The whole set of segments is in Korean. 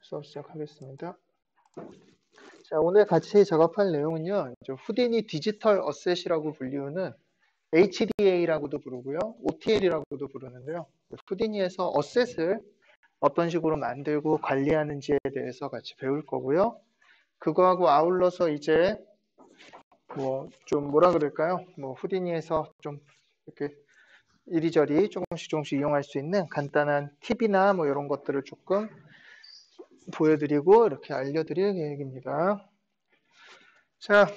수업 시작하겠습니다. 자, 오늘 같이 작업할 내용은요. 후디니 디지털 어셋이라고 불리우는 HDA라고도 부르고요. OTL이라고도 부르는데요. 후디니에서 어셋을 어떤 식으로 만들고 관리하는지에 대해서 같이 배울 거고요. 그거하고 아울러서 이제 좀 뭐라 그럴까요? 후디니에서 좀 이렇게 이리저리 조금씩 이용할 수 있는 간단한 팁이나 이런 것들을 조금 보여드리고 이렇게 알려드릴 계획입니다. 자,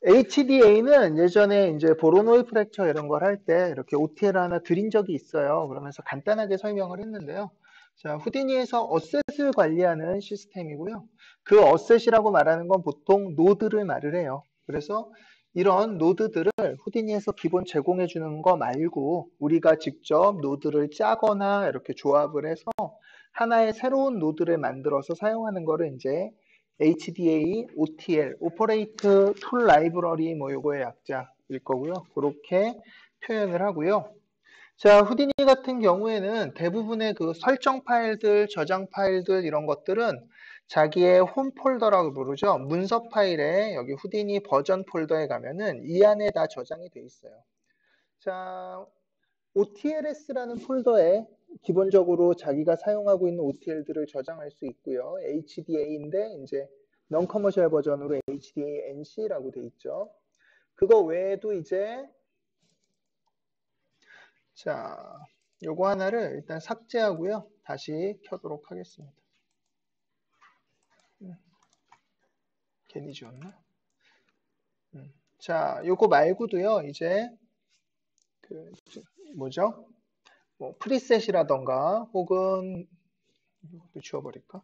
HDA는 예전에 이제 보로노이 프랙처 이런 걸 할 때 이렇게 OTL 하나 드린 적이 있어요. 그러면서 간단하게 설명을 했는데요. 자, 후디니에서 어셋을 관리하는 시스템이고요. 그 어셋이라고 말하는 건 보통 노드를 말을 해요. 그래서 이런 노드들을 후디니에서 기본 제공해 주는 거 말고 우리가 직접 노드를 짜거나 이렇게 조합을 해서 하나의 새로운 노드를 만들어서 사용하는 거를 이제 HDA, OTL, 오퍼레이트 툴 라이브러리 요거의 약자일 거고요. 그렇게 표현을 하고요. 자, 후디니 같은 경우에는 대부분의 그 설정 파일들, 저장 파일들 이런 것들은 자기의 홈 폴더라고 부르죠. 문서 파일에 여기 후디니 버전 폴더에 가면은 이 안에 다 저장이 돼 있어요. 자, OTLS라는 폴더에 기본적으로 자기가 사용하고 있는 OTL들을 저장할 수 있고요. HDA인데 이제 non-commercial 버전으로 HDA-NC라고 돼 있죠. 그거 외에도 이제 자, 요거 하나를 일단 삭제하고요. 다시 켜도록 하겠습니다. 괜히 지웠나? 자, 요거 말고도요. 이제 뭐죠? 프리셋이라던가 혹은 이것도 지워버릴까?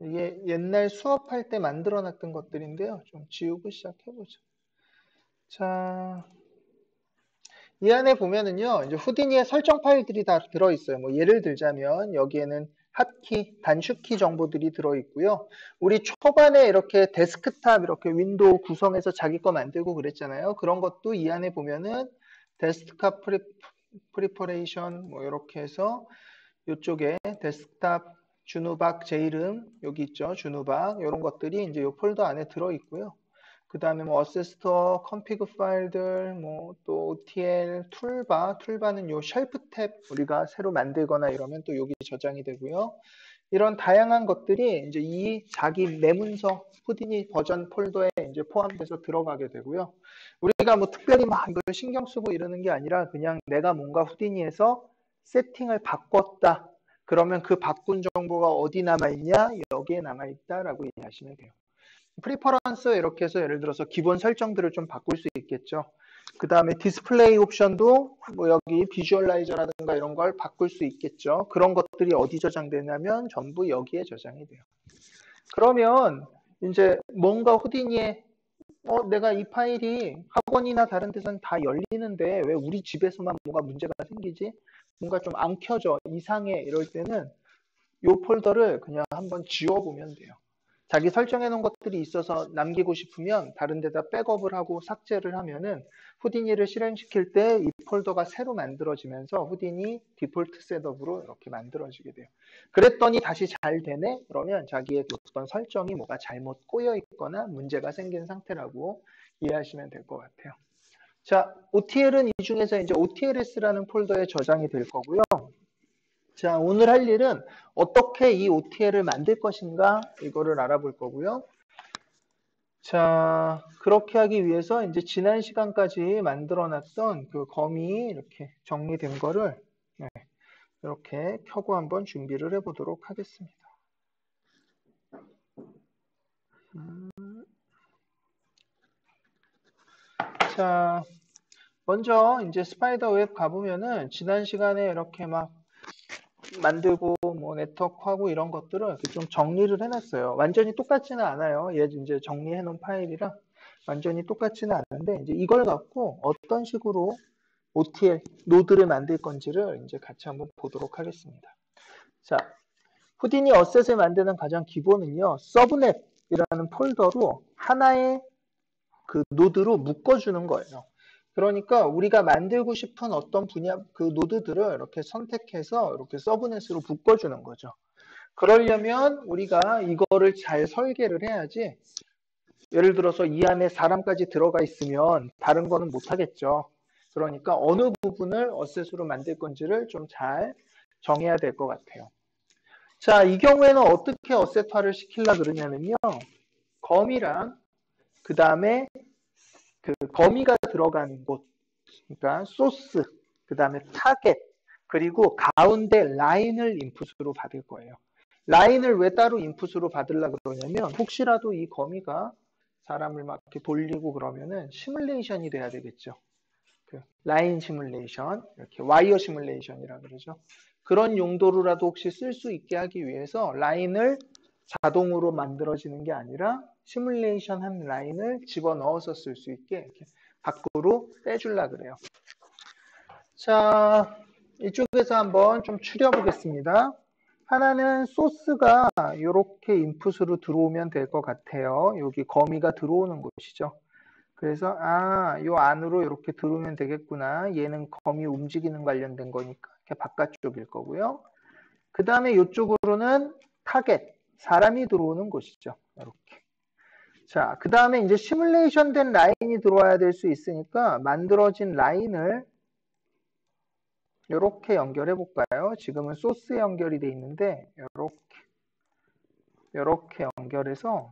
이게 옛날 수업할 때 만들어놨던 것들인데요. 좀 지우고 시작해보죠. 자, 이 안에 보면은요, 이제 후디니의 설정 파일들이 다 들어있어요. 예를 들자면 여기에는 핫키, 단축키 정보들이 들어있고요. 우리 초반에 이렇게 데스크탑 이렇게 윈도우 구성해서 자기 거 만들고 그랬잖아요. 그런 것도 이 안에 보면은 데스크탑 프리퍼레이션 이렇게 해서 이쪽에 데스크탑 주누박 제 이름 여기 있죠. 주누박 이런 것들이 이제 이 폴더 안에 들어있고요. 그 다음에 어세스터, 컴피그 파일들, 또 OTL, 툴바는 요 쉘프 탭 우리가 새로 만들거나 이러면 또 여기 저장이 되고요. 이런 다양한 것들이 이제 이 자기 내문서 후디니 버전 폴더에 이제 포함돼서 들어가게 되고요. 우리가 특별히 막 이걸 신경 쓰고 이러는 게 아니라 그냥 내가 뭔가 후디니에서 세팅을 바꿨다. 그러면 그 바꾼 정보가 어디 남아있냐? 여기에 남아있다라고 이해하시면 돼요. 프리퍼런스 이렇게 해서 예를 들어서 기본 설정들을 좀 바꿀 수 있겠죠. 그 다음에 디스플레이 옵션도 여기 비주얼라이저라든가 이런 걸 바꿀 수 있겠죠. 그런 것들이 어디 저장되냐면 전부 여기에 저장이 돼요. 그러면 이제 뭔가 후디니에 내가 이 파일이 학원이나 다른 데서는 다 열리는데 왜 우리 집에서만 뭔가 문제가 생기지? 뭔가 좀 안 켜져, 이상해 이럴 때는 이 폴더를 그냥 한번 지워보면 돼요. 자기 설정해 놓은 것들이 있어서 남기고 싶으면 다른 데다 백업을 하고 삭제를 하면은 후디니를 실행시킬 때 이 폴더가 새로 만들어지면서 후디니 디폴트 셋업으로 이렇게 만들어지게 돼요. 그랬더니 다시 잘 되네? 그러면 자기의 어떤 설정이 뭐가 잘못 꼬여 있거나 문제가 생긴 상태라고 이해하시면 될 것 같아요. 자, OTL은 이 중에서 이제 OTLS라는 폴더에 저장이 될 거고요. 자, 오늘 할 일은 어떻게 이 OTL을 만들 것인가 이거를 알아볼 거고요. 자, 그렇게 하기 위해서 이제 지난 시간까지 만들어놨던 그 검이 이렇게 정리된 거를 이렇게 켜고 한번 준비를 해보도록 하겠습니다. 자, 먼저 이제 스파이더 웹 가보면은 지난 시간에 이렇게 막 만들고 네트워크하고 이런 것들을 좀 정리를 해놨어요. 완전히 똑같지는 않아요. 얘 이제 정리해놓은 파일이랑 완전히 똑같지는 않은데 이제 이걸 갖고 어떤 식으로 OTL 노드를 만들 건지를 이제 같이 한번 보도록 하겠습니다. 자, 후디니 어셋을 만드는 가장 기본은요, 서브넷이라는 폴더로 하나의 그 노드로 묶어주는 거예요. 그러니까 우리가 만들고 싶은 어떤 분야 그 노드들을 이렇게 선택해서 이렇게 서브넷으로 묶어주는 거죠. 그러려면 우리가 이거를 잘 설계를 해야지. 예를 들어서 이 안에 사람까지 들어가 있으면 다른 거는 못 하겠죠. 그러니까 어느 부분을 어셋으로 만들 건지를 좀 잘 정해야 될 것 같아요. 자, 이 경우에는 어떻게 어셋화를 시키려 그러냐면요. 거미랑 그 다음에 그 거미가 들어간 곳, 그러니까 소스, 그 다음에 타겟, 그리고 가운데 라인을 인풋으로 받을 거예요. 라인을 왜 따로 인풋으로 받으려고 그러냐면 혹시라도 이 거미가 사람을 막 이렇게 돌리고 그러면은 시뮬레이션이 돼야 되겠죠. 그 라인 시뮬레이션, 이렇게 와이어 시뮬레이션이라 그러죠. 그런 용도로라도 혹시 쓸 수 있게 하기 위해서 라인을 자동으로 만들어지는 게 아니라 시뮬레이션 한 라인을 집어넣어서 쓸 수 있게 이렇게 밖으로 빼주려 그래요. 자, 이쪽에서 한번 좀 추려보겠습니다. 하나는 소스가 이렇게 인풋으로 들어오면 될 것 같아요. 여기 거미가 들어오는 곳이죠. 그래서 요 안으로 이렇게 들어오면 되겠구나. 얘는 거미 움직이는 관련된 거니까 이렇게 바깥쪽일 거고요. 그 다음에 이쪽으로는 타겟, 사람이 들어오는 곳이죠. 이렇게. 자, 그 다음에 이제 시뮬레이션 된 라인이 들어와야 될 수 있으니까 만들어진 라인을 이렇게 연결해 볼까요? 지금은 소스에 연결이 돼 있는데 이렇게 연결해서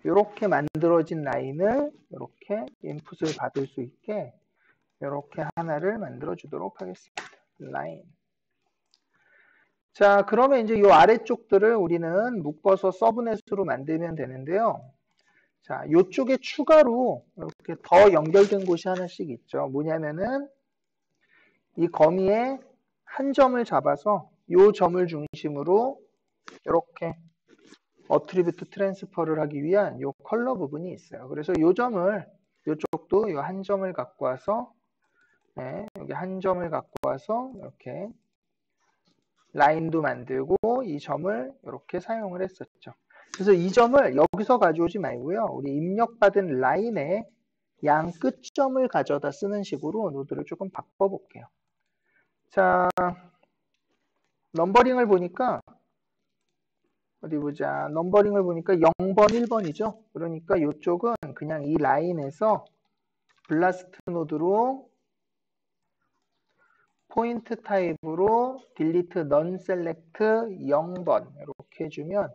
이렇게 만들어진 라인을 이렇게 인풋을 받을 수 있게 이렇게 하나를 만들어 주도록 하겠습니다. 라인. 자, 그러면 이제 이 아래쪽들을 우리는 묶어서 서브넷으로 만들면 되는데요. 자, 이쪽에 추가로 이렇게 더 연결된 곳이 하나씩 있죠. 뭐냐면은 이 거미의 한 점을 잡아서 이 점을 중심으로 이렇게 어트리뷰트 트랜스퍼를 하기 위한 이 컬러 부분이 있어요. 그래서 이 점을 이쪽도 이 한 점을 갖고 와서 여기 한 점을 갖고 와서 이렇게 라인도 만들고 이 점을 이렇게 사용을 했었죠. 그래서 이 점을 여기서 가져오지 말고요. 우리 입력받은 라인의 양 끝점을 가져다 쓰는 식으로 노드를 조금 바꿔볼게요. 자, 넘버링을 보니까 어디 보자. 넘버링을 보니까 0번, 1번이죠. 그러니까 이쪽은 그냥 이 라인에서 블라스트 노드로 포인트 타입으로 딜리트 넌 셀렉트 0번 이렇게 해주면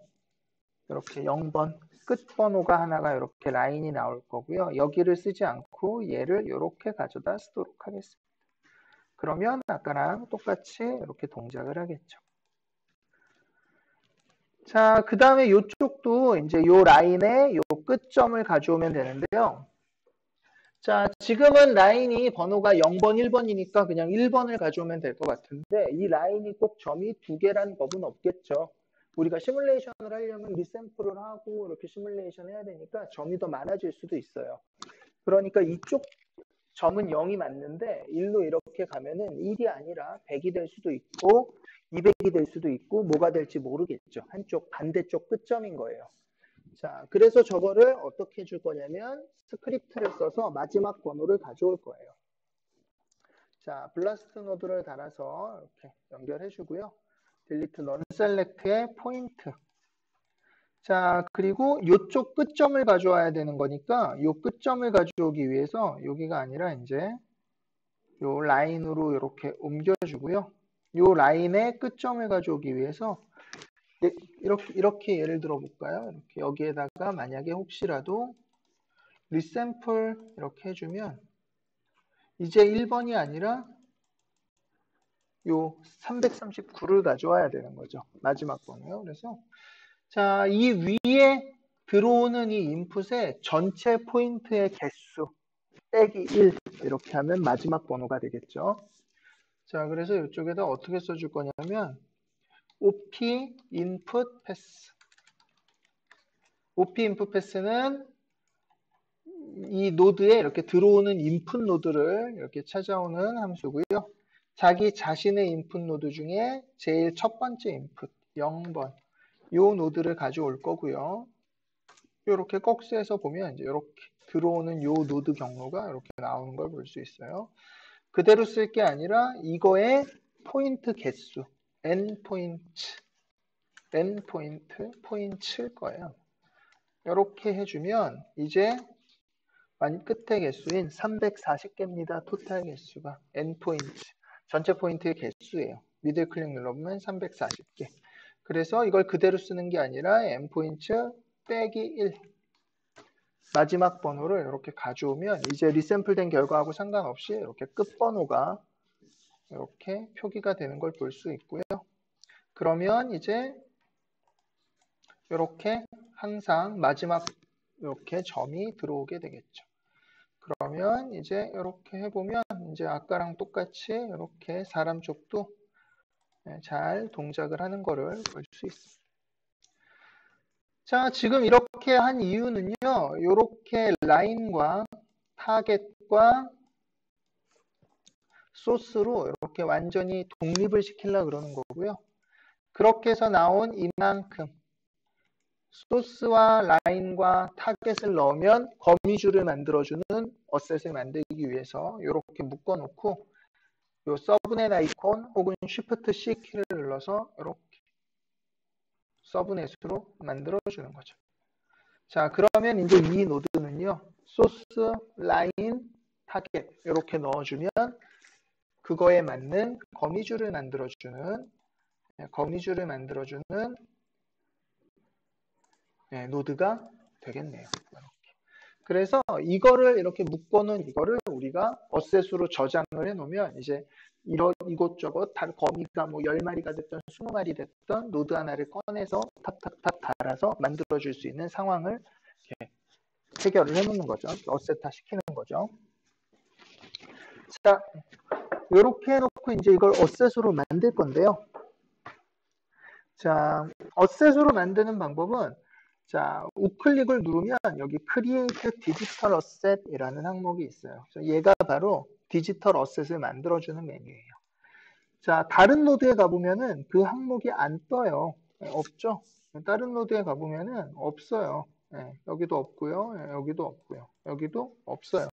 이렇게 0번 끝 번호가 하나가 이렇게 라인이 나올 거고요. 여기를 쓰지 않고 얘를 이렇게 가져다 쓰도록 하겠습니다. 그러면 아까랑 똑같이 이렇게 동작을 하겠죠. 자, 그 다음에 이쪽도 이제 이 라인의 이 끝점을 가져오면 되는데요. 자, 지금은 라인이 번호가 0번, 1번이니까 그냥 1번을 가져오면 될 것 같은데 이 라인이 꼭 점이 두 개란 법은 없겠죠. 우리가 시뮬레이션을 하려면 리샘플을 하고 이렇게 시뮬레이션 해야 되니까 점이 더 많아질 수도 있어요. 그러니까 이쪽 점은 0이 맞는데 1로 이렇게 가면은 1이 아니라 100이 될 수도 있고 200이 될 수도 있고 뭐가 될지 모르겠죠. 한쪽 반대쪽 끝점인 거예요. 자, 그래서 저거를 어떻게 해줄 거냐면 스크립트를 써서 마지막 번호를 가져올 거예요. 자, 블라스트 노드를 달아서 이렇게 연결해 주고요. 딜리트 넌 셀렉트의 포인트. 자, 그리고 이쪽 끝점을 가져와야 되는 거니까 이 끝점을 가져오기 위해서 여기가 아니라 이제 이 라인으로 이렇게 옮겨주고요. 이 라인의 끝점을 가져오기 위해서 이렇게 예를 들어 볼까요? 이렇게 여기에다가 만약에 혹시라도 리샘플 이렇게 해주면 이제 1번이 아니라 요 339를 가져와야 되는 거죠. 마지막 번호요. 그래서 자, 이 위에 들어오는 이 인풋의 전체 포인트의 개수 빼기 1 이렇게 하면 마지막 번호가 되겠죠. 자, 그래서 이쪽에다 어떻게 써줄 거냐면 OP input pass. OP input pass는 이 노드에 이렇게 들어오는 인풋 노드를 이렇게 찾아오는 함수고요. 자기 자신의 인풋 노드 중에 제일 첫 번째 인풋 0번 요 노드를 가져올 거고요. 이렇게 꺽쇠에서 보면 이제 이렇게 들어오는 요 노드 경로가 이렇게 나오는 걸 볼 수 있어요. 그대로 쓸 게 아니라 이거의 포인트 개수, n 포인트일 거예요. 이렇게 해주면 이제 완 끝의 개수인 340개입니다. 토탈 개수가 n 포인트, 전체 포인트의 개수예요. 미들 클릭 눌러보면 340개. 그래서 이걸 그대로 쓰는 게 아니라 n 포인트 빼기 1 마지막 번호를 이렇게 가져오면 이제 리샘플된 결과하고 상관없이 이렇게 끝번호가 이렇게 표기가 되는 걸 볼 수 있고요. 그러면 이제 이렇게 항상 마지막 이렇게 점이 들어오게 되겠죠. 그러면 이제 이렇게 해보면 이제 아까랑 똑같이 이렇게 사람 쪽도 잘 동작을 하는 거를 볼 수 있습니다. 자, 지금 이렇게 한 이유는요. 이렇게 라인과 타겟과 소스로 이렇게 완전히 독립을 시키려고 그러는 거고요. 그렇게 해서 나온 이만큼 소스와 라인과 타겟을 넣으면 거미줄을 만들어주는 어셋을 만들기 위해서 이렇게 묶어놓고 요 서브넷 아이콘 혹은 Shift C 키를 눌러서 이렇게 서브넷으로 만들어주는 거죠. 자, 그러면 이제 이 노드는요, 소스, 라인, 타겟 이렇게 넣어주면 그거에 맞는 거미줄을 만들어주는 노드가 되겠네요. 그래서 이거를 이렇게 묶어놓은 이거를 우리가 어셋으로 저장을 해놓으면 이제 이곳저곳 거미가 뭐 10마리가 됐던 20마리 됐던 노드 하나를 꺼내서 탁탁탁 달아서 만들어줄 수 있는 상황을 이렇게 해결을 해놓는 거죠. 어셋화 시키는 거죠. 자, 이렇게 해놓고 이제 이걸 어셋으로 만들 건데요. 자, 어셋으로 만드는 방법은 자, 우클릭을 누르면 여기 Create Digital Asset이라는 항목이 있어요. 그래서 얘가 바로 디지털 어셋을 만들어주는 메뉴예요. 자, 다른 노드에 가보면은 그 항목이 안 떠요. 없죠? 다른 노드에 가보면은 없어요. 여기도 없고요. 여기도 없고요. 여기도 없어요.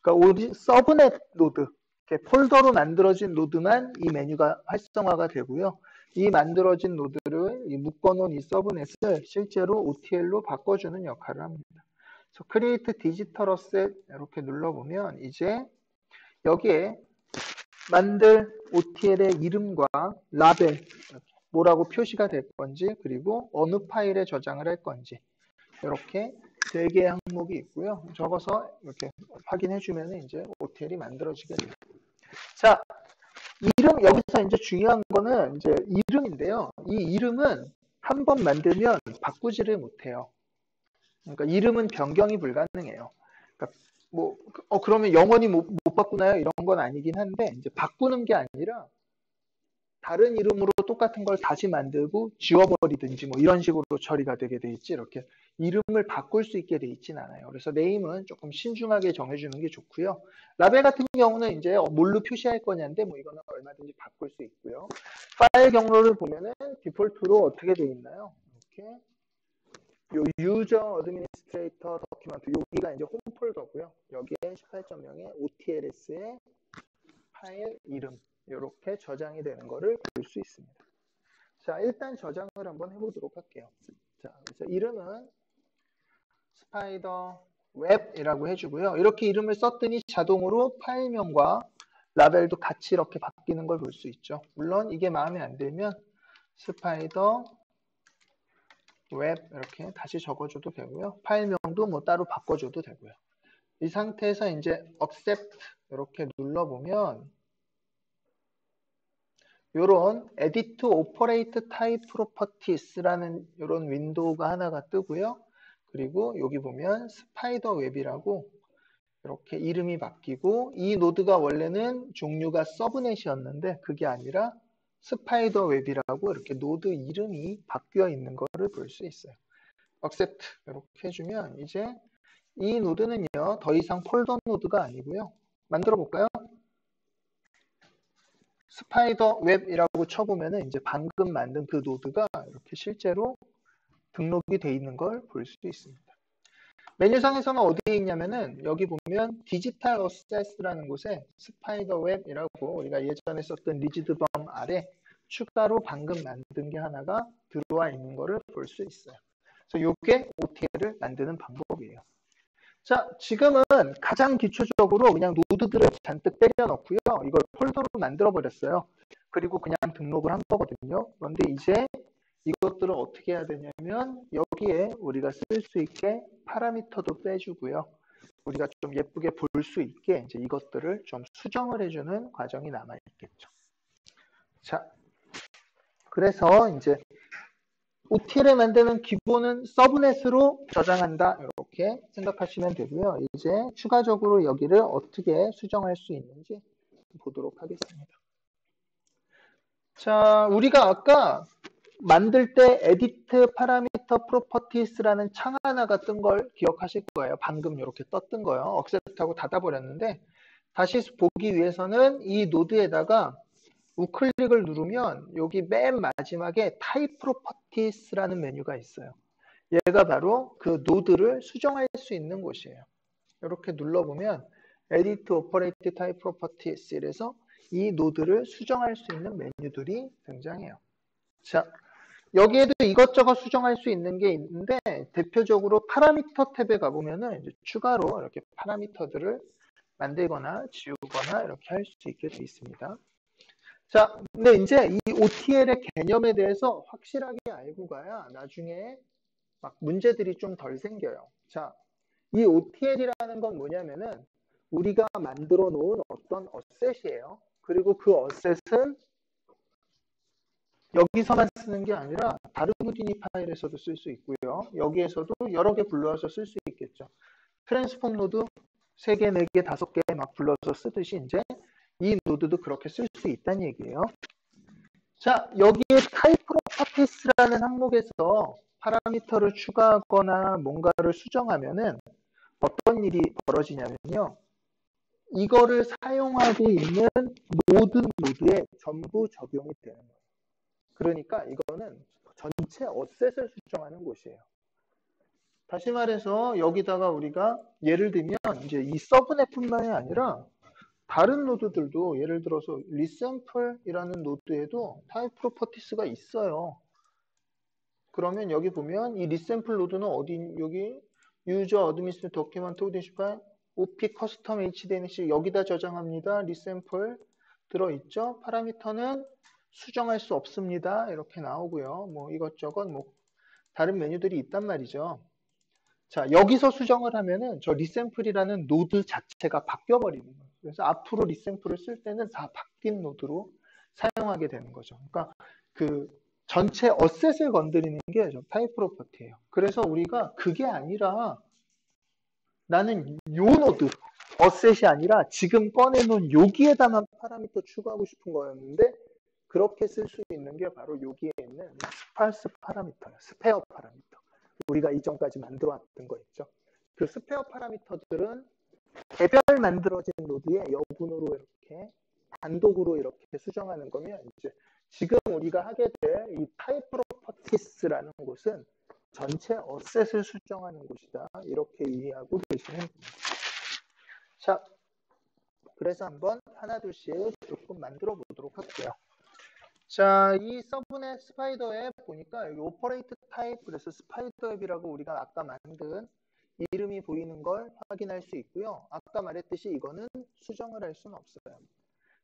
그러니까 우리 서브넷 노드, 이렇게 폴더로 만들어진 노드만 이 메뉴가 활성화가 되고요. 이 만들어진 노드를 묶어놓은 이 서브넷을 실제로 OTL로 바꿔주는 역할을 합니다. 그래서 Create Digital Asset 이렇게 눌러보면 이제 여기에 만들 OTL의 이름과 라벨 뭐라고 표시가 될 건지 그리고 어느 파일에 저장을 할 건지 이렇게 3개의 항목이 있고요. 적어서 이렇게 확인해주면 이제 OTL이 만들어지게 됩니다. 자, 이름 여기서 이제 중요한 거는 이제 이름인데요. 이 이름은 한 번 만들면 바꾸지를 못해요. 그러니까 이름은 변경이 불가능해요. 그러니까 뭐 그러면 영원히 못 바꾸나요? 이런 건 아니긴 한데 이제 바꾸는 게 아니라 다른 이름으로 똑같은 걸 다시 만들고 지워버리든지 뭐 이런 식으로 처리가 되게 돼 있지 이렇게 이름을 바꿀 수 있게 돼 있진 않아요. 그래서 네임은 조금 신중하게 정해주는 게 좋고요. 라벨 같은 경우는 이제 뭘로 표시할 거냐인데 뭐 이거는 얼마든지 바꿀 수 있고요. 파일 경로를 보면은 디폴트로 어떻게 돼 있나요? 이렇게 요 유저 어드미니스트레이터 더큐먼트 여기가 이제 홈 폴더고요. 여기에 18.0의 OTLS의 파일 이름 이렇게 저장이 되는 거를 볼 수 있습니다. 자, 일단 저장을 한번 해보도록 할게요. 자, 그래서 이름은 스파이더 웹이라고 해주고요. 이렇게 이름을 썼더니 자동으로 파일명과 라벨도 같이 이렇게 바뀌는 걸 볼 수 있죠. 물론 이게 마음에 안 들면 스파이더 웹 이렇게 다시 적어줘도 되고요. 파일명도 뭐 따로 바꿔줘도 되고요. 이 상태에서 이제 accept 이렇게 눌러보면 요런 Edit Operate Type Properties라는 이런 윈도우가 하나가 뜨고요. 그리고 여기 보면 스파이더 웹이라고 이렇게 이름이 바뀌고 이 노드가 원래는 종류가 서브넷이었는데 그게 아니라 스파이더 웹이라고 이렇게 노드 이름이 바뀌어 있는 거를 볼 수 있어요. accept 이렇게 해주면 이제 이 노드는요 더 이상 폴더 노드가 아니고요. 만들어 볼까요? 스파이더 웹이라고 쳐보면은 이제 방금 만든 그 노드가 이렇게 실제로 등록이 돼 있는 걸 볼 수 있습니다. 메뉴상에서는 어디에 있냐면은 여기 보면 디지털 어세스라는 곳에 스파이더 웹이라고 우리가 예전에 썼던 리지드범 아래 추가로 방금 만든 게 하나가 들어와 있는 거를 볼 수 있어요. 그래서 이게 OTL을 만드는 방법이에요. 자, 지금은 가장 기초적으로 그냥 노드들을 잔뜩 때려 넣고요. 이걸 폴더로 만들어 버렸어요. 그리고 그냥 등록을 한 거거든요. 그런데 이제 이것들을 어떻게 해야 되냐면 여기에 우리가 쓸 수 있게 파라미터도 빼주고요. 우리가 좀 예쁘게 볼 수 있게 이제 이것들을 좀 수정을 해주는 과정이 남아 있겠죠. 자, 그래서 이제 OTL을 만드는 기본은 서브넷으로 저장한다. 이렇게 생각하시면 되고요. 이제 추가적으로 여기를 어떻게 수정할 수 있는지 보도록 하겠습니다. 자, 우리가 아까 만들 때 edit parameter properties라는 창 하나가 뜬 걸 기억하실 거예요. 방금 이렇게 떴던 거요. 억셉트하고 닫아버렸는데 다시 보기 위해서는 이 노드에다가 우클릭을 누르면 여기 맨 마지막에 type properties라는 메뉴가 있어요. 얘가 바로 그 노드를 수정할 수 있는 곳이에요. 이렇게 눌러보면 edit operate type properties에서 이 노드를 수정할 수 있는 메뉴들이 등장해요. 자, 여기에도 이것저것 수정할 수 있는 게 있는데 대표적으로 파라미터 탭에 가보면은 이제 추가로 이렇게 파라미터들을 만들거나 지우거나 이렇게 할 수 있게 되어 있습니다. 자, 근데 이제 이 OTL의 개념에 대해서 확실하게 알고 가야 나중에 막 문제들이 좀 덜 생겨요. 자, 이 OTL이라는 건 뭐냐면은 우리가 만들어 놓은 어떤 어셋이에요. 그리고 그 어셋은 여기서만 쓰는 게 아니라 다른 후디니 파일에서도 쓸 수 있고요. 여기에서도 여러 개 불러서 쓸 수 있겠죠. 트랜스폼 노드 3개, 4개, 5개 막 불러서 쓰듯이 이제 이 노드도 그렇게 쓸 수 있다는 얘기예요. 자, 여기에 타입 프로퍼티스라는 항목에서 파라미터를 추가하거나 뭔가를 수정하면은 어떤 일이 벌어지냐면요. 이거를 사용하고 있는 모든 노드에 전부 적용이 되는 거예요. 그러니까 이거는 전체 어셋을 수정하는 곳이에요. 다시 말해서 여기다가 우리가 예를 들면 이제 이 서브넷뿐만이 아니라 다른 노드들도 예를 들어서 리샘플이라는 노드에도 타입 프로퍼티스가 있어요. 그러면 여기 보면 이 리샘플 노드는 어디 여기 유저 어드미니스트 도큐먼트 오디시파 OP 커스텀 HDNC 여기다 저장합니다. 리샘플 들어있죠. 파라미터는 수정할 수 없습니다. 이렇게 나오고요. 뭐 이것저것 뭐 다른 메뉴들이 있단 말이죠. 자, 여기서 수정을 하면은 저 리샘플이라는 노드 자체가 바뀌어 버리는 거예요. 그래서 앞으로 리샘플을 쓸 때는 다 바뀐 노드로 사용하게 되는 거죠. 그러니까 그 전체 어셋을 건드리는 게 타입 프로퍼티예요. 그래서 우리가 그게 아니라 나는 요 노드 어셋이 아니라 지금 꺼내놓은 여기에다만 파라미터 추가하고 싶은 거였는데 그렇게 쓸 수 있는 게 바로 여기에 있는 스파스 파라미터예요. 스페어 파라미터. 우리가 이전까지 만들어 왔던 거 있죠. 그 스페어 파라미터들은 개별 만들어진 노드에 여분으로 이렇게 단독으로 이렇게 수정하는 거면 이제 지금 우리가 하게 될 이 타입 프로퍼티스라는 곳은 전체 어셋을 수정하는 곳이다. 이렇게 이해하고 계시면 됩니다. 자, 그래서 한번 하나둘씩 조금 만들어 보도록 할게요. 자, 이 서브넷 스파이더 앱 보니까 여기 오퍼레이트 타입 그래서 스파이더 앱이라고 우리가 아까 만든 이름이 보이는 걸 확인할 수 있고요. 아까 말했듯이 이거는 수정을 할 수는 없어요.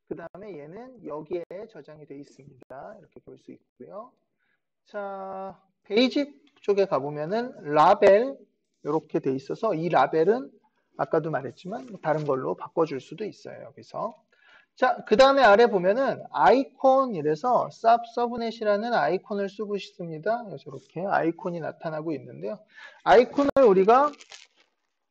그 다음에 얘는 여기에 저장이 되어 있습니다. 이렇게 볼 수 있고요. 자, 베이직 쪽에 가보면은 라벨 이렇게 돼 있어서 이 라벨은 아까도 말했지만 다른 걸로 바꿔줄 수도 있어요. 여기서. 자, 그 다음에 아래 보면은 아이콘이래서 서브넷이라는 아이콘을 쓰고 싶습니다. 그래서 이렇게 아이콘이 나타나고 있는데요. 아이콘을 우리가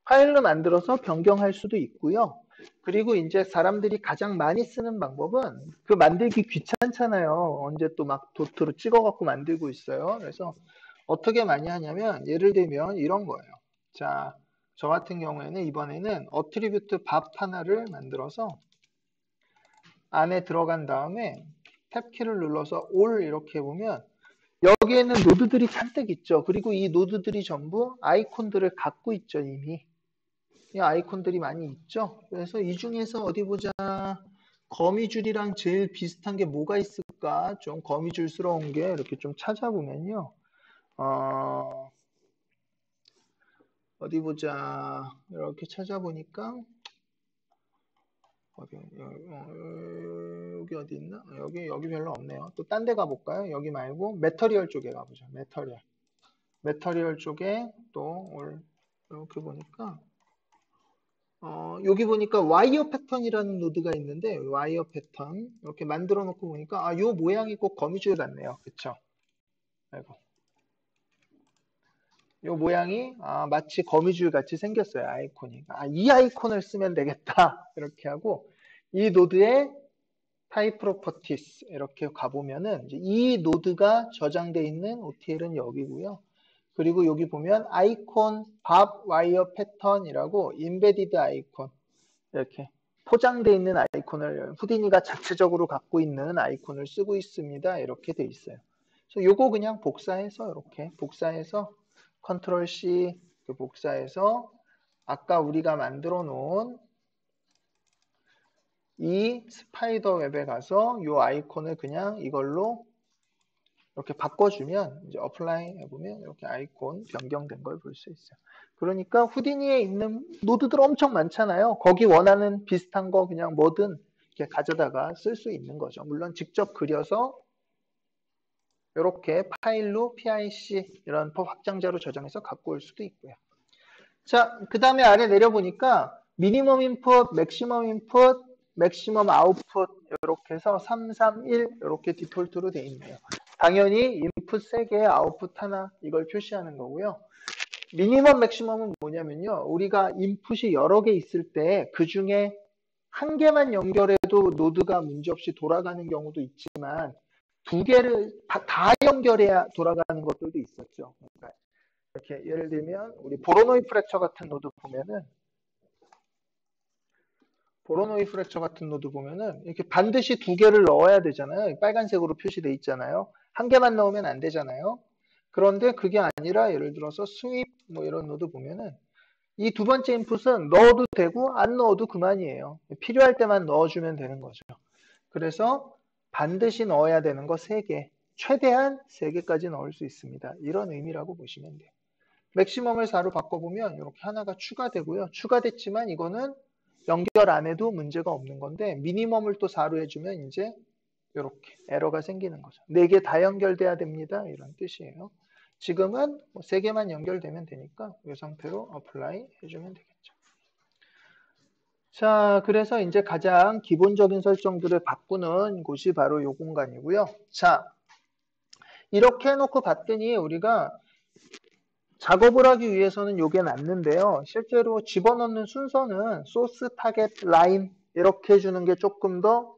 파일로 만들어서 변경할 수도 있고요. 그리고 이제 사람들이 가장 많이 쓰는 방법은 그 만들기 귀찮잖아요. 언제 또 막 도트로 찍어갖고 만들고 있어요. 그래서 어떻게 많이 하냐면 예를 들면 이런 거예요. 자, 저 같은 경우에는 이번에는 어트리뷰트 밥 하나를 만들어서 안에 들어간 다음에 탭키를 눌러서 all 이렇게 보면 여기에는 노드들이 잔뜩 있죠. 그리고 이 노드들이 전부 아이콘들을 갖고 있죠, 이미. 이 아이콘들이 많이 있죠. 그래서 이 중에서 어디 보자. 거미줄이랑 제일 비슷한 게 뭐가 있을까? 좀 거미줄스러운 게 이렇게 좀 찾아보면요. 어, 어디 보자. 이렇게 찾아보니까 여기 어디 있나? 여기 별로 없네요. 또 딴 데 가볼까요? 여기 말고 매터리얼 쪽에 가보죠. 매터리얼 쪽에 이렇게 보니까 여기 보니까 와이어 패턴이라는 노드가 있는데 와이어 패턴 이렇게 만들어 놓고 보니까 요 모양이 꼭 거미줄 같네요. 그쵸? 아이고. 요 모양이 마치 거미줄 같이 생겼어요. 아이콘이. 이 아이콘을 쓰면 되겠다. 이렇게 하고 이 노드의 타입 프로퍼티스 이렇게 가보면은 이제 이 노드가 저장되어 있는 OTL은 여기고요. 그리고 여기 보면 아이콘 밥 와이어 패턴이라고 인베디드 아이콘 이렇게 포장되어 있는 아이콘을 후디니가 자체적으로 갖고 있는 아이콘을 쓰고 있습니다. 이렇게 돼 있어요. 그래서 요거 그냥 복사해서 이렇게 복사해서 컨트롤 C 복사해서 아까 우리가 만들어 놓은 이 스파이더 웹에 가서 이 아이콘을 그냥 이걸로 이렇게 바꿔주면 이제 어플라이 해보면 이렇게 아이콘 변경된 걸 볼 수 있어요. 그러니까 후디니에 있는 노드들 엄청 많잖아요. 거기 원하는 비슷한 거 그냥 뭐든 이렇게 가져다가 쓸 수 있는 거죠. 물론 직접 그려서 이렇게 파일로 PIC 이런 확장자로 저장해서 갖고 올 수도 있고요. 자, 그 다음에 아래 내려보니까 미니멈 인풋, 맥시멈 인풋, 맥시멈 아웃풋 이렇게 해서 3, 3, 1 이렇게 디폴트로 되어 있네요. 당연히 인풋 3개, 아웃풋 하나 이걸 표시하는 거고요. 미니멈 맥시멈은 뭐냐면요. 우리가 인풋이 여러 개 있을 때 그 중에 한 개만 연결해도 노드가 문제없이 돌아가는 경우도 있지만 두 개를 다 연결해야 돌아가는 것들도 있었죠. 그러니까 이렇게 예를 들면 우리 보로노이 프랙처 같은 노드 보면은 이렇게 반드시 두 개를 넣어야 되잖아요. 빨간색으로 표시돼 있잖아요. 한 개만 넣으면 안 되잖아요. 그런데 그게 아니라 예를 들어서 스윕 뭐 이런 노드 보면은 이 두 번째 인풋은 넣어도 되고 안 넣어도 그만이에요. 필요할 때만 넣어주면 되는 거죠. 그래서 반드시 넣어야 되는 거 3개, 최대한 3개까지 넣을 수 있습니다. 이런 의미라고 보시면 돼요. 맥시멈을 4로 바꿔보면 이렇게 하나가 추가되고요. 추가됐지만 이거는 연결 안 해도 문제가 없는 건데 미니멈을 또 4로 해주면 이제 이렇게 에러가 생기는 거죠. 4개 다 연결돼야 됩니다. 이런 뜻이에요. 지금은 3개만 연결되면 되니까 이 상태로 어플라이 해주면 되겠죠. 자, 그래서 이제 가장 기본적인 설정들을 바꾸는 곳이 바로 이 공간이고요. 자, 이렇게 해놓고 봤더니 우리가 작업을 하기 위해서는 이게 낫는데요. 실제로 집어넣는 순서는 소스, 타겟, 라인 이렇게 해주는 게 조금 더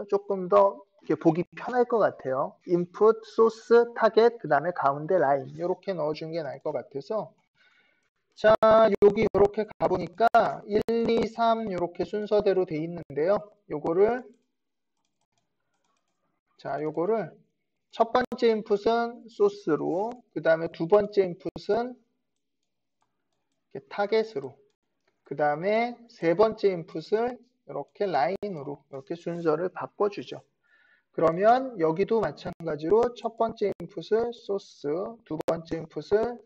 조금 더 이렇게 보기 편할 것 같아요. 인풋, 소스, 타겟, 그 다음에 가운데 라인 이렇게 넣어주는 게 나을 것 같아서 자, 여기 이렇게 가보니까 1, 2, 3 이렇게 순서대로 돼 있는데요. 요거를 첫 번째 인풋은 소스로, 그 다음에 두 번째 인풋은 타겟으로, 그 다음에 세 번째 인풋을 이렇게 라인으로 이렇게 순서를 바꿔주죠. 그러면 여기도 마찬가지로 첫 번째 인풋을 소스, 두 번째 인풋을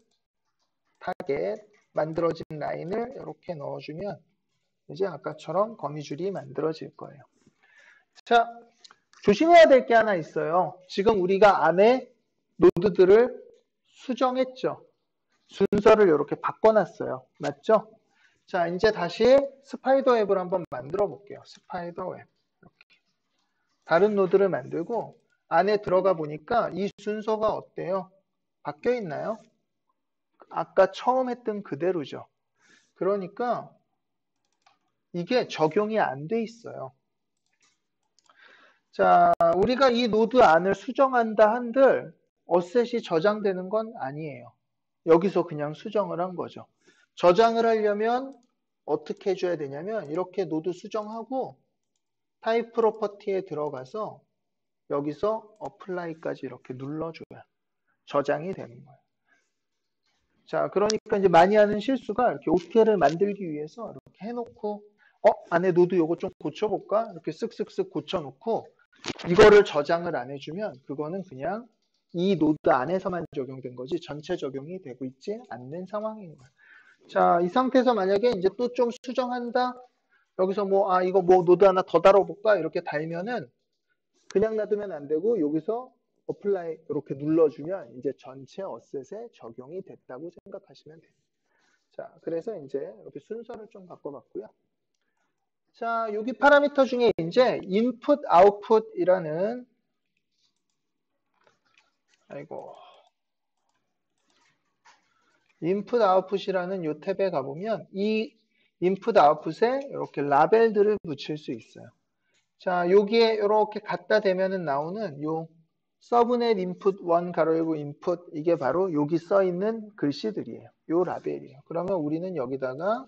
타겟, 만들어진 라인을 이렇게 넣어주면 이제 아까처럼 거미줄이 만들어질 거예요. 자, 조심해야 될 게 하나 있어요. 지금 우리가 안에 노드들을 수정했죠. 순서를 이렇게 바꿔놨어요. 맞죠? 자, 이제 다시 스파이더 웹을 한번 만들어 볼게요. 스파이더 웹. 이렇게. 다른 노드를 만들고 안에 들어가 보니까 이 순서가 어때요? 바뀌어 있나요? 아까 처음 했던 그대로죠. 그러니까 이게 적용이 안 돼 있어요. 자, 우리가 이 노드 안을 수정한다 한들 어셋이 저장되는 건 아니에요. 여기서 그냥 수정을 한 거죠. 저장을 하려면 어떻게 해줘야 되냐면 이렇게 노드 수정하고 타입 프로퍼티에 들어가서 여기서 어플라이까지 이렇게 눌러줘야 저장이 되는 거예요. 자, 그러니까 이제 많이 하는 실수가 이렇게 OTL을 만들기 위해서 이렇게 해놓고, 안에 노드 요거 좀 고쳐볼까? 이렇게 쓱쓱쓱 고쳐놓고, 이거를 저장을 안 해주면, 그거는 그냥 이 노드 안에서만 적용된 거지, 전체 적용이 되고 있지 않는 상황인 거예요. 자, 이 상태에서 만약에 이제 또 좀 수정한다? 여기서 뭐, 이거 뭐 노드 하나 더 달아볼까? 이렇게 달면은, 그냥 놔두면 안 되고, 여기서 어플라이 이렇게 눌러주면 이제 전체 어셋에 적용이 됐다고 생각하시면 돼요. 자, 그래서 이제 이렇게 순서를 좀 바꿔봤고요. 자, 여기 파라미터 중에 이제 input, output이라는 input, output이라는 요 탭에 가보면 이 input, output에 이렇게 라벨들을 붙일 수 있어요. 자, 여기에 이렇게 갖다 대면은 나오는 요 서브넷 인풋 1 가로 열고 인풋 이게 바로 여기 써 있는 글씨들이에요. 요 라벨이에요. 그러면 우리는 여기다가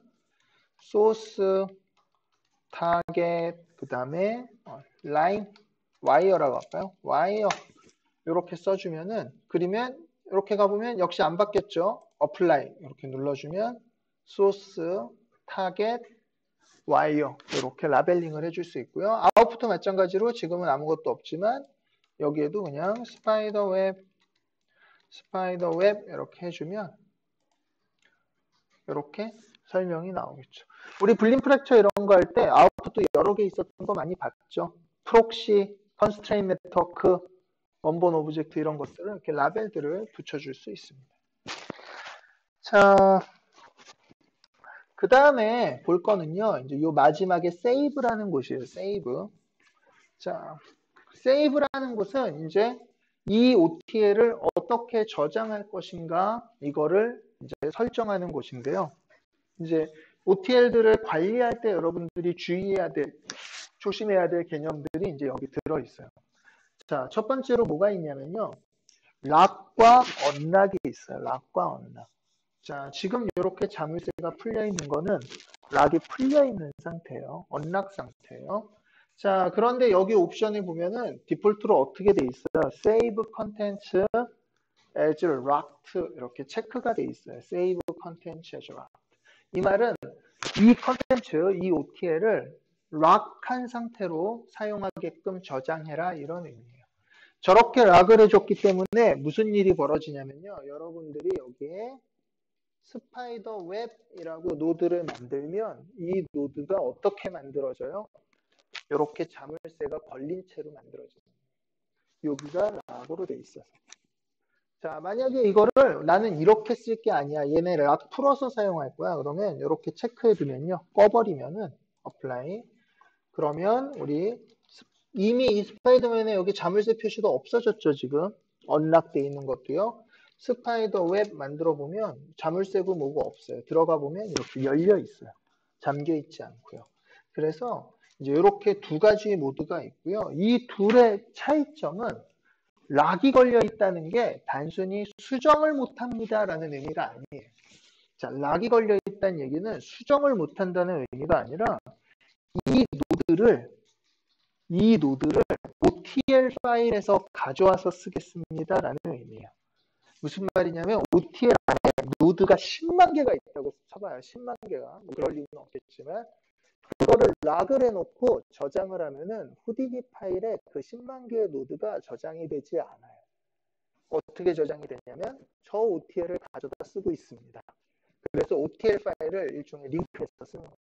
소스 타겟 그다음에 라인 와이어라고 할까요? 와이어 이렇게 써주면은 그리면 이렇게 가보면 역시 안 바뀌었죠. 어플라이 이렇게 눌러주면 소스 타겟 와이어 이렇게 라벨링을 해줄 수 있고요. 아웃풋도 마찬가지로 지금은 아무것도 없지만 여기에도 그냥 스파이더 웹 이렇게 해주면 이렇게 설명이 나오겠죠. 우리 블림 프랙처 이런 거 할 때 아웃풋도 여러 개 있었던 거 많이 봤죠. 프록시, 컨스트레인 네트워크, 원본 오브젝트 이런 것들을 이렇게 라벨들을 붙여줄 수 있습니다. 자, 그 다음에 볼 거는요. 이제 요 마지막에 save라는 곳이에요. save. 자, save라는 곳은 이제 이 OTL을 어떻게 저장할 것인가 이거를 이제 설정하는 곳인데요. 이제 OTL들을 관리할 때 여러분들이 주의해야 될, 조심해야 될 개념들이 이제 여기 들어 있어요. 자, 첫 번째로 뭐가 있냐면요. 락과 언락이 있어요. 락과 언락. 자, 지금 이렇게 자물쇠가 풀려 있는 거는 락이 풀려 있는 상태예요. 언락 상태예요. 자, 그런데 여기 옵션에 보면은 디폴트로 어떻게 돼 있어요? Save Contents as Locked 이렇게 체크가 돼 있어요. Save Contents as Locked. 이 말은 이 컨텐츠, 이 OTL을 락한 상태로 사용하게끔 저장해라 이런 의미예요. 저렇게 락을 해줬기 때문에 무슨 일이 벌어지냐면요. 여러분들이 여기에 스파이더 웹이라고 노드를 만들면 이 노드가 어떻게 만들어져요? 이렇게 자물쇠가 걸린 채로 만들어져요. 여기가 락으로 돼 있어서. 자, 만약에 이거를 나는 이렇게 쓸 게 아니야. 얘네 락 풀어서 사용할 거야. 그러면 이렇게 체크해 두면요. 꺼버리면은 apply. 그러면 우리 이미 이 스파이더맨에 여기 자물쇠 표시도 없어졌죠, 지금. 언락돼 있는 것도요. 스파이더 웹 만들어 보면 자물쇠고 뭐고 없어요. 들어가 보면 이렇게 열려 있어요. 잠겨 있지 않고요. 그래서 이제 이렇게 두 가지 모드가 있고요. 이 둘의 차이점은 락이 걸려 있다는 게 단순히 수정을 못 합니다라는 의미가 아니에요. 자, 락이 걸려 있다는 얘기는 수정을 못 한다는 의미가 아니라 이 노드를 OTL 파일에서 가져와서 쓰겠습니다라는 의미예요. 무슨 말이냐면 OTL 안에 노드가 10만 개가 있다고 쳐봐요. 10만 개가. 뭐 그럴 리는 없겠지만 그거를 락을 해놓고 저장을 하면은 후디니 파일에 그 10만 개의 노드가 저장이 되지 않아요. 어떻게 저장이 되냐면 저 OTL을 가져다 쓰고 있습니다. 그래서 OTL 파일을 일종의 링크해서 쓰는 거죠.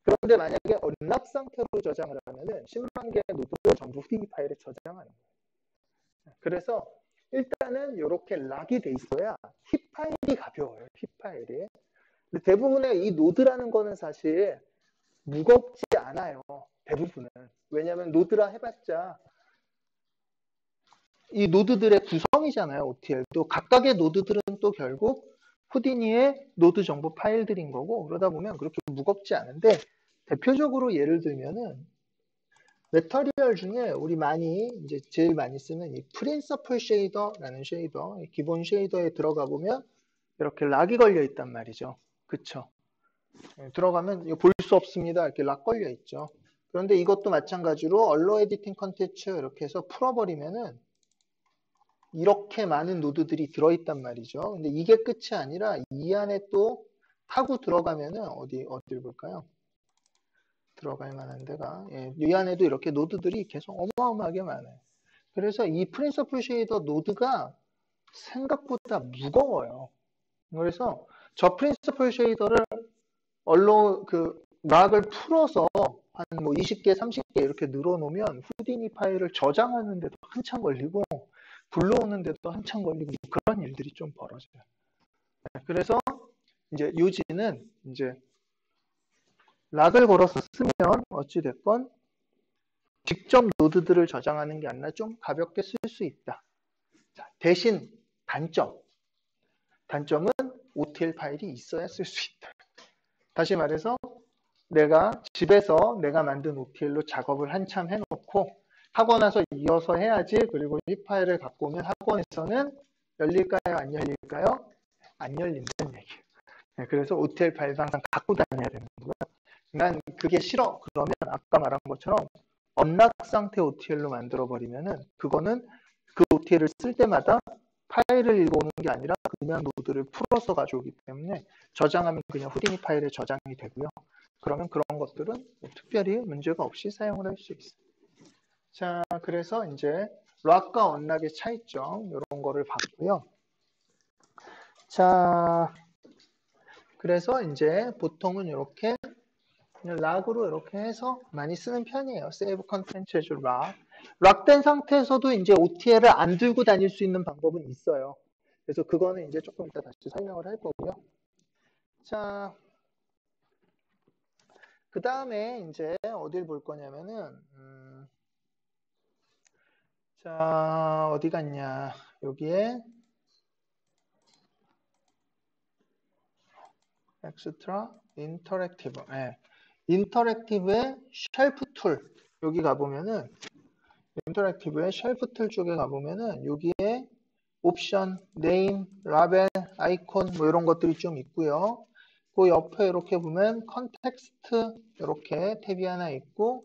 그런데 만약에 언락 상태로 저장을 하면은 10만 개의 노드를 전부 후디니 파일에 저장하는 거예요. 그래서 일단은 이렇게 락이 돼 있어야 힙 파일이 가벼워요. 힙 파일이. 근데 대부분의 이 노드라는 거는 사실 무겁지 않아요. 대부분은. 왜냐하면 노드라 해봤자 이 노드들의 구성이잖아요. OTL도. 각각의 노드들은 또 결국 후디니의 노드 정보 파일들인 거고 그러다 보면 그렇게 무겁지 않은데 대표적으로 예를 들면은 메터리얼 중에 우리 많이 이제 제일 많이 쓰는 이 프린서플 쉐이더라는 쉐이더 기본 쉐이더에 들어가 보면 이렇게 락이 걸려 있단 말이죠. 그쵸? 들어가면 볼 수 없습니다. 이렇게 락 걸려 있죠. 그런데 이것도 마찬가지로 언로 에디팅 컨텐츠 이렇게 해서 풀어버리면은 이렇게 많은 노드들이 들어있단 말이죠. 근데 이게 끝이 아니라 이 안에 또 타고 들어가면은 어디를 볼까요? 들어갈 만한 데가 이 안에도 이렇게 노드들이 계속 어마어마하게 많아요. 그래서 이 프린서플 쉐이더 노드가 생각보다 무거워요. 그래서 저 프린서플 쉐이더를 락을 풀어서 한 뭐 20개, 30개 이렇게 늘어놓으면 후디니 파일을 저장하는데도 한참 걸리고 불러오는데도 한참 걸리고 그런 일들이 좀 벌어져요. 그래서 이제 요지는 이제 락을 걸어서 쓰면 어찌됐건 직접 노드들을 저장하는 게 아니라 좀 가볍게 쓸 수 있다. 자, 대신 단점은 OTL 파일이 있어야 쓸 수 있다. 다시 말해서 내가 집에서 내가 만든 OTL로 작업을 한참 해놓고 하고 나서 이어서 해야지. 그리고 이 파일을 갖고 오면 학원에서는 열릴까요? 안 열릴까요? 안 열린다는 얘기예요. 네, 그래서 OTL 파일을 항상 갖고 다녀야 되는 거고요. 난 그게 싫어. 그러면 아까 말한 것처럼 언락 상태 OTL로 만들어버리면은 그거는 그 OTL을 쓸 때마다 파일을 읽어오는 게 아니라 그냥 노드를 풀어서 가져오기 때문에 저장하면 그냥 후디니 파일에 저장이 되고요. 그러면 그런 것들은 특별히 문제가 없이 사용을 할 수 있어요. 자, 그래서 이제 락과 언락의 차이점 이런 거를 봤고요. 자, 그래서 이제 보통은 이렇게 락으로 이렇게 해서 많이 쓰는 편이에요. Save Content as 락. 락된 상태에서도 이제 OTL을 안 들고 다닐 수 있는 방법은 있어요. 그래서 그거는 이제 조금 이따 다시 설명을 할 거고요. 자, 그 다음에 이제 어딜 볼 거냐면은, 자, 어디 갔냐. 여기에, 엑스트라, 인터랙티브. 네. 인터랙티브의 쉘프 툴. 여기 가보면은, 인터랙티브의 쉘프 툴 쪽에 가보면은, 여기에 옵션, 네임, 라벨, 아이콘, 뭐 이런 것들이 좀 있고요. 그 옆에 이렇게 보면 컨텍스트 이렇게 탭이 하나 있고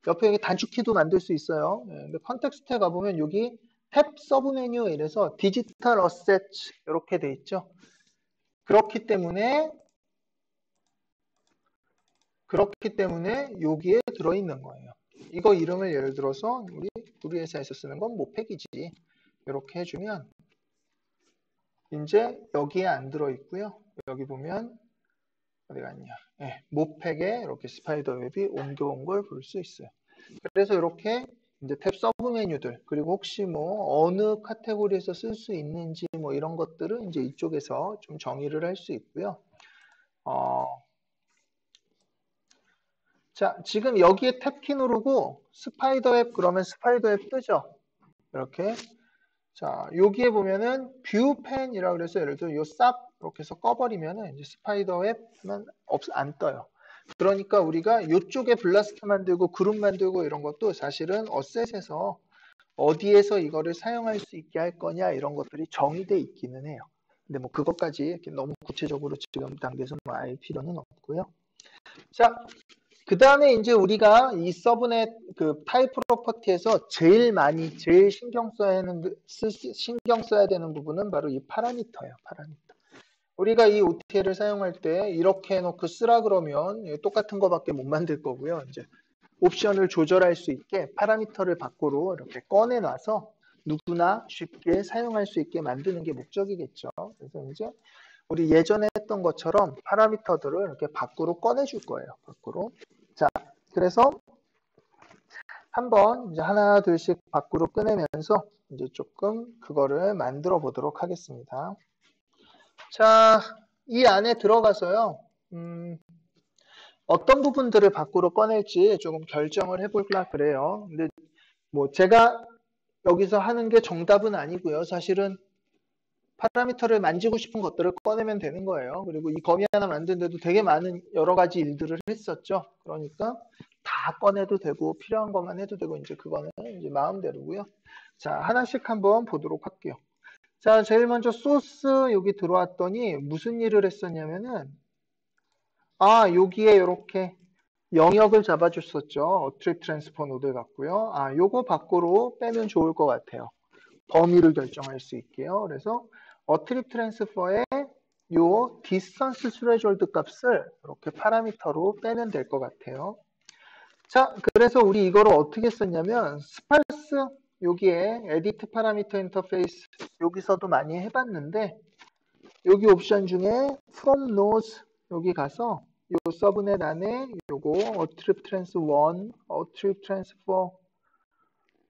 옆에 여기 단축키도 만들 수 있어요. 근데 컨텍스트에 가보면 여기 탭 서브 메뉴 이래서 디지털 어셋 이렇게 돼 있죠. 그렇기 때문에 여기에 들어있는 거예요. 이거 이름을 예를 들어서 우리 회사에서 쓰는 건 모팩이지. 이렇게 해주면 이제 여기에 안 들어있고요. 여기 보면 어디 갔냐. 네, 모팩에 이렇게 스파이더 웹이 옮겨온 걸 볼 수 있어요. 그래서 이렇게 이제 탭 서브 메뉴들 그리고 혹시 뭐 어느 카테고리에서 쓸 수 있는지 뭐 이런 것들은 이제 이쪽에서 좀 정의를 할 수 있고요. 자, 지금 여기에 탭키 누르고 스파이더 웹 그러면 스파이더 웹 뜨죠. 이렇게. 자, 여기에 보면은 뷰 펜이라고 그래서 예를 들어 요쌉 이렇게 해서 꺼버리면은 이제 스파이더 웹만 안 떠요. 그러니까 우리가 이쪽에 블라스트 만들고 그룹 만들고 이런 것도 사실은 어셋에서 어디에서 이거를 사용할 수 있게 할 거냐 이런 것들이 정의돼 있기는 해요. 근데 뭐 그것까지 이렇게 너무 구체적으로 지금 단계에서 뭐 알 필요는 없고요. 자, 그 다음에 이제 우리가 이 서브넷 그 타입 프로퍼티에서 제일 신경 써야 되는 부분은 바로 이 파라미터예요. 파라미터. 우리가 이 OTL을 사용할 때 이렇게 해놓고 쓰라 그러면 똑같은 거밖에 못 만들 거고요. 이제 옵션을 조절할 수 있게 파라미터를 밖으로 이렇게 꺼내놔서 누구나 쉽게 사용할 수 있게 만드는 게 목적이겠죠. 그래서 이제 우리 예전에 했던 것처럼 파라미터들을 이렇게 밖으로 꺼내줄 거예요. 밖으로. 자, 그래서 한번 이제 하나 둘씩 밖으로 꺼내면서 이제 조금 그거를 만들어 보도록 하겠습니다. 자, 이 안에 들어가서요. 어떤 부분들을 밖으로 꺼낼지 조금 결정을 해볼까 그래요. 근데 뭐 제가 여기서 하는 게 정답은 아니고요. 사실은 파라미터를 만지고 싶은 것들을 꺼내면 되는 거예요. 그리고 이 거미 하나 만드는데도 되게 많은 여러 가지 일들을 했었죠. 그러니까 다 꺼내도 되고 필요한 것만 해도 되고 이제 그거는 이제 마음대로고요. 자, 하나씩 한번 보도록 할게요. 자, 제일 먼저 소스 여기 들어왔더니 무슨 일을 했었냐면은 여기에 이렇게 영역을 잡아줬었죠. 어트립 트랜스퍼 노드 같고요. 요거 밖으로 빼면 좋을 것 같아요. 범위를 결정할 수 있게요. 그래서 어트립 트랜스퍼의 요 디스턴스 스레졸드 값을 이렇게 파라미터로 빼면 될 것 같아요. 자, 그래서 우리 이거를 어떻게 썼냐면 스팔스 여기에 에디트 파라미터 인터페이스 여기서도 많이 해봤는데 여기 옵션 중에 from node 여기 가서 요 서브넷 안에 요거 어트립 트랜스 1, 어트립 트랜스퍼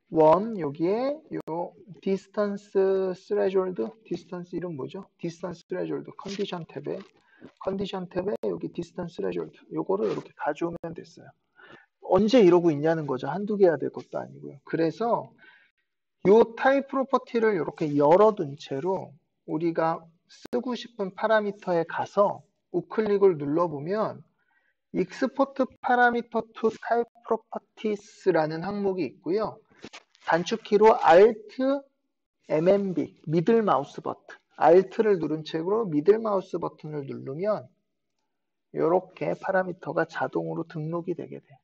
1 여기에 요 디스턴스 스레졸드 디스턴스 이름 뭐죠? 디스턴스 스레졸드 컨디션 탭에 여기 디스턴스 스레졸드 요거를 이렇게 가져오면 됐어요. 언제 이러고 있냐는 거죠. 한두 개 해야 될 것도 아니고요. 그래서 요 타입 프로퍼티를 이렇게 열어둔 채로 우리가 쓰고 싶은 파라미터에 가서 우클릭을 눌러보면 익스포트 파라미터 투 타입 프로퍼티스라는 항목이 있고요. 단축키로 Alt MMB 미들 마우스 버튼 Alt를 누른 채로 미들 마우스 버튼을 누르면 이렇게 파라미터가 자동으로 등록이 되게 돼요.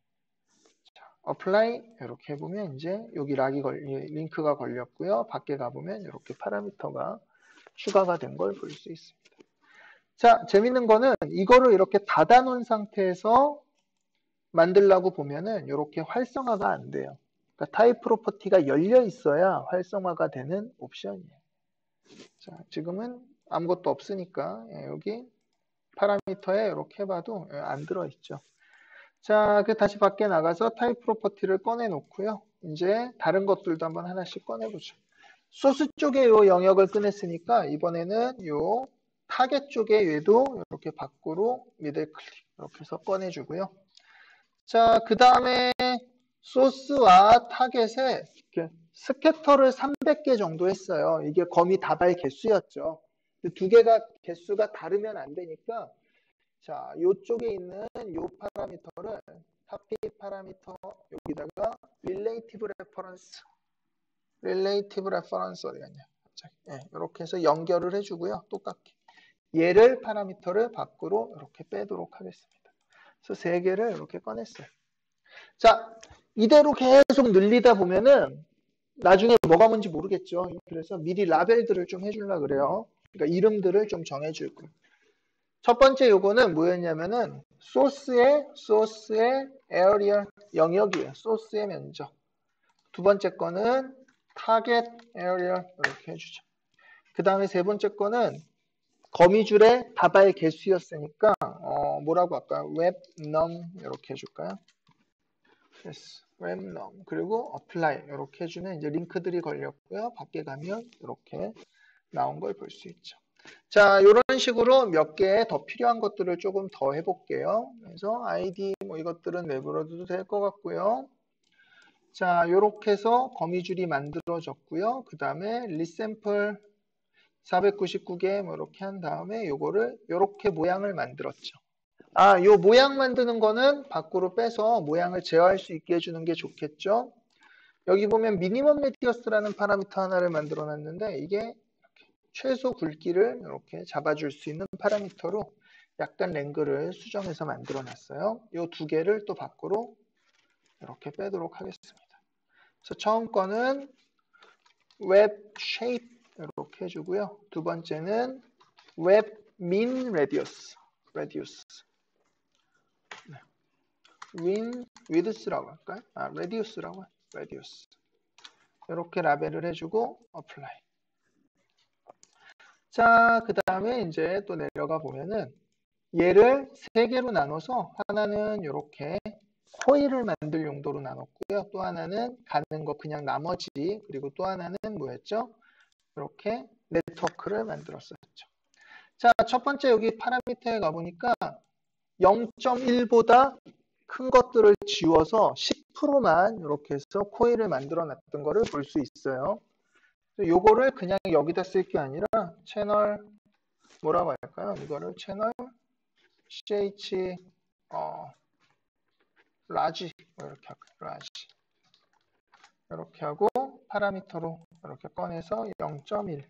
apply 이렇게 해보면 이제 여기 링크가 걸렸고요. 밖에 가보면 이렇게 파라미터가 추가가 된 걸 볼 수 있습니다. 자, 재밌는 거는 이거를 이렇게 닫아놓은 상태에서 만들라고 보면은 이렇게 활성화가 안 돼요. 그러니까 타입 프로퍼티가 열려 있어야 활성화가 되는 옵션이에요. 자, 지금은 아무것도 없으니까 여기 파라미터에 이렇게 해봐도 안 들어있죠. 자, 다시 밖에 나가서 타입 프로퍼티를 꺼내 놓고요. 이제 다른 것들도 한번 하나씩 꺼내보죠. 소스 쪽에 요 영역을 꺼냈으니까 이번에는 요 타겟 쪽에 얘도 이렇게 밖으로 미들 클릭 이렇게 해서 꺼내주고요. 자, 그 다음에 소스와 타겟에 스캐터를 300개 정도 했어요. 이게 거미 다발 개수였죠. 두 개가 개수가 다르면 안 되니까 자, 요쪽에 있는 요 파라미터를 탑피 파라미터 여기다가 relative reference 어디 갔냐? 네, 이렇게 해서 연결을 해주고요. 똑같게 얘를 파라미터를 밖으로 이렇게 빼도록 하겠습니다. 그래서 세 개를 이렇게 꺼냈어요. 자, 이대로 계속 늘리다 보면은 나중에 뭐가 뭔지 모르겠죠. 그래서 미리 라벨들을 좀 해주려고 그래요. 그러니까 이름들을 좀 정해줄 거예요. 첫 번째 요거는 뭐였냐면은 소스의 에어리얼 영역이에요. 소스의 면적. 두 번째 거는 타겟 에어리얼 이렇게 해주죠. 그 다음에 세 번째 거는 거미줄의 다발 개수였으니까 뭐라고 할까요? 웹넘 이렇게 해줄까요? yes, 웹넘 그리고 apply 이렇게 해주면 이제 링크들이 걸렸고요. 밖에 가면 이렇게 나온 걸 볼 수 있죠. 자, 이런 식으로 몇 개 더 필요한 것들을 조금 더 해볼게요. 그래서 ID 뭐 이것들은 내버려둬도 될 것 같고요. 자, 이렇게 해서 거미줄이 만들어졌고요. 그 다음에 리샘플 499개 뭐 이렇게 한 다음에 요거를 이렇게 모양을 만들었죠. 요 모양 만드는 거는 밖으로 빼서 모양을 제어할 수 있게 해주는 게 좋겠죠. 여기 보면 미니멈 레디어스라는 파라미터 하나를 만들어 놨는데 이게 최소 굵기를 이렇게 잡아줄 수 있는 파라미터로 약간 랭글을 수정해서 만들어 놨어요. 이 두 개를 또 밖으로 이렇게 빼도록 하겠습니다. 그래서 처음 거는 웹 쉐입 이렇게 해주고요. 두 번째는 웹 민 레디어스 네. 윈 위드스라고 할까요? 레디우스라고 레디우스 이렇게 라벨을 해주고 어플라이. 자, 그 다음에 이제 또 내려가 보면은 얘를 세 개로 나눠서 하나는 이렇게 코일을 만들 용도로 나눴고요. 또 하나는 가는 거 그냥 나머지 그리고 또 하나는 뭐였죠? 이렇게 네트워크를 만들었었죠. 자, 첫 번째 여기 파라미터에 가보니까 0.1보다 큰 것들을 지워서 10%만 이렇게 해서 코일을 만들어 놨던 거를 볼 수 있어요. 요거를 그냥 여기다 쓸 게 아니라 채널 뭐라고 할까요? 이거를 채널 ch 라지 이렇게 할까요? 라지 이렇게 하고 파라미터로 이렇게 꺼내서 0.1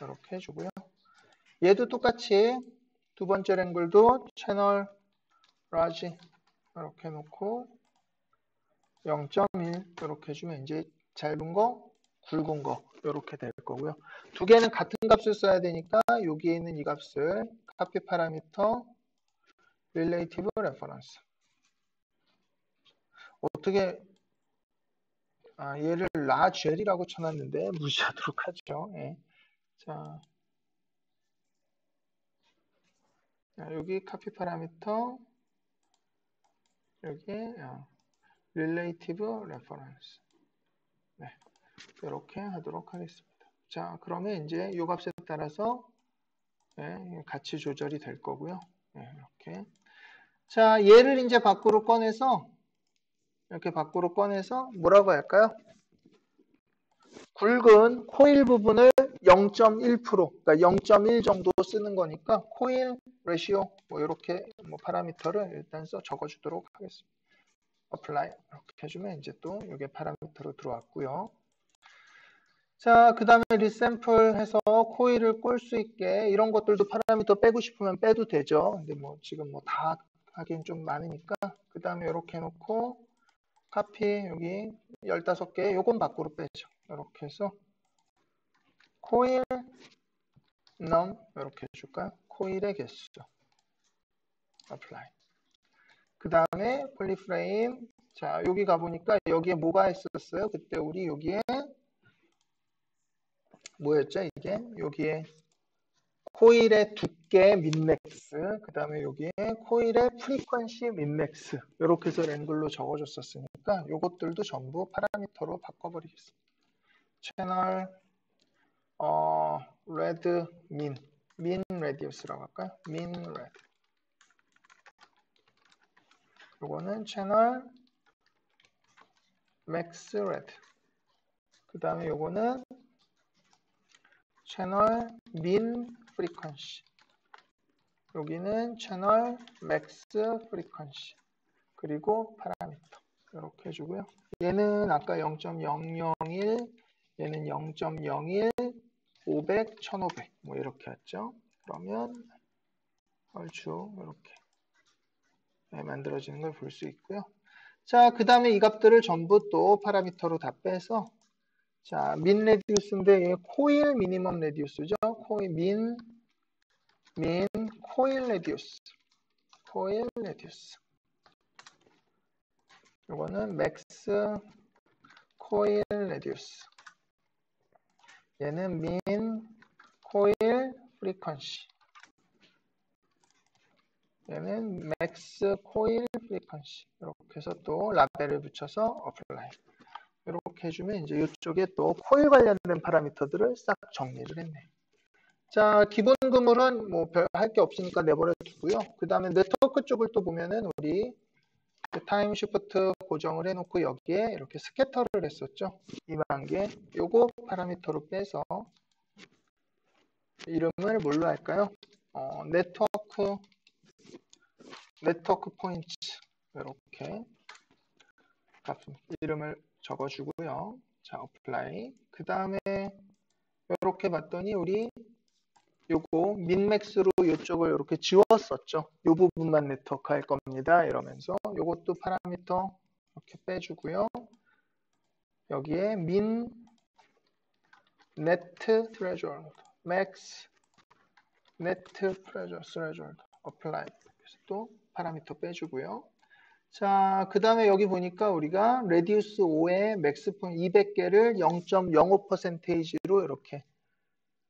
이렇게 해주고요. 얘도 똑같이 두 번째 랭글도 채널 라지 이렇게 놓고 0.1 이렇게 해주면 이제 짧은 거, 굵은 거 이렇게 될 거고요. 두 개는 같은 값을 써야 되니까 여기에 있는 이 값을 copy 파라미터 relative reference 어떻게 얘를 라젤이라고 쳐놨는데 무시하도록 하죠. 예. 자, 여기 copy 파라미터 여기 relative reference 네, 이렇게 하도록 하겠습니다. 자, 그러면 이제 이 값에 따라서 네, 같이 조절이 될 거고요. 네, 이렇게. 자, 얘를 이제 밖으로 꺼내서 이렇게 밖으로 꺼내서 뭐라고 할까요? 굵은 코일 부분을 0.1%, 그러니까 0.1 정도 쓰는 거니까 코일 레시오 뭐 이렇게 뭐 파라미터를 일단 써 적어주도록 하겠습니다. apply 이렇게 해주면 이제 또 이게 파라미터로 들어왔고요. 자, 그 다음에 리샘플 해서 코일을 꼴 수 있게 이런 것들도 파라미터 빼고 싶으면 빼도 되죠. 근데 뭐 지금 뭐 다 하긴 좀 많으니까 그 다음에 이렇게 해놓고 카피 여기 15개 요건 밖으로 빼죠. 이렇게 해서 코일 num 이렇게 해줄까요? 코일의 개수 apply 그 다음에 폴리프레임 자 여기 가보니까 여기에 뭐가 있었어요? 그때 우리 여기에 뭐였죠? 이게 여기에 코일의 두께 민맥스 그 다음에 여기에 코일의 프리퀀시 민맥스 이렇게 해서 랭글로 적어줬었으니까 이것들도 전부 파라미터로 바꿔버리겠습니다. 채널 레드 민 레디우스라고 할까요? 민 레드 요거는 채널 맥스 레드 그 다음에 요거는 채널 민 프리퀀시 여기는 채널 맥스 프리퀀시 그리고 파라미터 이렇게 해주고요. 얘는 아까 0.001 얘는 0.01 500 1500 뭐 이렇게 했죠. 그러면 얼추 이렇게 만들어지는 걸 볼 수 있고요. 자, 그 다음에 이 값들을 전부 또 파라미터로 다 빼서 자, 민 레디우스인데 얘 코일 미니멈 레디우스죠. 코일 민 코일 레디우스. 코일 레디우스. 요거는 맥스 코일 레디우스. 얘는 민 코일 프리퀀시. 얘는 맥스 코일 프리퀀시. 이렇게 해서 또 라벨을 붙여서 어플라이. 이렇게 해주면 이제 이쪽에 또 코일 관련된 파라미터들을 싹 정리를 했네요. 자, 기본 그물은 뭐 별 할 게 없으니까 내버려 두고요. 그 다음에 네트워크 쪽을 또 보면은 우리 타임 시프트 고정을 해놓고 여기에 이렇게 스캐터를 했었죠. 2만 개. 요거 파라미터로 빼서 이름을 뭘로 할까요? 네트워크 포인트 이렇게 이름을 적어주고요. 자, 어플라이. 그 다음에 이렇게 봤더니 우리 요거 민맥스로 이쪽을 이렇게 지웠었죠. 요 부분만 네트워크 할 겁니다. 이러면서 요것도 파라미터 이렇게 빼주고요. 여기에 민 네트 트레저드 맥스 네트 트레저드 어플라이 그래서 또 파라미터 빼주고요. 자, 그 다음에 여기 보니까 우리가 레디우스 5의 맥스 포인트 200개를 0.05%로 이렇게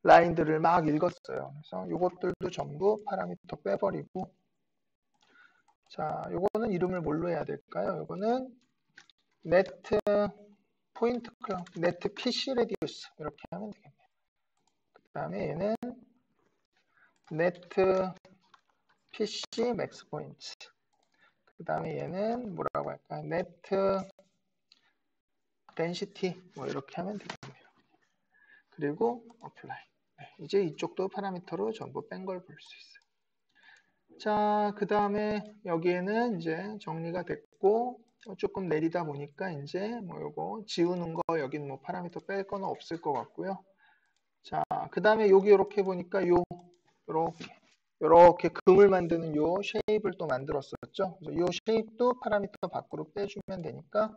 라인들을 막 읽었어요. 그래서 이것들도 전부 파라미터 빼버리고 자, 요거는 이름을 뭘로 해야 될까요? 요거는 네트 포인트 클럭, 네트 PC 레디우스 이렇게 하면 되겠네요. 그 다음에 얘는 네트 PC 맥스 포인트 그 다음에 얘는 뭐라고 할까? 네트 덴시티 뭐 이렇게 하면 되겠네요. 그리고 어플라이 네, 이제 이쪽도 파라미터로 전부 뺀 걸 볼 수 있어요. 자, 그 다음에 여기에는 이제 정리가 됐고 조금 내리다 보니까 이제 뭐 요거 지우는 거 여기는 뭐 파라미터 뺄 거는 없을 것 같고요. 자, 그 다음에 여기 이렇게 보니까 요렇게 이렇게 금을 만드는 요 쉐입을 또 만들었었죠. 그래서 요 쉐입도 파라미터 밖으로 빼주면 되니까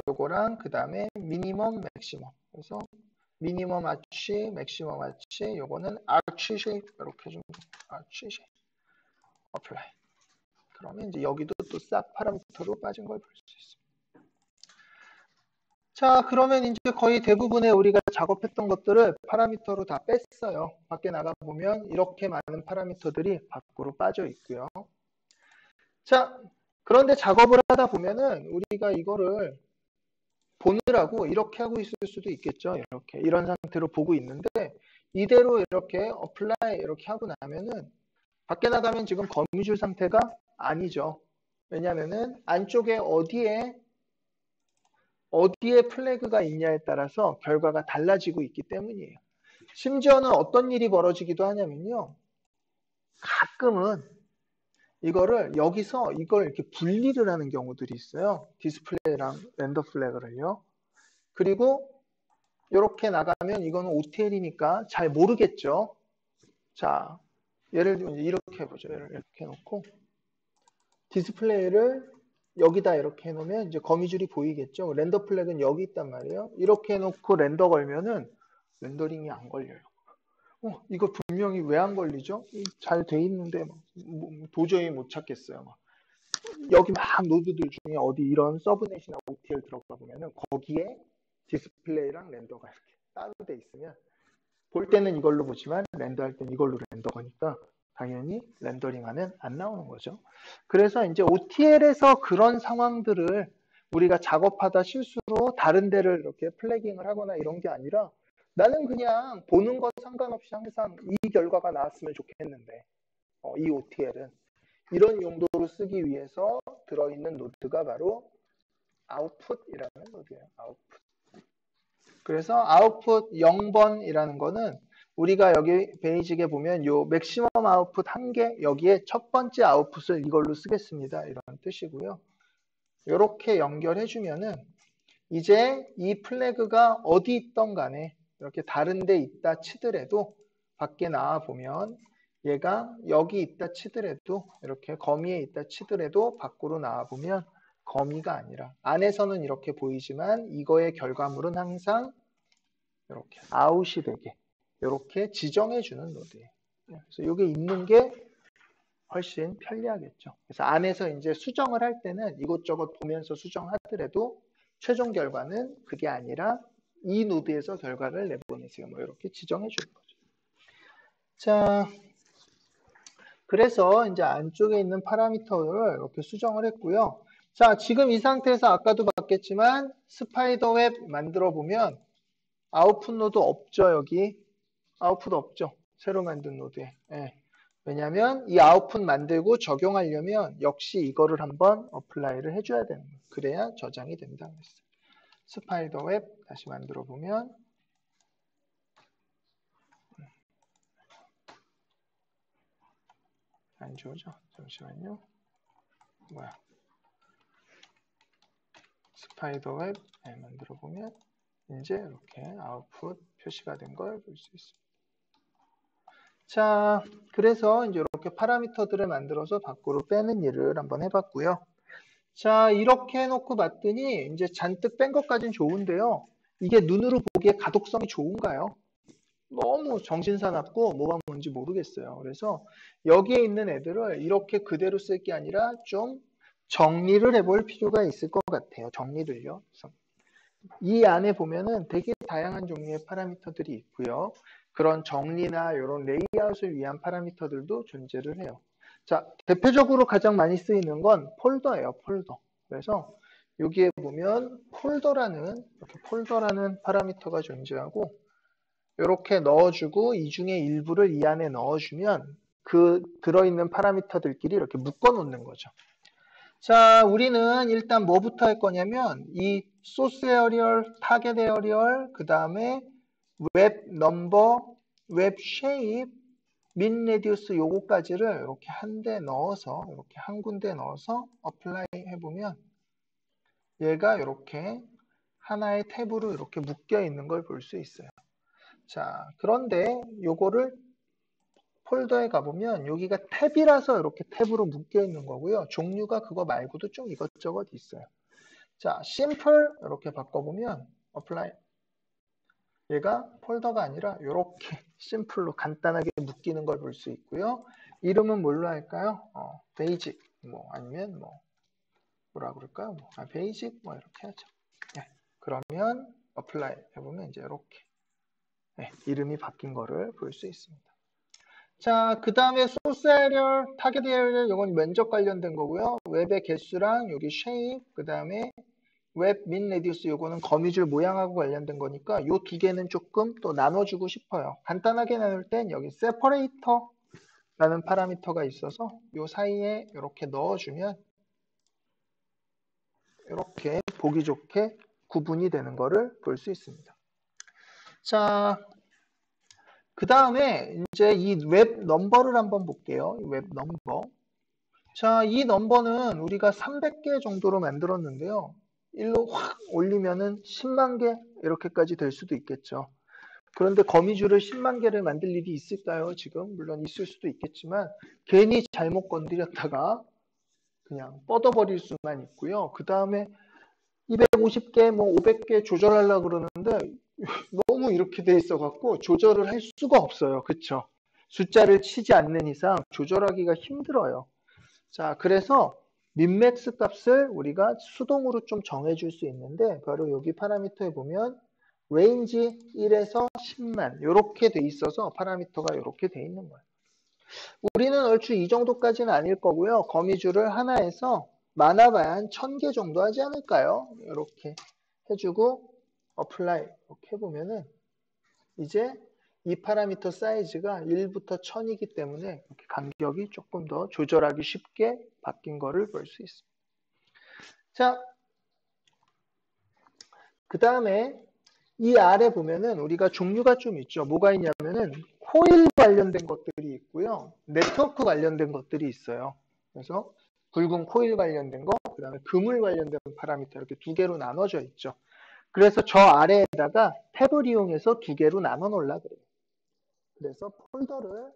요거랑 그 다음에 미니멈, 맥시멈. 그래서 미니멈 아치, 맥시멈 아치, 요거는 아치 쉐입 이렇게 좀 아치 쉐입 어플라이. 그러면 이제 여기도 또 싹 파라미터로 빠진 걸 볼 수 있습니다. 자, 그러면 이제 거의 대부분의 우리가 작업했던 것들을 파라미터로 다 뺐어요. 밖에 나가보면 이렇게 많은 파라미터들이 밖으로 빠져 있고요. 자, 그런데 작업을 하다 보면은 우리가 이거를 보느라고 이렇게 하고 있을 수도 있겠죠. 이렇게 이런 상태로 보고 있는데 이대로 이렇게 어플라이 이렇게 하고 나면은 밖에 나가면 지금 거미줄 상태가 아니죠. 왜냐하면은 안쪽에 어디에 플래그가 있냐에 따라서 결과가 달라지고 있기 때문이에요. 심지어는 어떤 일이 벌어지기도 하냐면요. 가끔은 이거를 여기서 이걸 이렇게 분리를 하는 경우들이 있어요. 디스플레이랑 렌더 플래그를요. 그리고 이렇게 나가면 이거는 OTL이니까 잘 모르겠죠. 자, 예를 들면 이렇게 해보죠. 이렇게 해놓고 디스플레이를 여기다 이렇게 해놓으면 이제 거미줄이 보이겠죠. 렌더 플래그는 여기 있단 말이에요. 이렇게 해놓고 렌더 걸면은 렌더링이 안 걸려요. 이거 분명히 왜 안 걸리죠? 잘 돼 있는데 도저히 못 찾겠어요. 여기 막 노드들 중에 어디 이런 서브넷이나 OTL 들어가 보면은 거기에 디스플레이랑 렌더가 이렇게 따로 돼 있으면 볼 때는 이걸로 보지만 렌더할 때는 이걸로 렌더 거니까 당연히 렌더링하면 안 나오는 거죠. 그래서 이제 OTL에서 그런 상황들을 우리가 작업하다 실수로 다른 데를 이렇게 플래깅을 하거나 이런 게 아니라 나는 그냥 보는 것 상관없이 항상 이 결과가 나왔으면 좋겠는데 이 OTL은 이런 용도로 쓰기 위해서 들어있는 노드가 바로 아웃풋이라는 노드예요. 아웃풋. 그래서 아웃풋 0번이라는 거는 우리가 여기 베이직에 보면 요 맥시멈 아웃풋 1개 여기에 첫 번째 아웃풋을 이걸로 쓰겠습니다. 이런 뜻이고요. 이렇게 연결해 주면은 이제 이 플래그가 어디 있던 간에 이렇게 다른 데 있다 치더라도 밖에 나와 보면 얘가 여기 있다 치더라도 이렇게 거미에 있다 치더라도 밖으로 나와 보면 거미가 아니라 안에서는 이렇게 보이지만 이거의 결과물은 항상 이렇게 아웃이 되게 이렇게 지정해 주는 노드예요. 그래서 이게 있는 게 훨씬 편리하겠죠. 그래서 안에서 이제 수정을 할 때는 이것저것 보면서 수정하더라도 최종 결과는 그게 아니라 이 노드에서 결과를 내보내세요. 뭐 이렇게 지정해 주는 거죠. 자, 그래서 이제 안쪽에 있는 파라미터를 이렇게 수정을 했고요. 자, 지금 이 상태에서 아까도 봤겠지만 스파이더 웹 만들어 보면 아웃풋 노드 없죠, 여기. 아웃풋 없죠. 새로 만든 노드에. 예. 왜냐하면 이 아웃풋 만들고 적용하려면 역시 이거를 한번 어플라이를 해줘야 되는 거예요. 그래야 저장이 된다고 했어요. 스파이더 웹 다시 만들어 보면 안 좋죠. 잠시만요. 뭐야? 스파이더 웹 만들어 보면 이제 이렇게 아웃풋 표시가 된 걸 볼 수 있습니다. 자, 그래서 이제 이렇게 파라미터들을 만들어서 밖으로 빼는 일을 한번 해봤고요. 자, 이렇게 해놓고 봤더니 이제 잔뜩 뺀 것까진 좋은데요. 이게 눈으로 보기에 가독성이 좋은가요? 너무 정신사납고 뭐가 뭔지 모르겠어요. 그래서 여기에 있는 애들을 이렇게 그대로 쓸 게 아니라 좀 정리를 해볼 필요가 있을 것 같아요. 정리를요. 그래서 이 안에 보면은 되게 다양한 종류의 파라미터들이 있고요. 그런 정리나 이런 레이아웃을 위한 파라미터들도 존재를 해요. 자, 대표적으로 가장 많이 쓰이는 건 폴더예요, 폴더. 그래서 여기에 보면 이렇게 폴더라는 파라미터가 존재하고 이렇게 넣어주고 이 중에 일부를 이 안에 넣어주면 그 들어있는 파라미터들끼리 이렇게 묶어 놓는 거죠. 자, 우리는 일단 뭐부터 할 거냐면 이 소스 에어리얼, 타겟 에어리얼, 그 다음에 웹 넘버, 웹 쉐입, 민 레디우스 요거까지를 이렇게 한 대 넣어서 이렇게 한 군데 넣어서 어플라이 해보면 얘가 이렇게 하나의 탭으로 이렇게 묶여 있는 걸 볼 수 있어요. 자, 그런데 요거를 폴더에 가보면 여기가 탭이라서 이렇게 탭으로 묶여 있는 거고요. 종류가 그거 말고도 좀 이것저것 있어요. 자, simple 이렇게 바꿔보면 apply. 얘가 폴더가 아니라 이렇게 심플로 간단하게 묶이는 걸 볼 수 있고요. 이름은 뭘로 할까요? 베이직 뭐 아니면 뭐 뭐라 그럴까요? 베이직 뭐 이렇게 하죠. 네, 그러면 apply 해보면 이제 이렇게 네, 이름이 바뀐 거를 볼 수 있습니다. 자, 그 다음에 소스 에리어, 타겟 에리어, 이건 면적 관련된 거고요. 웹의 개수랑 여기 쉐입, 그 다음에 웹 민 레디우스 요거는 거미줄 모양하고 관련된 거니까 요 두 개는 조금 또 나눠주고 싶어요. 간단하게 나눌 땐 여기 separator라는 파라미터가 있어서 요 사이에 이렇게 넣어주면 이렇게 보기 좋게 구분이 되는 거를 볼 수 있습니다. 자, 그 다음에 이제 이 웹 넘버를 한번 볼게요. 웹 넘버. 자, 이 넘버는 우리가 300개 정도로 만들었는데요. 일로 확 올리면은 10만 개 이렇게까지 될 수도 있겠죠. 그런데 거미줄을 10만 개를 만들 일이 있을까요? 지금 물론 있을 수도 있겠지만 괜히 잘못 건드렸다가 그냥 뻗어버릴 수만 있고요. 그 다음에 250개, 뭐 500개 조절하려고 그러는데 너무 이렇게 돼 있어 갖고 조절을 할 수가 없어요. 그쵸? 숫자를 치지 않는 이상 조절하기가 힘들어요. 자, 그래서 민맥스 값을 우리가 수동으로 좀 정해줄 수 있는데 바로 여기 파라미터에 보면 range 1에서 10만 이렇게 돼 있어서 파라미터가 이렇게 돼 있는 거예요. 우리는 얼추 이 정도까지는 아닐 거고요. 거미줄을 하나에서 많아봐야 한 1000개 정도 하지 않을까요? 이렇게 해주고 apply 이렇게 해보면은 이제 이 파라미터 사이즈가 1부터 1000이기 때문에 이렇게 간격이 조금 더 조절하기 쉽게 바뀐 거를 볼 수 있습니다. 자, 그 다음에 이 아래 보면은 우리가 종류가 좀 있죠. 뭐가 있냐면은 코일 관련된 것들이 있고요. 네트워크 관련된 것들이 있어요. 그래서 굵은 코일 관련된 거, 그 다음에 그물 관련된 파라미터 이렇게 두 개로 나눠져 있죠. 그래서 저 아래에다가 탭을 이용해서 두 개로 나눠 놓으려 그래요. 그래서 폴더를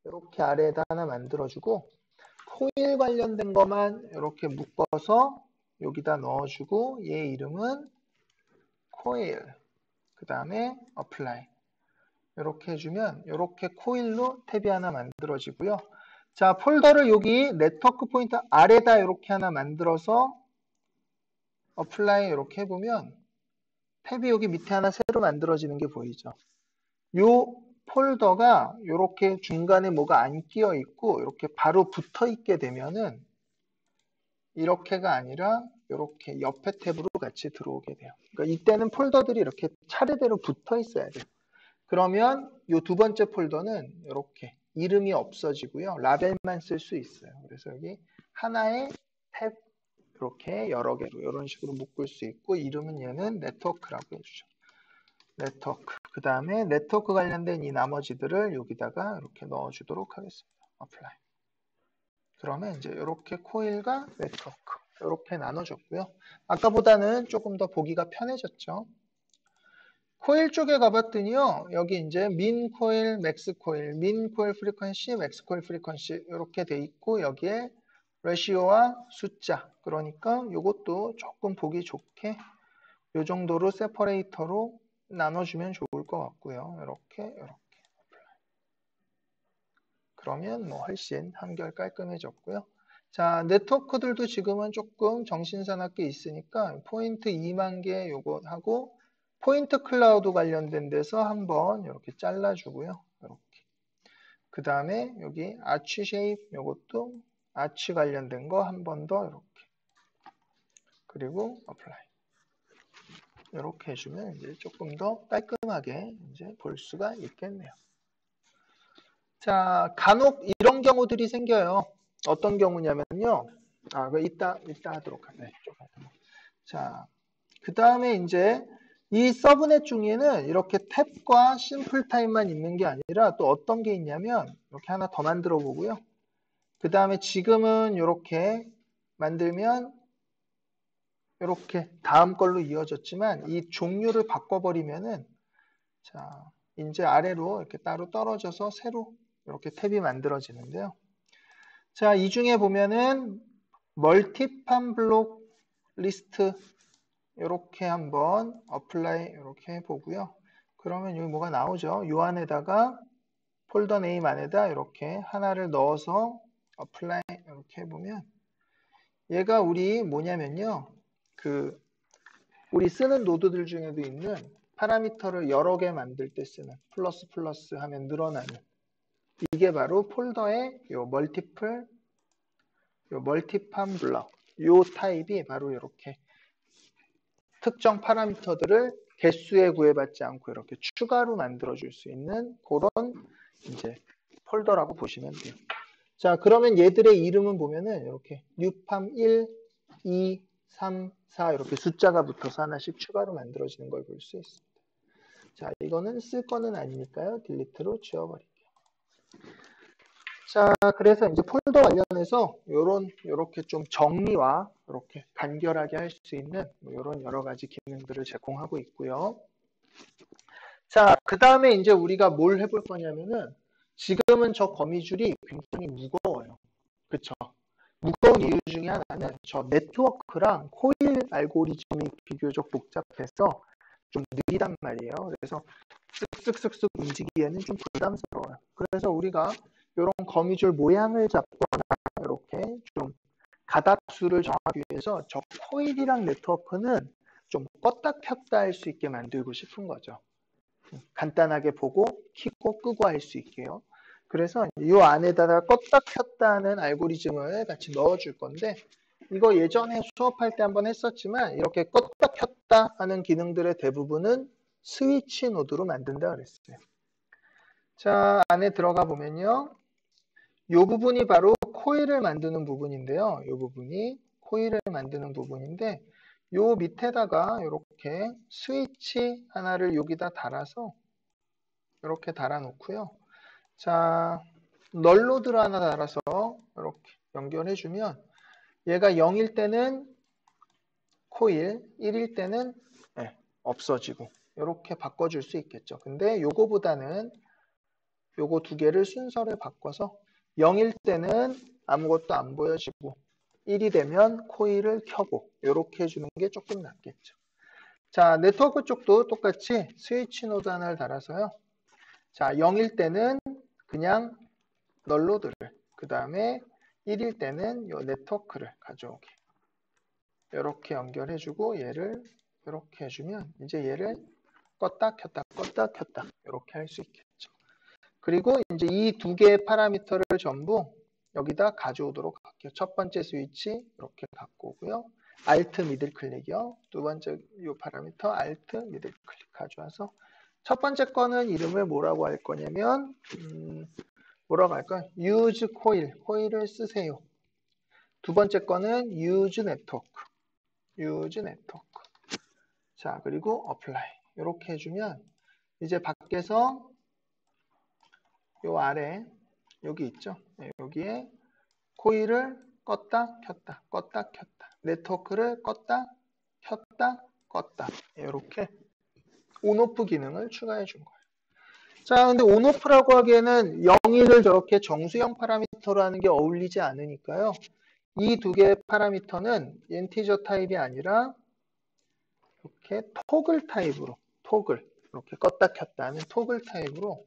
이렇게 아래에다 하나 만들어주고 코일 관련된 것만 이렇게 묶어서 여기다 넣어주고 얘 이름은 코일 그 다음에 apply 이렇게 해주면 이렇게 코일로 탭이 하나 만들어지고요. 자, 폴더를 여기 네트워크 포인트 아래다 이렇게 하나 만들어서 apply 이렇게 해보면 탭이 여기 밑에 하나 새로 만들어지는 게 보이죠. 요 폴더가 이렇게 중간에 뭐가 안 끼어 있고 이렇게 바로 붙어 있게 되면은 이렇게가 아니라 이렇게 옆에 탭으로 같이 들어오게 돼요. 그러니까 이때는 폴더들이 이렇게 차례대로 붙어 있어야 돼요. 그러면 이 두 번째 폴더는 이렇게 이름이 없어지고요. 라벨만 쓸 수 있어요. 그래서 여기 하나의 탭 이렇게 여러 개로 이런 식으로 묶을 수 있고 이름은 얘는 네트워크라고 해주죠. 네트워크. 그 다음에 네트워크 관련된 이 나머지들을 여기다가 이렇게 넣어주도록 하겠습니다. apply. 그러면 이제 이렇게 코일과 네트워크 이렇게 나눠졌고요. 아까보다는 조금 더 보기가 편해졌죠. 코일 쪽에 가봤더니요. 여기 이제 민 코일, 맥스 코일, 민 코일 프리퀀시, 맥스 코일 프리퀀시 이렇게 돼 있고 여기에 레시오와 숫자. 그러니까 이것도 조금 보기 좋게 이 정도로 세퍼레이터로 나눠주면 좋을 것 같고요. 이렇게. 그러면 뭐 훨씬 한결 깔끔해졌고요. 자, 네트워크들도 지금은 조금 정신사납게 있으니까 포인트 2만 개 요거 하고 포인트 클라우드 관련된 데서 한번 이렇게 잘라주고요. 이렇게. 그 다음에 여기 아치 쉐입 요것도 아치 관련된 거 한 번 더 이렇게. 그리고 어플라이. 이렇게 해주면 이제 조금 더 깔끔하게 이제 볼 수가 있겠네요. 자, 간혹 이런 경우들이 생겨요. 어떤 경우냐면요. 그 이따 하도록 하네. 자, 그 다음에 이제 이 서브넷 중에는 이렇게 탭과 심플 타입만 있는 게 아니라 또 어떤 게 있냐면 이렇게 하나 더 만들어 보고요. 그 다음에 지금은 이렇게 만들면 이렇게 다음 걸로 이어졌지만 이 종류를 바꿔버리면은 자, 이제 아래로 이렇게 따로 떨어져서 새로 이렇게 탭이 만들어지는데요. 자, 이 중에 보면은 멀티팜 블록 리스트 이렇게 한번 어플라이 이렇게 해보고요. 그러면 여기 뭐가 나오죠? 이 안에다가 폴더 네임 안에다 이렇게 하나를 넣어서 어플라이 이렇게 해보면 얘가 우리 뭐냐면요. 우리 쓰는 노드들 중에도 있는 파라미터를 여러 개 만들 때 쓰는 플러스 플러스 하면 늘어나는 이게 바로 폴더의 요 멀티팜 블럭 요 타입이 바로 이렇게 특정 파라미터들을 개수에 구애받지 않고 이렇게 추가로 만들어줄 수 있는 그런 이제 폴더라고 보시면 돼요. 자, 그러면 얘들의 이름은 보면은 이렇게 뉴팜 1, 2, 3, 4 이렇게 숫자가 붙어서 하나씩 추가로 만들어지는 걸 볼 수 있습니다. 자, 이거는 쓸 거는 아니니까요. 딜리트로 지워버릴게요. 자, 그래서 이제 폴더 관련해서 요렇게 좀 정리와 이렇게 간결하게 할 수 있는 이런 여러 가지 기능들을 제공하고 있고요. 자, 그 다음에 이제 우리가 뭘 해볼 거냐면은 지금은 저 거미줄이 굉장히 무거워요. 그쵸? 무거운 이유 중에 하나는 저 네트워크랑 코일 알고리즘이 비교적 복잡해서 좀 느리단 말이에요. 그래서 쓱쓱쓱쓱 움직이기에는 좀 부담스러워요. 그래서 우리가 이런 거미줄 모양을 잡거나 이렇게 좀 가닥수를 정하기 위해서 저 코일이랑 네트워크는 좀 껐다 켰다 할 수 있게 만들고 싶은 거죠. 간단하게 보고 켜고 끄고 할 수 있게요. 그래서 이 안에다가 껐다 켰다 하는 알고리즘을 같이 넣어줄 건데 이거 예전에 수업할 때 한번 했었지만 이렇게 껐다 켰다 하는 기능들의 대부분은 스위치 노드로 만든다 그랬어요. 자, 안에 들어가 보면요. 이 부분이 바로 코일을 만드는 부분인데요. 이 부분이 코일을 만드는 부분인데 요 밑에다가 이렇게 스위치 하나를 여기다 달아서 이렇게 달아 놓고요. 자, 널로드를 하나 달아서 이렇게 연결해 주면 얘가 0일 때는 코일, 1일 때는 없어지고 이렇게 바꿔줄 수 있겠죠. 근데 요거보다는 요거 두 개를 순서를 바꿔서 0일 때는 아무것도 안 보여지고 1이 되면 코일을 켜고 이렇게 해주는 게 조금 낫겠죠. 자, 네트워크 쪽도 똑같이 스위치 노드 하나를 달아서요. 자, 0일 때는 그냥 널로드를 그 다음에 1일 때는 이 네트워크를 가져오게 이렇게 연결해주고 얘를 이렇게 해주면 이제 얘를 껐다 켰다 이렇게 할 수 있겠죠. 그리고 이제 이 두 개의 파라미터를 전부 여기다 가져오도록 할게요. 첫 번째 스위치 이렇게 갖고 오고요. Alt 미들 클릭이요. 두 번째 이 파라미터 Alt 미들 클릭 가져와서 첫 번째 거는 이름을 뭐라고 할 거냐면 뭐라고 할까요? use coil, 코일을 쓰세요. 두 번째 거는 use network, use network. 자, 그리고 apply 이렇게 해주면 이제 밖에서 요 아래 여기 있죠? 네, 여기에 코일을 껐다 켰다 껐다 켰다 네트워크를 껐다 켰다 껐다 이렇게 온오프 기능을 추가해 준 거예요. 자, 근데 온오프라고 하기에는 0일을 저렇게 정수형 파라미터로 하는 게 어울리지 않으니까요. 이 두 개의 파라미터는 인티저 타입이 아니라 이렇게 토글 타입으로 토글 이렇게 껐다 켰다 하는 토글 타입으로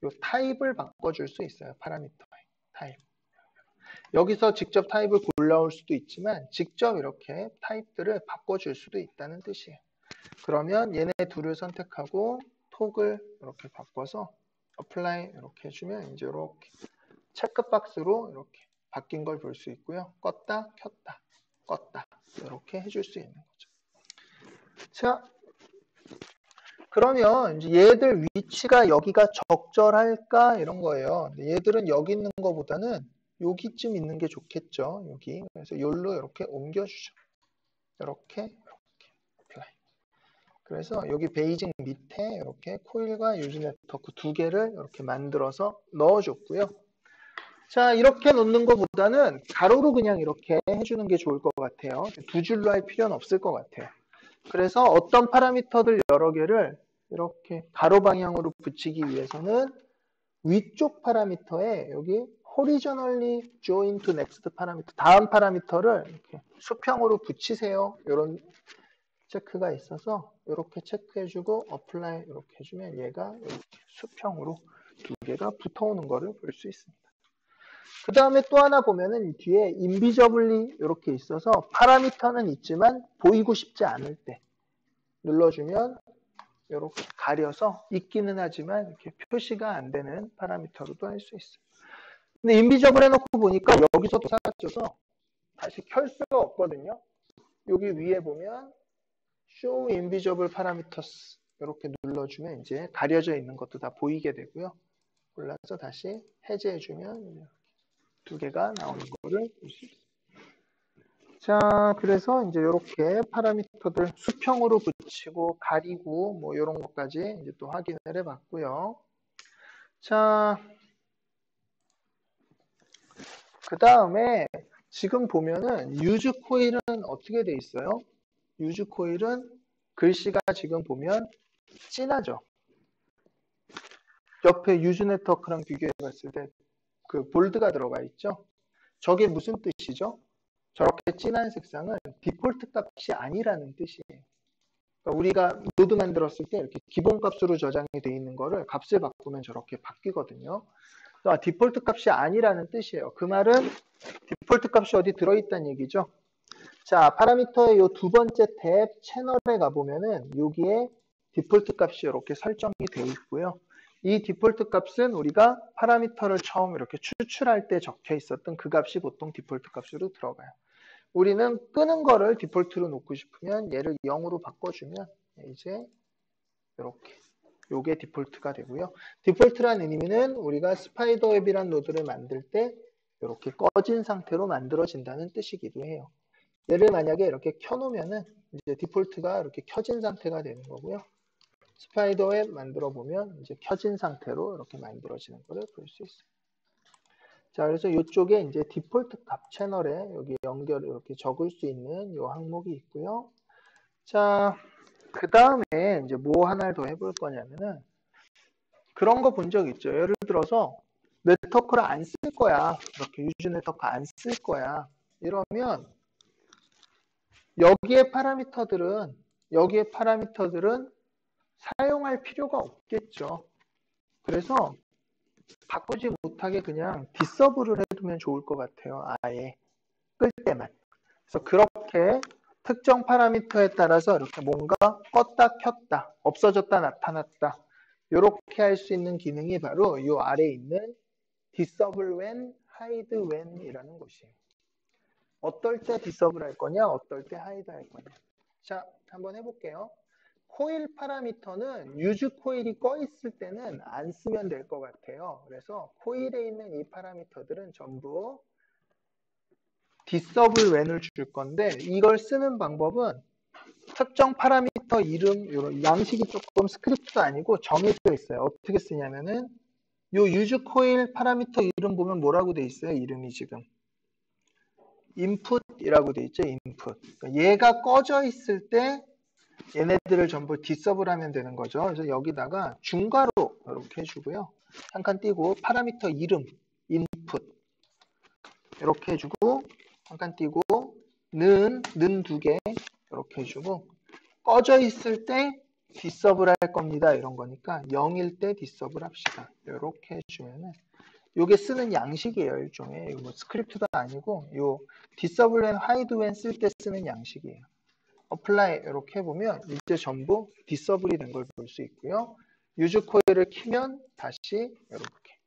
이 타입을 바꿔줄 수 있어요. 파라미터 타입. 여기서 직접 타입을 골라올 수도 있지만 직접 이렇게 타입들을 바꿔줄 수도 있다는 뜻이에요. 그러면 얘네 둘을 선택하고 톡을 이렇게 바꿔서 apply 이렇게 해주면 이제 이렇게 체크박스로 이렇게 바뀐 걸 볼 수 있고요. 껐다 켰다 껐다 이렇게 해줄 수 있는 거죠. 자, 그러면 이제 얘들 위치가 여기가 적절할까 이런 거예요. 얘들은 여기 있는 것보다는 여기쯤 있는 게 좋겠죠. 여기. 그래서 여기로 이렇게 옮겨주죠. 이렇게 apply. 그래서 여기 베이징 밑에 이렇게 코일과 유즈 네트워크 두 개를 이렇게 만들어서 넣어줬고요. 자, 이렇게 놓는 것보다는 가로로 그냥 이렇게 해주는 게 좋을 것 같아요. 두 줄로 할 필요는 없을 것 같아요. 그래서 어떤 파라미터들 여러 개를 이렇게 가로 방향으로 붙이기 위해서는 위쪽 파라미터에 여기 horizontally join to next 파라미터, 다음 파라미터를 이렇게 수평으로 붙이세요. 이런 체크가 있어서 이렇게 체크해주고 apply 이렇게 해주면 얘가 이렇게 수평으로 두 개가 붙어오는 거를 볼 수 있습니다. 그 다음에 또 하나 보면은 뒤에 invisibly 이렇게 있어서 파라미터는 있지만 보이고 싶지 않을 때 눌러주면 이렇게 가려서 있기는 하지만 이렇게 표시가 안 되는 파라미터로도 할 수 있어요. 근데 인비저블 해놓고 보니까 여기서도 사라져서 다시 켤 수가 없거든요. 여기 위에 보면 Show Invisible Parameters 이렇게 눌러주면 이제 가려져 있는 것도 다 보이게 되고요. 골라서 다시 해제해주면 두 개가 나오는 거를 볼 수 있어요. 자, 그래서 이제 이렇게 파라미터들 수평으로 붙이고 가리고 뭐 이런 것까지 이제 또 확인을 해봤고요. 자, 그 다음에 지금 보면은 유즈 코일은 어떻게 돼 있어요? 유즈 코일은 글씨가 지금 보면 진하죠. 옆에 유즈 네트워크랑 비교해 봤을 때 그 볼드가 들어가 있죠. 저게 무슨 뜻이죠? 저렇게 진한 색상은 디폴트 값이 아니라는 뜻이에요. 그러니까 우리가 노드 만들었을 때 이렇게 기본 값으로 저장이 돼 있는 거를 값을 바꾸면 저렇게 바뀌거든요. 디폴트 값이 아니라는 뜻이에요. 그 말은 디폴트 값이 어디 들어있다는 얘기죠. 자, 파라미터의 요 두 번째 탭 채널에 가보면은 여기에 디폴트 값이 이렇게 설정이 되어 있고요. 이 디폴트 값은 우리가 파라미터를 처음 이렇게 추출할 때 적혀 있었던 그 값이 보통 디폴트 값으로 들어가요. 우리는 끄는 거를 디폴트로 놓고 싶으면 얘를 0으로 바꿔주면 이제 이렇게 요게 디폴트가 되고요. 디폴트라는 의미는 우리가 스파이더 웹이라는 노드를 만들 때 이렇게 꺼진 상태로 만들어진다는 뜻이기도 해요. 얘를 만약에 이렇게 켜놓으면은 이제 디폴트가 이렇게 켜진 상태가 되는 거고요. 스파이더 웹 만들어 보면 이제 켜진 상태로 이렇게 만들어지는 것을 볼 수 있어요. 자, 그래서 이쪽에 이제 디폴트 값 채널에 여기 연결을 이렇게 적을 수 있는 이 항목이 있고요. 자, 그 다음에 이제 뭐 하나를 더 해볼 거냐면은 그런 거 본 적 있죠. 예를 들어서 네트워크를 안 쓸 거야. 이렇게 유즈 네트워크 안 쓸 거야. 이러면 여기에 파라미터들은 사용할 필요가 없겠죠. 그래서 바꾸지 못하게 그냥 디서블을 해두면 좋을 것 같아요. 아예 끌 때만. 그래서 그렇게 특정 파라미터에 따라서 이렇게 뭔가 껐다 켰다, 없어졌다 나타났다 이렇게 할 수 있는 기능이 바로 이 아래에 있는 disable when, hide when이라는 것이에요. 어떨 때 disable 할 거냐, 어떨 때 hide 할 거냐. 자, 한번 해볼게요. 코일 파라미터는 유즈 코일이 꺼 있을 때는 안 쓰면 될 것 같아요. 그래서 코일에 있는 이 파라미터들은 전부 disable when을 줄 건데 이걸 쓰는 방법은 특정 파라미터 이름, 이런 양식이 조금 스크립트도 아니고 정해져 있어요. 어떻게 쓰냐면은 요 유즈 코일 파라미터 이름 보면 뭐라고 돼 있어요? 이름이 지금 input이라고 돼 있죠. input. 그러니까 얘가 꺼져 있을 때 얘네들을 전부 디서블 하면 되는 거죠. 그래서 여기다가 중괄호 이렇게 해주고요. 한 칸 띄고 파라미터 이름 input 이렇게 해주고 한 칸 띄고 는 두 개 이렇게 해주고 꺼져 있을 때 디서블 할 겁니다. 이런 거니까 0일 때 디서블 합시다. 이렇게 해주면은 요게 쓰는 양식이에요. 일종의 뭐 스크립트도 아니고 요 디서블 앤 하이드 웬 쓸 때 쓰는 양식이에요. 어플라이 이렇게 해보면 이제 전부 디서블이 된 걸 볼 수 있고요. 유즈 코일을 키면 다시 이렇게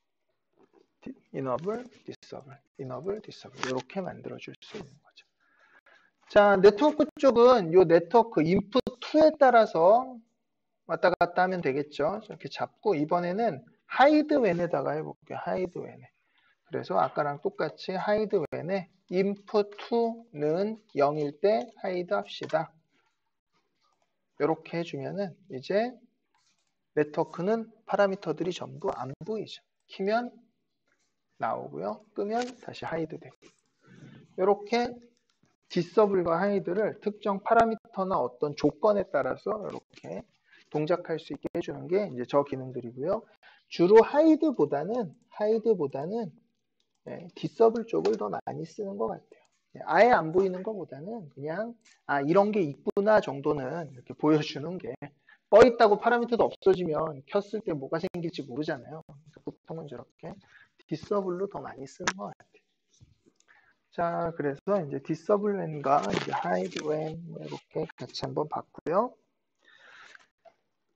enable, disable, enable, disable 이렇게 만들어 줄 수 있는 거죠. 자, 네트워크 쪽은 요 네트워크 인풋 2에 따라서 왔다 갔다 하면 되겠죠. 이렇게 잡고 이번에는 hide when에다가 해볼게요. hide when에. 그래서 아까랑 똑같이 hide when에 input 2는 0일 때 hide 합시다. 이렇게 해주면은 이제 네트워크는 파라미터들이 전부 안 보이죠. 키면 나오고요. 끄면 다시 하이드 되고. 이렇게 디서블과 하이드를 특정 파라미터나 어떤 조건에 따라서 이렇게 동작할 수 있게 해주는 게 이제 저 기능들이고요. 주로 하이드보다는 디서블 쪽을 더 많이 쓰는 것 같아요. 아예 안 보이는 것보다는 그냥 이런 게 있구나 정도는 이렇게 보여주는 게 떠 있다고 파라미터도 없어지면 켰을 때 뭐가 생길지 모르잖아요. 그러니까 보통은 저렇게 디서블로 더 많이 쓰는 것 같아요. 자, 그래서 이제 디서블 웬과 이제 하이드 웬 이렇게 같이 한번 봤고요.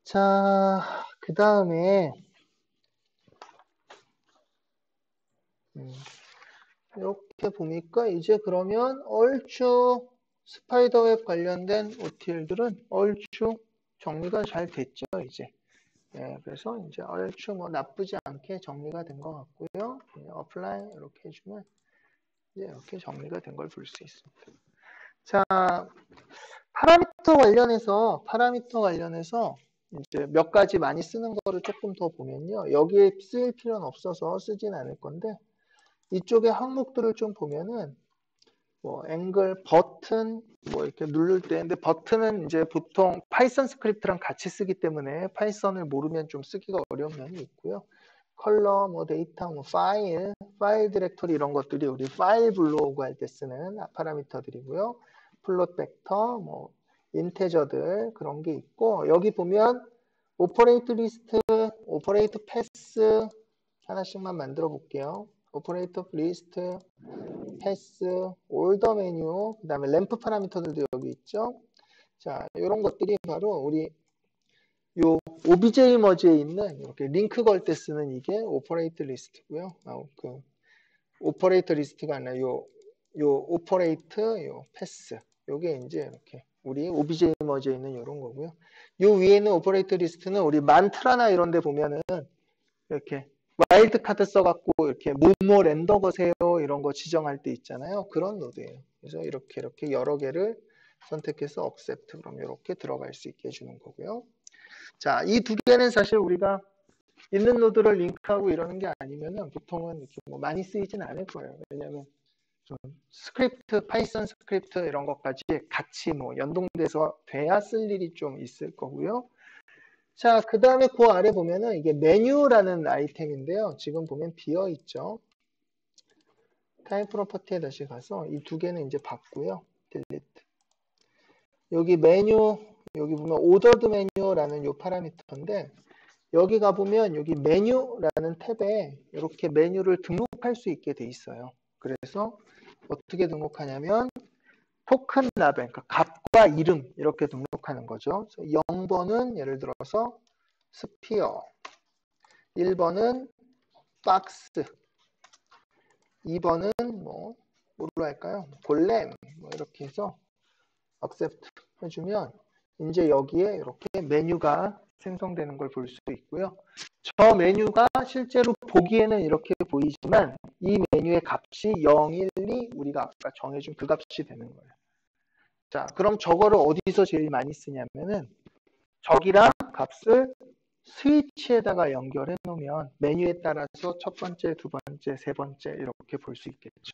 자, 그 다음에 이렇게 보니까 이제 그러면 얼추 스파이더웹 관련된 OTL들은 얼추 정리가 잘 됐죠, 이제. 그래서 이제 얼추 뭐 나쁘지 않게 정리가 된 것 같고요. 어플라이 이렇게 해주면 이제 이렇게 정리가 된 걸 볼 수 있습니다. 자, 파라미터 관련해서 이제 몇 가지 많이 쓰는 거를 조금 더 보면요. 여기에 쓰일 필요는 없어서 쓰진 않을 건데, 이쪽에 항목들을 좀 보면은, 뭐, 앵글, 버튼, 뭐, 이렇게 누를 때, 근데 버튼은 이제 보통 파이썬 스크립트랑 같이 쓰기 때문에 파이썬을 모르면 좀 쓰기가 어려운 면이 있고요. 컬러, 뭐, 데이터, 뭐, 파일 디렉토리 이런 것들이 우리 파일 블로그 할 때 쓰는 파라미터들이고요. 플롯 벡터, 뭐, 인테저들 그런 게 있고, 여기 보면 오퍼레이트 리스트, 오퍼레이트 패스 하나씩만 만들어 볼게요. 오퍼레이트 리스트, 패스, 올더 메뉴, 그 다음에 램프 파라미터들도 여기 있죠. 자, 이런 것들이 바로 우리 요 OBJ 머지에 있는 이렇게 링크 걸 때 쓰는 이게 오퍼레이트 리스트고요. 그 오퍼레이터 리스트가 아니라 요 오퍼레이트, 요 패스. 요게 이제 이렇게 우리 OBJ 머지에 있는 이런 거고요. 요 위에 있는 오퍼레이터 리스트는 우리 만트라나 이런 데 보면은 이렇게 와일드 카드 써갖고 이렇게 뭐뭐 렌더 거세요 이런 거 지정할 때 있잖아요. 그런 노드예요. 그래서 이렇게 여러 개를 선택해서 accept 그럼 이렇게 들어갈 수 있게 해주는 거고요. 자, 이 두 개는 사실 우리가 있는 노드를 링크하고 이러는 게 아니면은 보통은 이렇게 뭐 많이 쓰이진 않을 거예요. 왜냐하면 좀 스크립트, 파이썬 스크립트 이런 것까지 같이 뭐 연동돼서 돼야 쓸 일이 좀 있을 거고요. 자, 그 다음에 그 아래 보면은 이게 메뉴라는 아이템인데요. 지금 보면 비어 있죠. 타입 프로퍼티에 다시 가서 이 두 개는 이제 봤고요. 딜리트. 여기 메뉴, 여기 보면 오더드 메뉴라는 요 파라미터인데 여기 가보면 여기 메뉴라는 탭에 이렇게 메뉴를 등록할 수 있게 돼 있어요. 그래서 어떻게 등록하냐면 토큰 라벨, 그러니까 값과 이름 이렇게 등록하는 거죠. 0번은 예를 들어서 스피어, 1번은 박스, 2번은 뭐로 할까요? 골렘 뭐 이렇게 해서 accept 해주면 이제 여기에 이렇게 메뉴가 생성되는 걸 볼 수 있고요. 저 메뉴가 실제로 보기에는 이렇게 보이지만 이 메뉴의 값이 0, 1, 2 우리가 아까 정해준 그 값이 되는 거예요. 자, 그럼 저거를 어디서 제일 많이 쓰냐면은 저기랑 값을 스위치에다가 연결해 놓으면 메뉴에 따라서 첫 번째, 두 번째, 세 번째 이렇게 볼 수 있겠죠.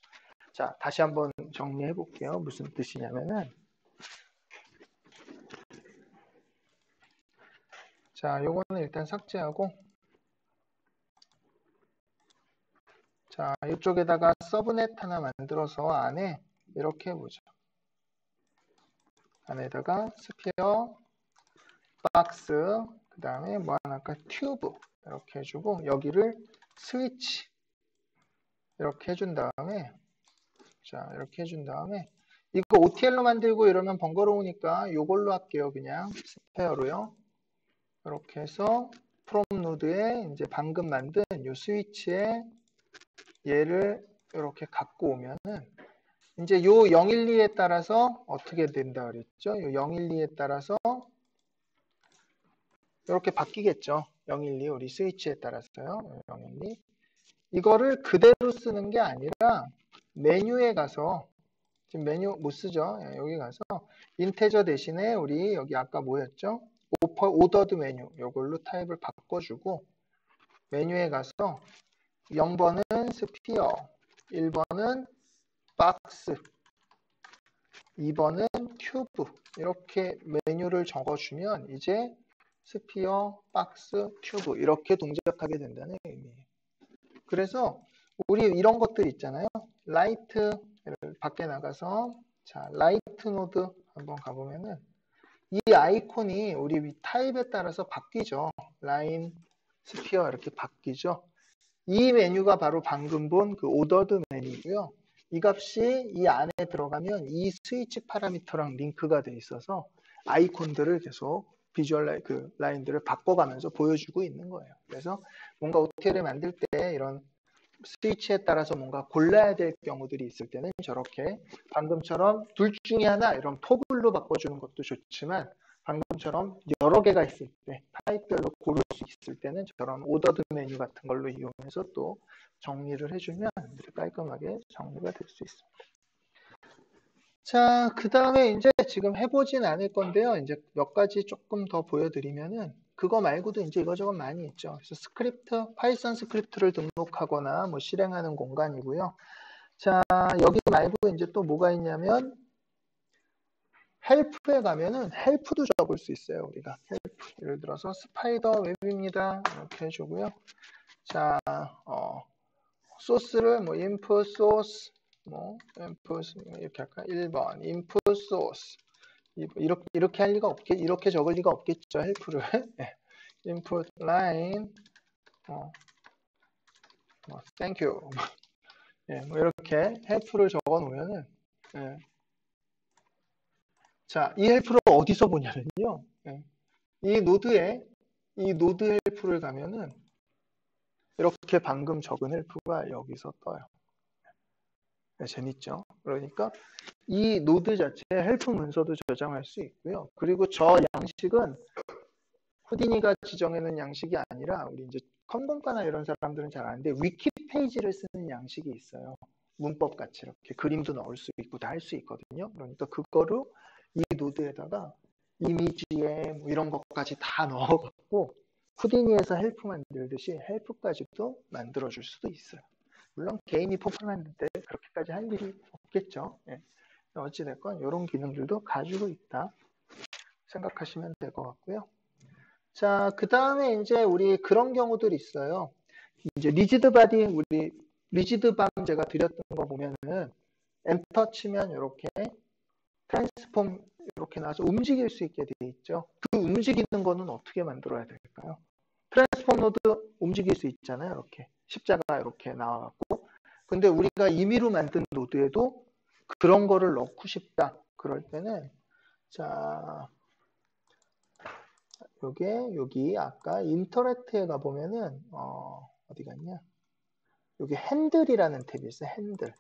자, 다시 한번 정리해 볼게요. 무슨 뜻이냐면은 자, 요거는 일단 삭제하고 자, 이쪽에다가 서브넷 하나 만들어서 안에 이렇게 해보죠. 안에다가 스피어, 박스, 그 다음에 뭐 하나 할까? 튜브 이렇게 해주고 여기를 스위치 이렇게 해준 다음에 자, 이렇게 해준 다음에 이거 OTL로 만들고 이러면 번거로우니까 이걸로 할게요. 그냥 스페어로요. 이렇게 해서 프롬 노드에 이제 방금 만든 이 스위치에 얘를 이렇게 갖고 오면은 이제 요 012에 따라서 어떻게 된다 그랬죠? 요 012에 따라서 이렇게 바뀌겠죠. 012 우리 스위치에 따라서요. 012 이거를 그대로 쓰는 게 아니라 메뉴에 가서 지금 메뉴 못 쓰죠. 여기 가서 인테저 대신에 우리 여기 아까 뭐였죠? 오더드 메뉴 이걸로 타입을 바꿔주고 메뉴에 가서 0번은 스피어 1번은 박스 2번은 튜브 이렇게 메뉴를 적어주면 이제 스피어, 박스, 튜브 이렇게 동작하게 된다는 의미예요. 그래서 우리 이런 것들 있잖아요. 라이트 밖에 나가서 자 라이트 노드 한번 가보면은 이 아이콘이 우리 타입에 따라서 바뀌죠. 라인, 스피어 이렇게 바뀌죠. 이 메뉴가 바로 방금 본 그 오더드 메뉴고요. 이 값이 이 안에 들어가면 이 스위치 파라미터랑 링크가 돼 있어서 아이콘들을 계속 비주얼 그 라인들을 바꿔가면서 보여주고 있는 거예요. 그래서 뭔가 OTL을 만들 때 이런 스위치에 따라서 뭔가 골라야 될 경우들이 있을 때는 저렇게 방금처럼 둘 중에 하나 이런 토글로 바꿔주는 것도 좋지만 방금처럼 여러 개가 있을 때 타입별로 고를 수 있을 때는 저런 오더드 메뉴 같은 걸로 이용해서 또 정리를 해주면 이렇게 깔끔하게 정리가 될 수 있습니다. 자, 그 다음에 이제 지금 해보진 않을 건데요. 이제 몇 가지 조금 더 보여드리면은 그거 말고도 이제 이거저거 많이 있죠. 그래서 스크립트, 파이썬 스크립트를 등록하거나 뭐 실행하는 공간이고요. 자, 여기 말고 이제 또 뭐가 있냐면 헬프에 가면은 헬프도 적을 수 있어요. 우리가 헬프 예를 들어서 스파이더 웹입니다. 이렇게 해주고요. 자, 소스를 뭐 input source 뭐 input 이렇게 할까? 1번 input source 이렇게 할 리가 이렇게 적을 리가 없겠죠. 헬프를 input line thank you 예, 뭐 이렇게 헬프를 적어 놓으면은 예. 자, 이 헬프를 어디서 보냐면요. 예. 이 노드 헬프를 가면은 이렇게 방금 적은 헬프가 여기서 떠요. 네, 재밌죠? 그러니까 이 노드 자체에 헬프 문서도 저장할 수 있고요. 그리고 저 양식은 후디니가 지정해놓은 양식이 아니라 우리 이제 컨공가나 이런 사람들은 잘 아는데 위키 페이지를 쓰는 양식이 있어요. 문법 같이 이렇게 그림도 넣을 수 있고 다 할 수 있거든요. 그러니까 그거로 이 노드에다가 이미지에 뭐 이런 것까지 다 넣어갖고 후디니에서 헬프 만들듯이 헬프까지도 만들어줄 수도 있어요. 물론 개인이 포크 만들 때 그렇게까지 할 일이 없겠죠. 예. 어찌됐건 이런 기능들도 가지고 있다 생각하시면 될 것 같고요. 자, 그 다음에 이제 우리 그런 경우들이 있어요. 이제 리지드 바디, 우리 리지드 밤 제가 드렸던 거 보면은 엔터 치면 이렇게 트랜스폼 이렇게 나와서 움직일 수 있게 되어 있죠. 그 움직이는 거는 어떻게 만들어야 될까요? 트랜스폼 노드 움직일 수 있잖아요. 이렇게 십자가 이렇게 나와갖고. 근데 우리가 임의로 만든 노드에도 그런 거를 넣고 싶다. 그럴 때는 자 요게 여기 아까 인터랙트에 가보면은 어디 갔냐? 여기 핸들이라는 탭이 있어요. 핸들.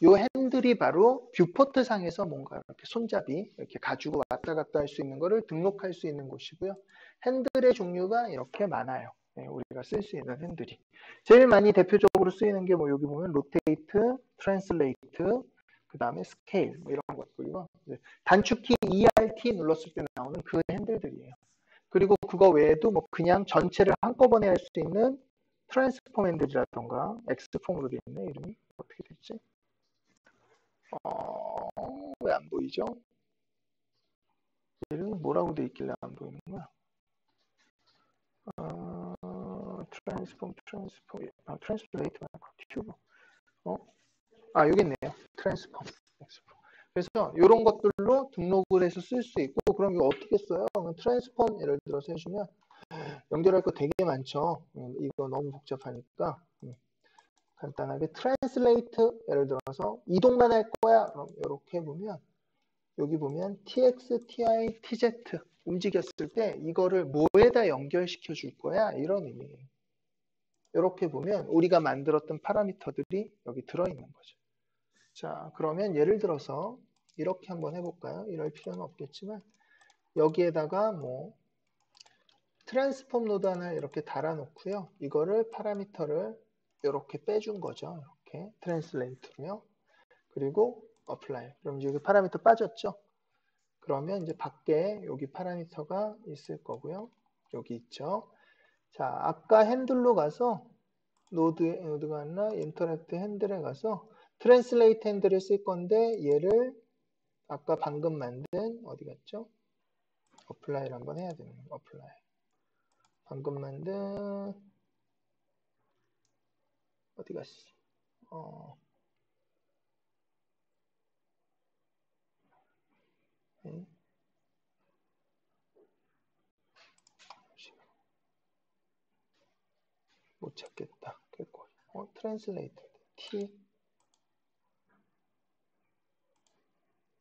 요 핸들이 바로 뷰포트 상에서 뭔가 이렇게 손잡이 이렇게 가지고 왔다 갔다 할 수 있는 거를 등록할 수 있는 곳이고요. 핸들의 종류가 이렇게 많아요. 네, 우리가 쓸 수 있는 핸들이. 제일 많이 대표적으로 쓰이는 게 뭐 여기 보면 로테이트, 트랜슬레이트, 그 다음에 스케일 뭐 이런 것들이고 단축키 ERT 눌렀을 때 나오는 그 핸들들이에요. 그리고 그거 외에도 뭐 그냥 전체를 한꺼번에 할 수 있는 트랜스폼 핸들이라던가 엑스폼으로 되어 있네 이름이 어떻게 됐지? 왜 안 보이죠? 이름이 뭐라고 돼 있길래 안 보이는 거야? 트랜스플레이트 말고 튜브. 여기 있네요. 트랜스폼. 그래서 이런 것들로 등록을 해서 쓸 수 있고, 그럼 이거 어떻게 써요? 트랜스폼 예를 들어서 해주면 연결할 거 되게 많죠. 이거 너무 복잡하니까 간단하게 트랜슬레이트 예를 들어서 이동만 할 거야. 그럼 이렇게 보면 여기 보면 tx, ty, tz 움직였을 때 이거를 뭐에다 연결시켜 줄 거야? 이런 의미예요. 이렇게 보면 우리가 만들었던 파라미터들이 여기 들어있는 거죠. 자, 그러면 예를 들어서 이렇게 한번 해볼까요? 이럴 필요는 없겠지만 여기에다가 뭐 트랜스폼 노드 하나 이렇게 달아놓고요. 이거를 파라미터를 이렇게 빼준 거죠. 이렇게 트랜슬레이트로요. 그리고 어플라이. 그럼 여기 파라미터 빠졌죠? 그러면 이제 밖에 여기 파라미터가 있을 거고요. 여기 있죠. 자, 아까 핸들로 가서 노드가 아니라 인터랙트 핸들에 가서 트랜슬레이트 핸들을 쓸 건데 얘를 아까 방금 만든 어디 갔죠? 어플라이를 한번 해야 되는 거예요. 어플라이. 방금 만든 어디 갔어? 네. 못 찾겠다. 트랜슬레이트 T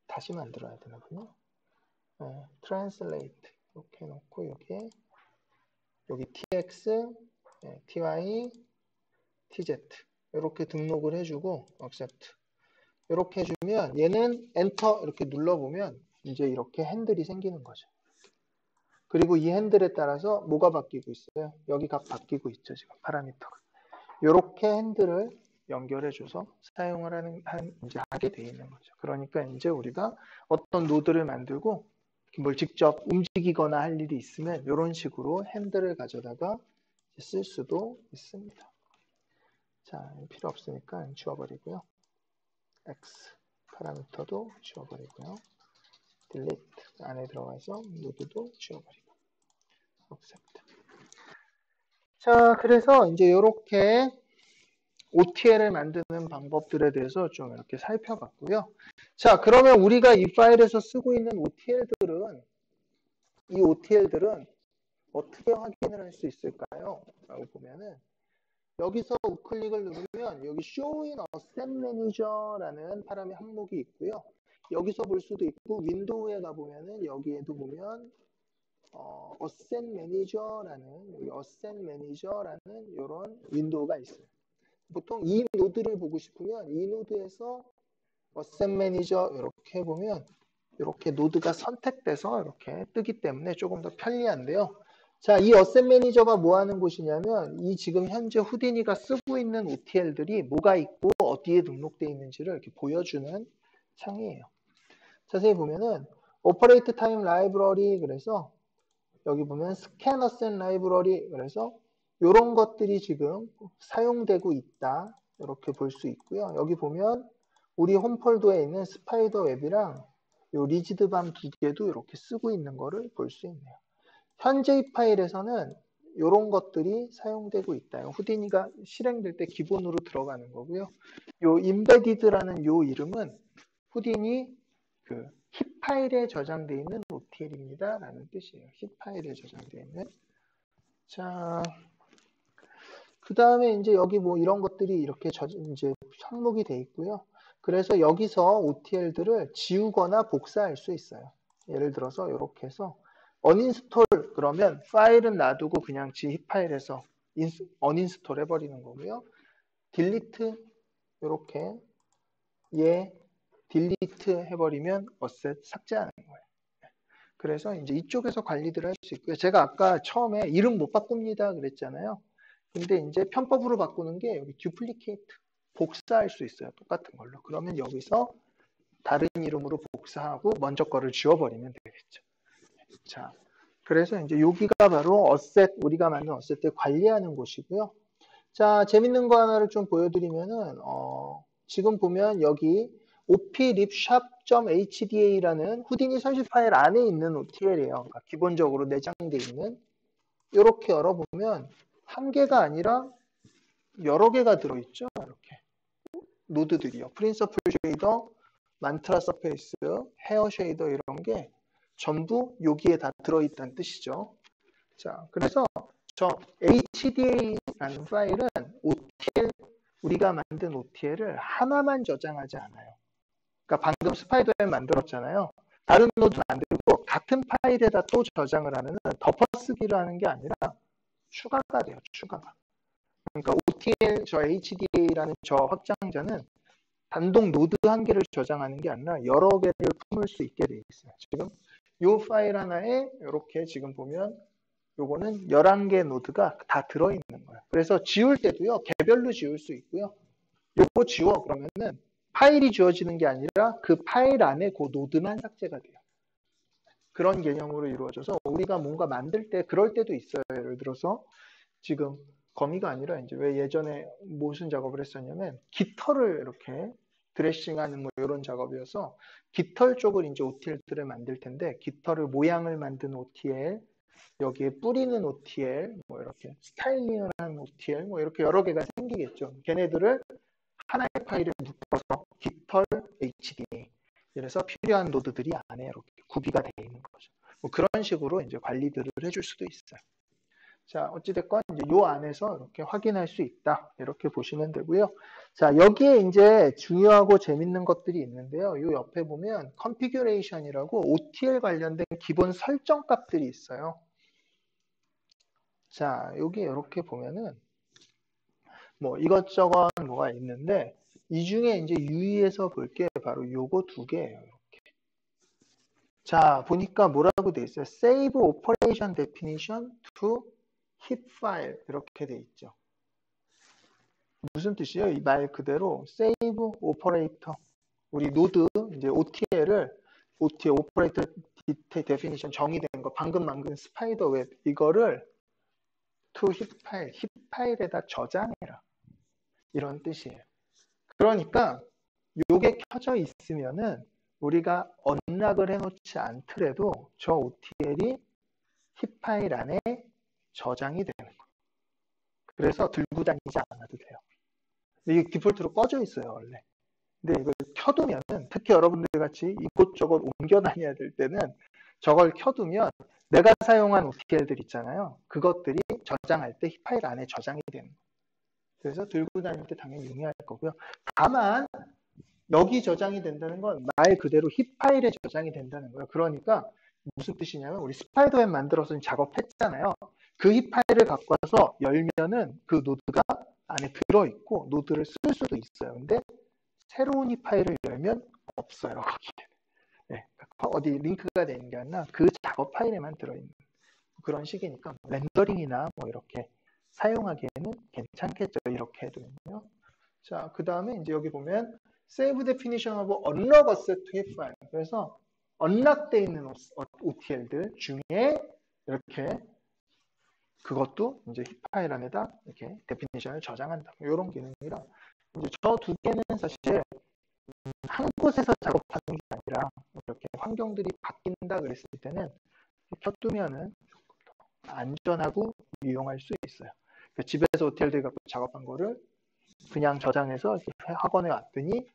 다시 만들어야 되나군요. 네, 트랜슬레이트 이렇게 놓고 여기 TX, 네, TY, TZ 이렇게 등록을 해주고 accept 이렇게 해주면 얘는 엔터 이렇게 눌러보면 이제 이렇게 핸들이 생기는 거죠. 그리고 이 핸들에 따라서 뭐가 바뀌고 있어요? 여기 각 바뀌고 있죠. 지금 파라미터가. 이렇게 핸들을 연결해줘서 사용을 이제 하게 돼 있는 거죠. 그러니까 이제 우리가 어떤 노드를 만들고 뭘 직접 움직이거나 할 일이 있으면 이런 식으로 핸들을 가져다가 쓸 수도 있습니다. 자, 필요 없으니까 지워버리고요. X 파라미터도 지워버리고요. delete 안에 들어가서 노드도 지워버리고 accept. 자, 그래서 이제 이렇게 OTL을 만드는 방법들에 대해서 좀 이렇게 살펴봤고요. 자, 그러면 우리가 이 파일에서 쓰고 있는 이 OTL들은 어떻게 확인을 할 수 있을까요? 라고 보면은 여기서 우클릭을 누르면 여기 Show in Asset Manager라는 파라미 항목이 있고요. 여기서 볼 수도 있고 윈도우에 가보면은 여기에도 보면 Asset Manager라는 여기 Asset Manager라는 이런 윈도우가 있어요. 보통 이 노드를 보고 싶으면 이 노드에서 어셈 매니저 이렇게 보면 이렇게 노드가 선택돼서 이렇게 뜨기 때문에 조금 더 편리한데요. 자, 이 어셈 매니저가 뭐 하는 곳이냐면 이 지금 현재 후디니가 쓰고 있는 OTL들이 뭐가 있고 어디에 등록되어 있는지를 이렇게 보여주는 창이에요. 자세히 보면은 오퍼레이트 타임 라이브러리 그래서 여기 보면 스캔 어셈 라이브러리 그래서 이런 것들이 지금 사용되고 있다. 이렇게 볼 수 있고요. 여기 보면 우리 홈폴더에 있는 스파이더 웹이랑 요 리지드밤 두 개도 이렇게 쓰고 있는 거를 볼 수 있네요. 현재 이 파일에서는 이런 것들이 사용되고 있다. 후디니가 실행될 때 기본으로 들어가는 거고요. 요 embedded라는 요 이름은 후디니 그 힙 파일에 저장되어 있는 OTL입니다. 라는 뜻이에요. 힙 파일에 저장되어 있는. 자, 그 다음에 이제 여기 뭐 이런 것들이 이렇게 이제 항목이 돼 있고요. 그래서 여기서 OTL들을 지우거나 복사할 수 있어요. 예를 들어서 이렇게 해서 uninstall 그러면 파일은 놔두고 그냥 지 파일에서 uninstall 해버리는 거고요. delete 이렇게 얘 delete 해버리면 어셋 삭제하는 거예요. 그래서 이제 이쪽에서 관리들을 할 수 있고요. 제가 아까 처음에 이름 못 바꿉니다 그랬잖아요. 근데 이제 편법으로 바꾸는 게 여기 듀플리케이트 복사할 수 있어요. 똑같은 걸로. 그러면 여기서 다른 이름으로 복사하고 먼저 거를 지워버리면 되겠죠. 자, 그래서 이제 여기가 바로 어셋 우리가 만든 어셋을 관리하는 곳이고요. 자, 재밌는 거 하나를 좀 보여드리면은 지금 보면 여기 oplibshop.hdA라는 후디니 설치 파일 안에 있는 OTL이에요. 그러니까 기본적으로 내장되어 있는 이렇게 열어보면 한 개가 아니라 여러 개가 들어있죠. 이렇게 노드들이요. 프린서플 쉐이더, 만트라 서페이스, 헤어 쉐이더 이런 게 전부 여기에 다 들어있다는 뜻이죠. 자, 그래서 저 HDA라는 파일은 OTL 우리가 만든 OTL을 하나만 저장하지 않아요. 그러니까 방금 스파이더맨 만들었잖아요. 다른 노드 만들고 같은 파일에다 또 저장을 하면 덮어쓰기를 하는 게 아니라 추가가 돼요. 추가가. 그러니까 OTL 저 HDA라는 저 확장자는 단독 노드 한 개를 저장하는 게 아니라 여러 개를 품을 수 있게 돼 있어요. 지금 이 파일 하나에 이렇게 지금 보면 요거는 11개 노드가 다 들어있는 거예요. 그래서 지울 때도요. 개별로 지울 수 있고요. 요거 지워 그러면은 파일이 지워지는 게 아니라 그 파일 안에 그 노드만 삭제가 돼요. 그런 개념으로 이루어져서 우리가 뭔가 만들 때 그럴 때도 있어요. 예를 들어서 지금 거미가 아니라 이제 왜 예전에 무슨 작업을 했었냐면 깃털을 이렇게 드레싱하는 뭐 이런 작업이어서 깃털 쪽을 이제 OTL들을 만들 텐데 깃털을 모양을 만든 OTL 여기에 뿌리는 OTL, 뭐 이렇게 스타일링을 하는 OTL, 뭐 이렇게 여러 개가 생기겠죠. 걔네들을 하나의 파일에 묶어서 깃털 HDA. 그래서 필요한 노드들이 안에 이렇게 구비가 되어 있는 거죠. 뭐 그런 식으로 이제 관리들을 해줄 수도 있어요. 자, 어찌됐건 이제 요 안에서 이렇게 확인할 수 있다. 이렇게 보시면 되고요. 자, 여기에 이제 중요하고 재밌는 것들이 있는데요. 요 옆에 보면 configuration이라고 OTL 관련된 기본 설정 값들이 있어요. 자, 여기 이렇게 보면은 뭐 이것저것 뭐가 있는데 이 중에 이제 유의해서 볼 게 바로 요거 두 개예요. 이렇게. 자, 보니까 뭐라고 돼 있어요? Save Operation Definition to Heap File 이렇게 돼 있죠. 무슨 뜻이에요? 이 말 그대로 Save Operator 우리 노드 이제 OTL을 OTL Operator Definition 정의된 거 방금 만든 스파이더 웹 이거를 to Heap File, 힙 파일에다 저장해라. 이런 뜻이에요. 그러니까 요게 켜져 있으면은 우리가 언락을 해놓지 않더라도 저 OTL이 힙 파일 안에 저장이 되는 거예요. 그래서 들고 다니지 않아도 돼요. 이게 디폴트로 꺼져 있어요, 원래. 근데 이걸 켜두면은 특히 여러분들 같이 이곳저곳 옮겨 다녀야 될 때는 저걸 켜두면 내가 사용한 OTL들 있잖아요. 그것들이 저장할 때 힙 파일 안에 저장이 되는 거예요. 그래서 들고 다닐 때 당연히 용이할 거고요. 다만 여기 저장이 된다는 건 말 그대로 힙 파일에 저장이 된다는 거예요. 그러니까 무슨 뜻이냐면 우리 스파이더웹 만들어서 작업했잖아요. 그 힙 파일을 갖고 와서 열면은 그 노드가 안에 들어있고 노드를 쓸 수도 있어요. 근데 새로운 힙 파일을 열면 없어요. 거기에. 네, 어디 링크가 되는 게 아니라 그 작업 파일에만 들어있는 그런 식이니까 렌더링이나 뭐 이렇게 사용하기에는 괜찮겠죠. 이렇게 해두면요. 자, 그 다음에 이제 여기 보면 Save Definition of Unlock Asset to Heap File. 그래서 언락되어 있는 OTL들 중에 이렇게 그것도 이제 힙 파일 안에다 이렇게 데피니션을 저장한다. 이런 기능이라 이제 저 두 개는 사실 한 곳에서 작업하는 게 아니라 이렇게 환경들이 바뀐다 그랬을 때는 켜두면은 안전하고 유용할 수 있어요. 그러니까 집에서 OTL들 갖고 작업한 거를 그냥 저장해서 학원에 왔더니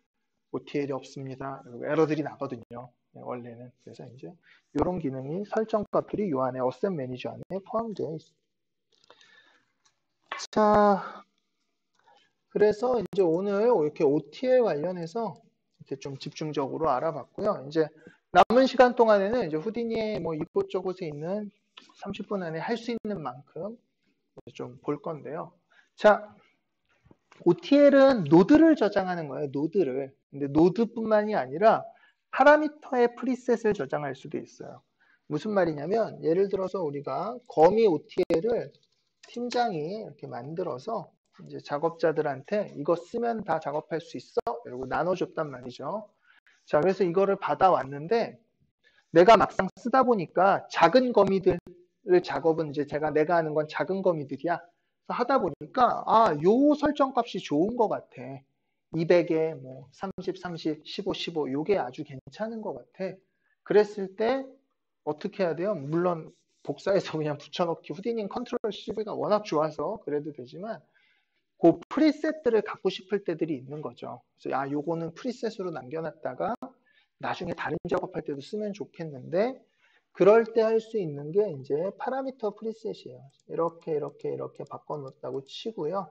OTL이 없습니다. 에러들이 나거든요. 원래는. 그래서 이제 이런 기능이 설정 값들이 이 안에 어셋 매니저 안에 포함되어 있습니다. 자, 그래서 이제 오늘 이렇게 OTL 관련해서 이렇게 좀 집중적으로 알아봤고요. 이제 남은 시간 동안에는 이제 후디니의 뭐 이곳저곳에 있는 30분 안에 할 수 있는 만큼 좀 볼 건데요. 자, OTL은 노드를 저장하는 거예요. 노드를. 근데 노드뿐만이 아니라 파라미터의 프리셋을 저장할 수도 있어요. 무슨 말이냐면 예를 들어서 우리가 거미 OTL을 팀장이 이렇게 만들어서 이제 작업자들한테 이거 쓰면 다 작업할 수 있어? 이러고 나눠줬단 말이죠. 자, 그래서 이거를 받아왔는데 내가 막상 쓰다 보니까 작은 거미들을 작업은 이제 내가 하는 건 작은 거미들이야. 하다 보니까 요 설정 값이 좋은 것 같아. 200에 뭐 30, 30, 15, 15 요게 아주 괜찮은 것 같아. 그랬을 때 어떻게 해야 돼요? 물론 복사해서 그냥 붙여넣기 후디님 컨트롤 CV가 워낙 좋아서 그래도 되지만 그 프리셋들을 갖고 싶을 때들이 있는 거죠. 그래서 요거는 프리셋으로 남겨놨다가 나중에 다른 작업할 때도 쓰면 좋겠는데 그럴 때 할 수 있는 게 이제 파라미터 프리셋이에요. 이렇게 바꿔놓았다고 치고요.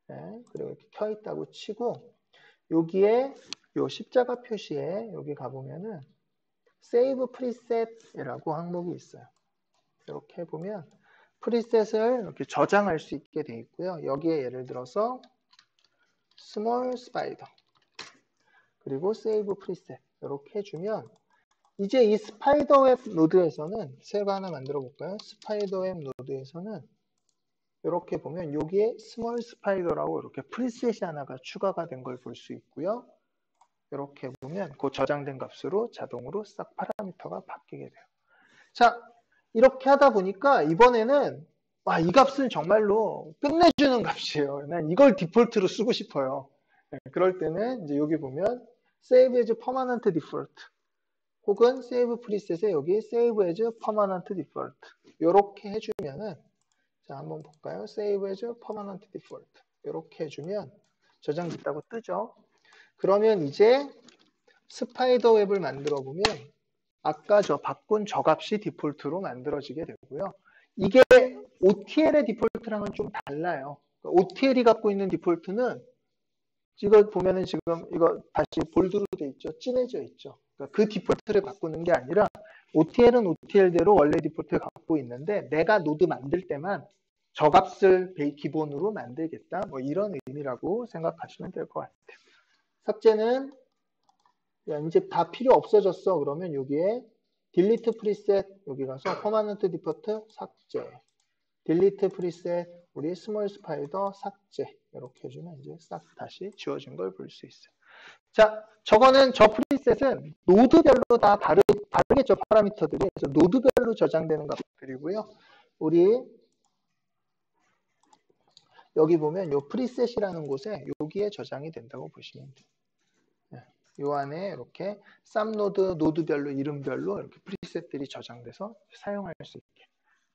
네, 그리고 이렇게 켜있다고 치고 여기에 요 십자가 표시에 여기 가보면은 Save Preset이라고 항목이 있어요. 이렇게 해보면 프리셋을 이렇게 저장할 수 있게 되어 있고요. 여기에 예를 들어서 Small Spider 그리고 Save Preset 이렇게 해주면 이제 이 스파이더웹 노드에서는 새로 하나 만들어 볼까요? 스파이더웹 노드에서는 이렇게 보면 여기에 스몰 스파이더라고 이렇게 프리셋이 하나가 추가가 된 걸 볼 수 있고요. 이렇게 보면 그 저장된 값으로 자동으로 싹 파라미터가 바뀌게 돼요. 자, 이렇게 하다 보니까 이번에는 이 값은 정말로 끝내주는 값이에요. 난 이걸 디폴트로 쓰고 싶어요. 네, 그럴 때는 이제 여기 보면 Save as Permanent Default 혹은 Save Preset에 여기 Save as Permanent Default 이렇게 해주면은 자 한번 볼까요? Save as permanent default 이렇게 해주면 저장됐다고 뜨죠. 그러면 이제 스파이더 웹을 만들어 보면 아까 저 바꾼 저 값이 디폴트로 만들어지게 되고요. 이게 OTL의 디폴트랑은 좀 달라요. OTL이 갖고 있는 디폴트는 이거 보면은 지금 이거 다시 볼드로 돼 있죠. 진해져 있죠. 그러니까 그 디폴트를 바꾸는 게 아니라 OTL은 OTL대로 원래 디폴트를 갖고 있는데 내가 노드 만들 때만 저 값을 기본으로 만들겠다. 뭐 이런 의미라고 생각하시면 될 것 같아요. 삭제는 야, 이제 다 필요 없어졌어. 그러면 여기에 delete preset 여기 가서 permanent default 삭제, delete preset 우리 스몰 스파이더 삭제 이렇게 해주면 이제 싹 다시 지워진 걸 볼 수 있어요. 자, 저거는 저 프리셋은 노드별로 다 다르겠죠 파라미터들이. 그래서 노드별로 저장되는 값들이고요. 우리 여기 보면 요 프리셋이라는 곳에 여기에 저장이 된다고 보시면 돼요. 요 안에 이렇게 쌈노드 노드별로 이름별로 이렇게 프리셋들이 저장돼서 사용할 수 있게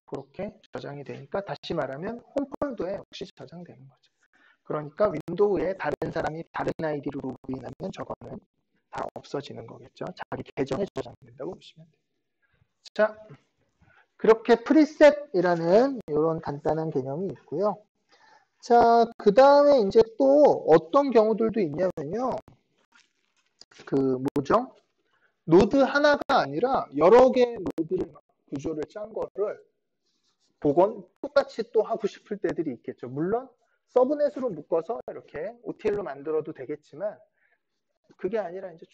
그렇게 저장이 되니까 다시 말하면 홈폴더에 역시 저장되는 거죠. 그러니까 윈도우에 다른 사람이 다른 아이디로 로그인하면 저거는 다 없어지는 거겠죠. 자기 계정에 저장된다고 보시면 돼요. 자, 그렇게 프리셋이라는 이런 간단한 개념이 있고요. 자, 그 다음에 이제 또 어떤 경우들도 있냐면요. 그 뭐죠? 노드 하나가 아니라 여러 개의 노드를 구조를 짠 거를 똑같이 또 하고 싶을 때들이 있겠죠. 물론 서브넷으로 묶어서 이렇게 OTL로 만들어도 되겠지만 그게 아니라 이제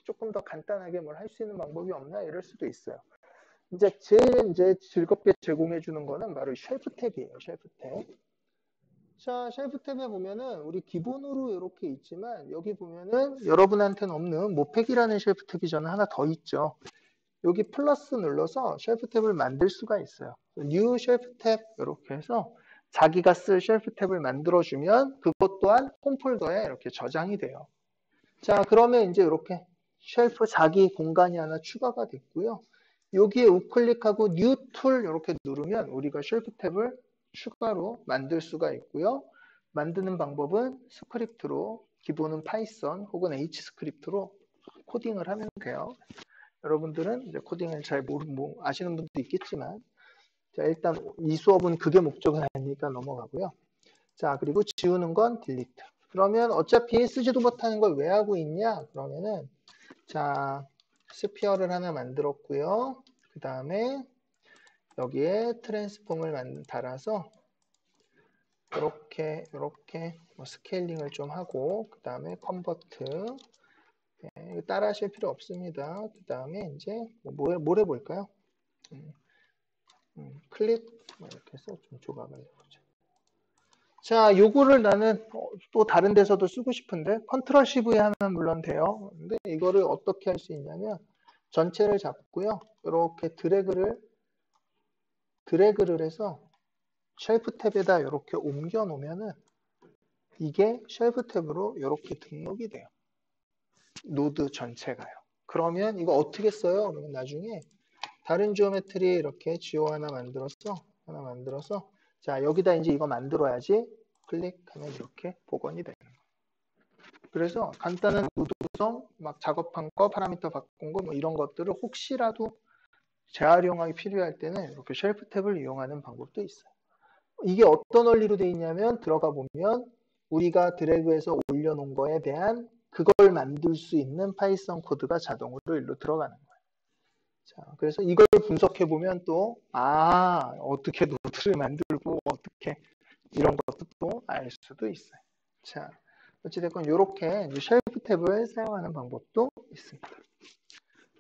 조금 더 간단하게 뭘 할 수 있는 방법이 없나 이럴 수도 있어요. 이제 제일 이제 즐겁게 제공해 주는 거는 바로 쉘프 탭이에요. 쉘프 탭. 자, 쉘프 탭에 보면은 우리 기본으로 이렇게 있지만 여기 보면은 여러분한테는 없는 모팩이라는 쉘프 탭이 저는 하나 더 있죠. 여기 플러스 눌러서 쉘프 탭을 만들 수가 있어요. 뉴 쉘프 탭 이렇게 해서 자기가 쓸 쉘프 탭을 만들어주면 그것 또한 홈 폴더에 이렇게 저장이 돼요. 자, 그러면 이제 이렇게 쉘프 자기 공간이 하나 추가가 됐고요. 여기에 우클릭하고 뉴 툴 이렇게 누르면 우리가 쉘프 탭을 추가로 만들 수가 있고요. 만드는 방법은 스크립트로 기본은 파이썬 혹은 H 스크립트로 코딩을 하면 돼요. 여러분들은 이제 코딩을 잘 아시는 분도 있겠지만 자, 일단 이 수업은 그게 목적은 아니니까 넘어가고요. 자, 그리고 지우는 건 딜리트. 그러면 어차피 쓰지도 못하는 걸 왜 하고 있냐? 그러면은 자, 스피어를 하나 만들었고요. 그 다음에 여기에 트랜스폼을 달아서 이렇게 스케일링을 좀 하고 그 다음에 컨버트 네, 따라 하실 필요 없습니다. 그 다음에 이제 뭘 해볼까요? 클립 이렇게 해서 좀 조각을 해보자. 자, 요거를 나는 또 다른 데서도 쓰고 싶은데 컨트롤 CV 하면 물론 돼요. 근데 이거를 어떻게 할 수 있냐면 전체를 잡고요. 이렇게 드래그를 해서 쉘프 탭에다 이렇게 옮겨 놓으면은 이게 쉘프 탭으로 이렇게 등록이 돼요. 노드 전체가요. 그러면 이거 어떻게 써요? 그러면 나중에 다른 지오메트리 이렇게 지오 하나 만들어서 자, 여기다 이제 이거 만들어야지 클릭하면 이렇게 복원이 돼요. 그래서 간단한 노드 구성, 막 작업한 거, 파라미터 바꾼 거, 뭐 이런 것들을 혹시라도 재활용하기 필요할 때는 이렇게 쉘프 탭을 이용하는 방법도 있어요. 이게 어떤 원리로 되어 있냐면 들어가 보면 우리가 드래그해서 올려놓은 거에 대한 그걸 만들 수 있는 파이썬 코드가 자동으로 일로 들어가는 거예요. 자, 그래서 이걸 분석해 보면 또 어떻게 노드를 만들고 어떻게 이런 것도 또 알 수도 있어요. 자, 어찌됐건 이렇게 쉘프 탭을 사용하는 방법도 있습니다.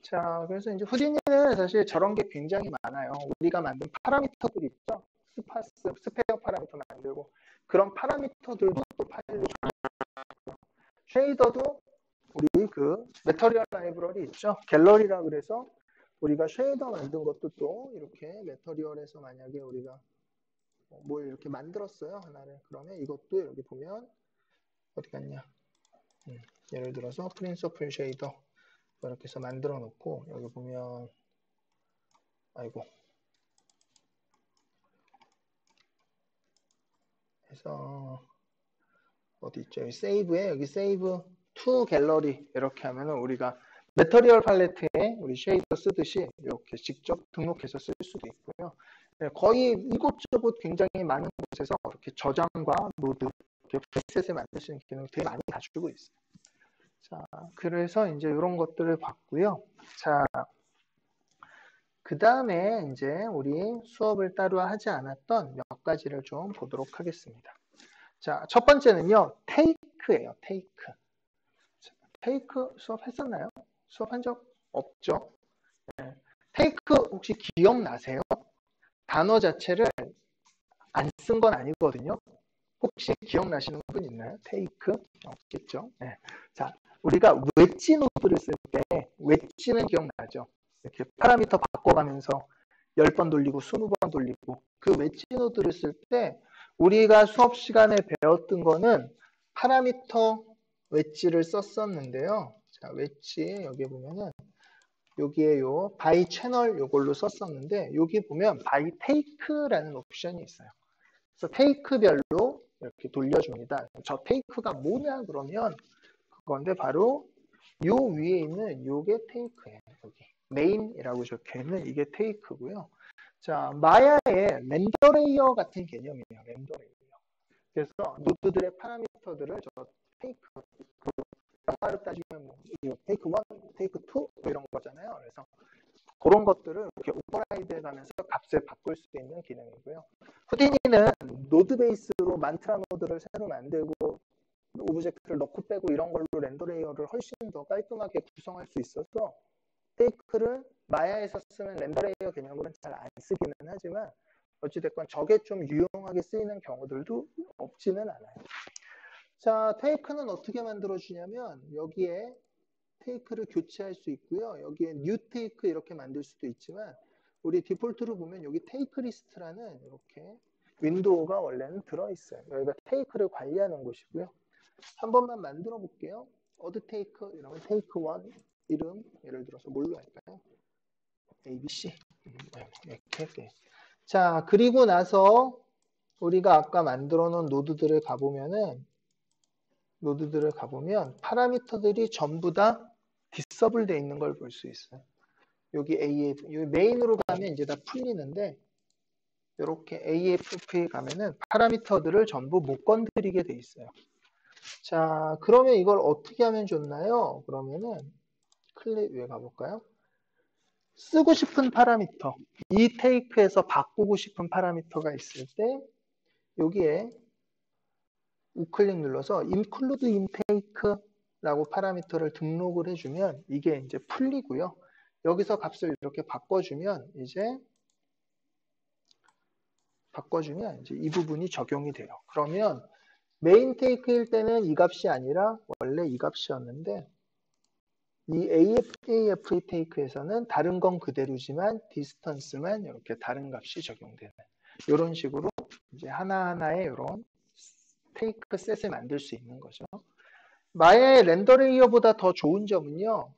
자, 그래서 이제 후디니는 사실 저런 게 굉장히 많아요. 우리가 만든 파라미터들 있죠? 스페어 파라미터 만들고 그런 파라미터들도 또 파일로 쉐이더도 우리 그 매터리얼 라이브러리 있죠? 갤러리라 그래서 우리가 쉐이더 만든 것도 또 이렇게 매터리얼에서 만약에 우리가 뭘 이렇게 만들었어요. 하나를. 그러면 이것도 여기 보면 어디 갔냐? 예를 들어서 프린서플 쉐이더 이렇게 해서 만들어 놓고 여기 보면 아이고 그래서 어디 있죠? 여기 세이브에 여기 세이브 투 갤러리 이렇게 하면은 우리가 매터리얼 팔레트에 우리 쉐이더 쓰듯이 이렇게 직접 등록해서 쓸 수도 있고요. 네, 거의 이곳저곳 굉장히 많은 곳에서 이렇게 저장과 로드, 이렇게 프리셋을 만들 수 있는 기능을 되게 많이 가지고 있어요. 자, 그래서 이제 이런 것들을 봤고요. 자, 그 다음에 이제 우리 수업을 따로 하지 않았던 몇 가지를 좀 보도록 하겠습니다. 자, 첫 번째는요, 테이크예요, 테이크. 테이크 수업 했었나요? 수업한 적 없죠? 네. 테이크 혹시 기억나세요? 단어 자체를 안 쓴 건 아니거든요. 혹시 기억나시는 분 있나요? 테이크? 없겠죠? 네. 자, 우리가 웨지 노드를 쓸 때, 웨지는 기억나죠? 이렇게 파라미터 바꿔가면서 10번 돌리고 20번 돌리고 그 웨지 노드를 쓸 때 우리가 수업 시간에 배웠던 거는 파라미터 웨지를 썼었는데요. 자, 웨지 여기 보면은 여기에 요 바이 채널 요걸로 썼었는데 여기 보면 바이 테이크라는 옵션이 있어요. 그래서 테이크별로 이렇게 돌려줍니다. 저 테이크가 뭐냐 그러면 그건데 바로 요 위에 있는 요게 테이크예요. 여기 메인이라고 적혀 있는 이게 테이크고요. 자, 마야의 렌더 레이어 같은 개념이에요. 렌더 레이어. 그래서 노드들의 파라미터들을 저 테이크, 영화로 따지면 뭐 테이크 1, 테이크 2 뭐 이런 거잖아요. 그래서 그런 것들을 이렇게 오버라이드 해가면서 값을 바꿀 수 있는 기능이고요. 후디니는 노드 베이스로 만트라 노드를 새로 만들고 오브젝트를 넣고 빼고 이런 걸로 렌더 레이어를 훨씬 더 깔끔하게 구성할 수 있어서 테이크를 마야에서 쓰는 렌더 레이어 개념으로는 잘 안 쓰기는 하지만 어찌됐건 저게 좀 유용하게 쓰이는 경우들도 없지는 않아요. 자, 테이크는 어떻게 만들어주냐면 여기에 테이크를 교체할 수 있고요. 여기에 뉴 테이크 이렇게 만들 수도 있지만 우리 디폴트로 보면 여기 테이크 리스트라는 이렇게 윈도우가 원래는 들어있어요. 여기가 테이크를 관리하는 곳이고요. 한 번만 만들어 볼게요. 어드 테이크 이러면 테이크 1 이름 예를 들어서 뭘로 할까요? ABC 이렇게 할게요. 자, 그리고 나서 우리가 아까 만들어 놓은 노드들을 가보면 파라미터들이 전부 다 디서블 돼 있는 걸 볼 수 있어요. 여기 AF, 여기 메인으로 가면 이제 다 풀리는데 이렇게 AF에 가면은 파라미터들을 전부 못 건드리게 돼 있어요. 자, 그러면 이걸 어떻게 하면 좋나요? 그러면은 클릭 위에 가볼까요? 쓰고 싶은 파라미터, 이 테이크에서 바꾸고 싶은 파라미터가 있을 때 여기에 우클릭 눌러서 include in take라고 파라미터를 등록을 해주면 이게 이제 풀리고요. 여기서 값을 이렇게 바꿔주면 이제 이 부분이 적용이 돼요. 그러면 메인 테이크일 때는 이 값이 아니라 원래 이 값이었는데 이 AF 테이크에서는 다른 건 그대로지만 디스턴스만 이렇게 다른 값이 적용되는 이런 식으로 이제 하나하나의 이런 테이크 셋을 만들 수 있는 거죠. 마야의 렌더 레이어보다 더 좋은 점은요.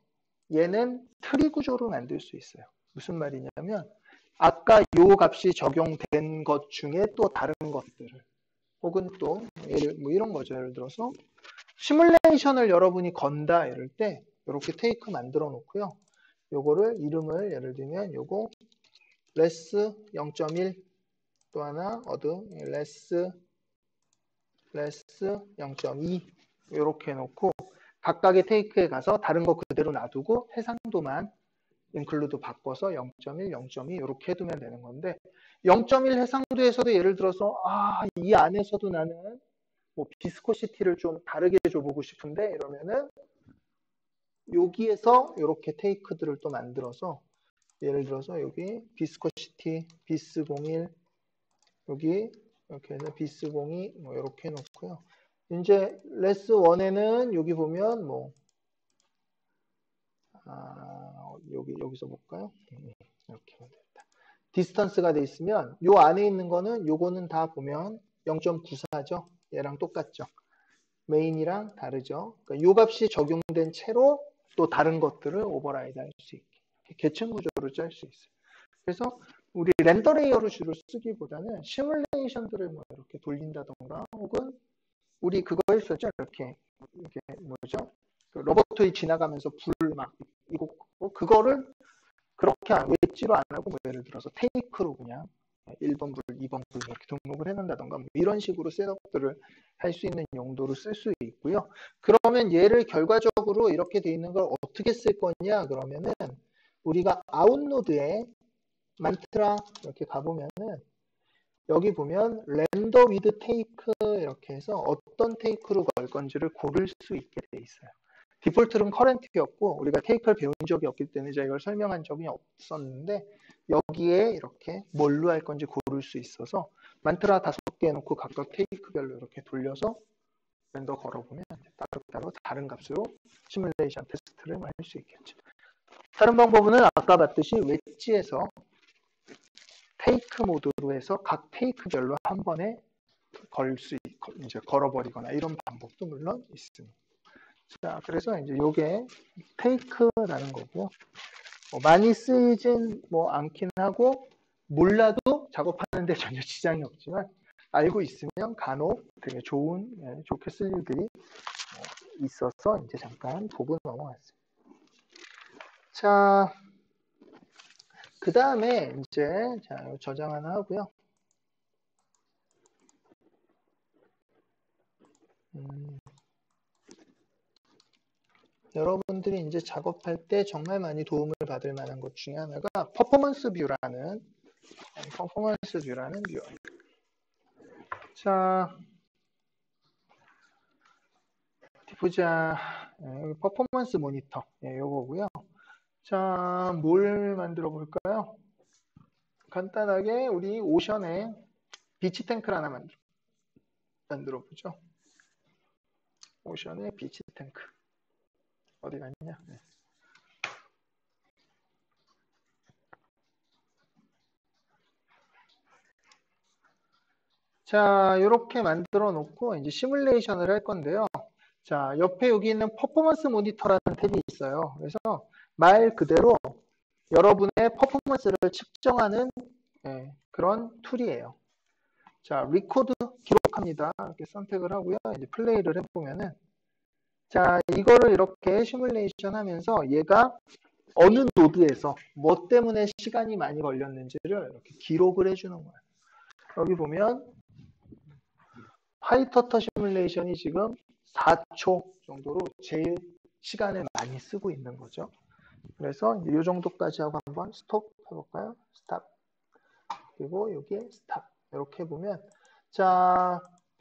얘는 트리 구조로 만들 수 있어요. 무슨 말이냐면 아까 요 값이 적용된 것 중에 또 다른 것들을 혹은 또 뭐 이런 거죠. 예를 들어서 시뮬레이션을 여러분이 건다 이럴 때 이렇게 테이크 만들어 놓고요. 요거를 이름을 예를 들면 요거 레스 0.1 또 하나 어드 레스 0.2 이렇게 해놓고 각각의 테이크에 가서 다른 거 그대로 놔두고 해상도만 인클루드 바꿔서 0.1, 0.2 이렇게 해두면 되는 건데 0.1 해상도에서도 예를 들어서 이 안에서도 나는 뭐 비스코시티를 좀 다르게 줘보고 싶은데 이러면은 여기에서 이렇게 테이크들을 또 만들어서 예를 들어서 여기 비스코시티 비스01 여기 이렇게 해서 비스02 뭐 이렇게 해놓고요. 이제 레스 1에는 여기 보면 뭐 여기서 볼까요? 이렇게 하면 됩니다. 디스턴스가 돼 있으면 요 안에 있는 거는 요거는 다 보면 0.94죠. 얘랑 똑같죠. 메인이랑 다르죠. 그러니까 요 값이 적용된 채로 또 다른 것들을 오버라이드 할 수 있게 계층 구조로 짤 수 있어요. 그래서 우리 렌더 레이어로 주로 쓰기보다는 시뮬레이션들을 뭐 이렇게 돌린다던가 혹은 우리 그거 했었죠. 이렇게 뭐죠? 그 로봇이 지나가면서 불 막 이거 그거를 그렇게 웨지로 안 하고 뭐 예를 들어서 테이크로 그냥 1번 불, 2번 불 이렇게 등록을 해놓는다던가 뭐 이런 식으로 셋업들을 할 수 있는 용도로 쓸 수 있고요. 그러면 얘를 결과적으로 이렇게 돼 있는 걸 어떻게 쓸 거냐 그러면은 우리가 아웃노드에 만트라 이렇게 가보면은 여기 보면 렌더 위드 테이크 이렇게 해서 어떤 테이크로 걸 건지를 고를 수 있게 돼 있어요. 디폴트는 커런트였고 우리가 테이크를 배운 적이 없기 때문에 제가 이걸 설명한 적이 없었는데 여기에 이렇게 뭘로 할 건지 고를 수 있어서 만트라 5개 해놓고 각각 테이크별로 이렇게 돌려서 렌더 걸어보면 따로따로 다른 값으로 시뮬레이션 테스트를 할 수 있겠죠. 다른 방법은 아까 봤듯이 웨지에서 테이크 모드로 해서 각 테이크별로 한 번에 이제 걸어버리거나 이런 방법도 물론 있습니다. 자, 그래서 이제 요게 테이크라는 거고요. 많이 쓰이진 뭐 않긴 하고 몰라도 작업하는데 전혀 지장이 없지만 알고 있으면 간혹 되게 좋게 쓸 일들이 있어서 이제 잠깐 보고 넘어갔습니다. 자, 그 다음에 이제 저장 하나 하고요. 여러분들이 이제 작업할 때 정말 많이 도움을 받을 만한 것 중에 하나가 퍼포먼스 뷰라는 뷰. 자, 어디 보자. 퍼포먼스 모니터. 요거고요. 자, 뭘 만들어 볼까요? 간단하게 우리 오션에 비치 탱크를 하나 만들어 보죠. 오션의 비치 탱크. 어디 갔냐? 네. 자, 이렇게 만들어 놓고 이제 시뮬레이션을 할 건데요. 자, 옆에 여기 있는 퍼포먼스 모니터라는 탭이 있어요. 그래서 말 그대로 여러분의 퍼포먼스를 측정하는 그런 툴이에요. 자, 리코드 기록합니다. 이렇게 선택을 하고요. 이제 플레이를 해보면은 자, 이거를 이렇게 시뮬레이션 하면서 얘가 어느 노드에서 뭐 때문에 시간이 많이 걸렸는지를 이렇게 기록을 해주는 거예요. 여기 보면 화이터터 시뮬레이션이 지금 4초 정도로 제일 시간을 많이 쓰고 있는 거죠. 그래서 이 정도까지 하고 한번 스톱 해볼까요? 스탑. 그리고 여기에 스탑. 이렇게 보면 자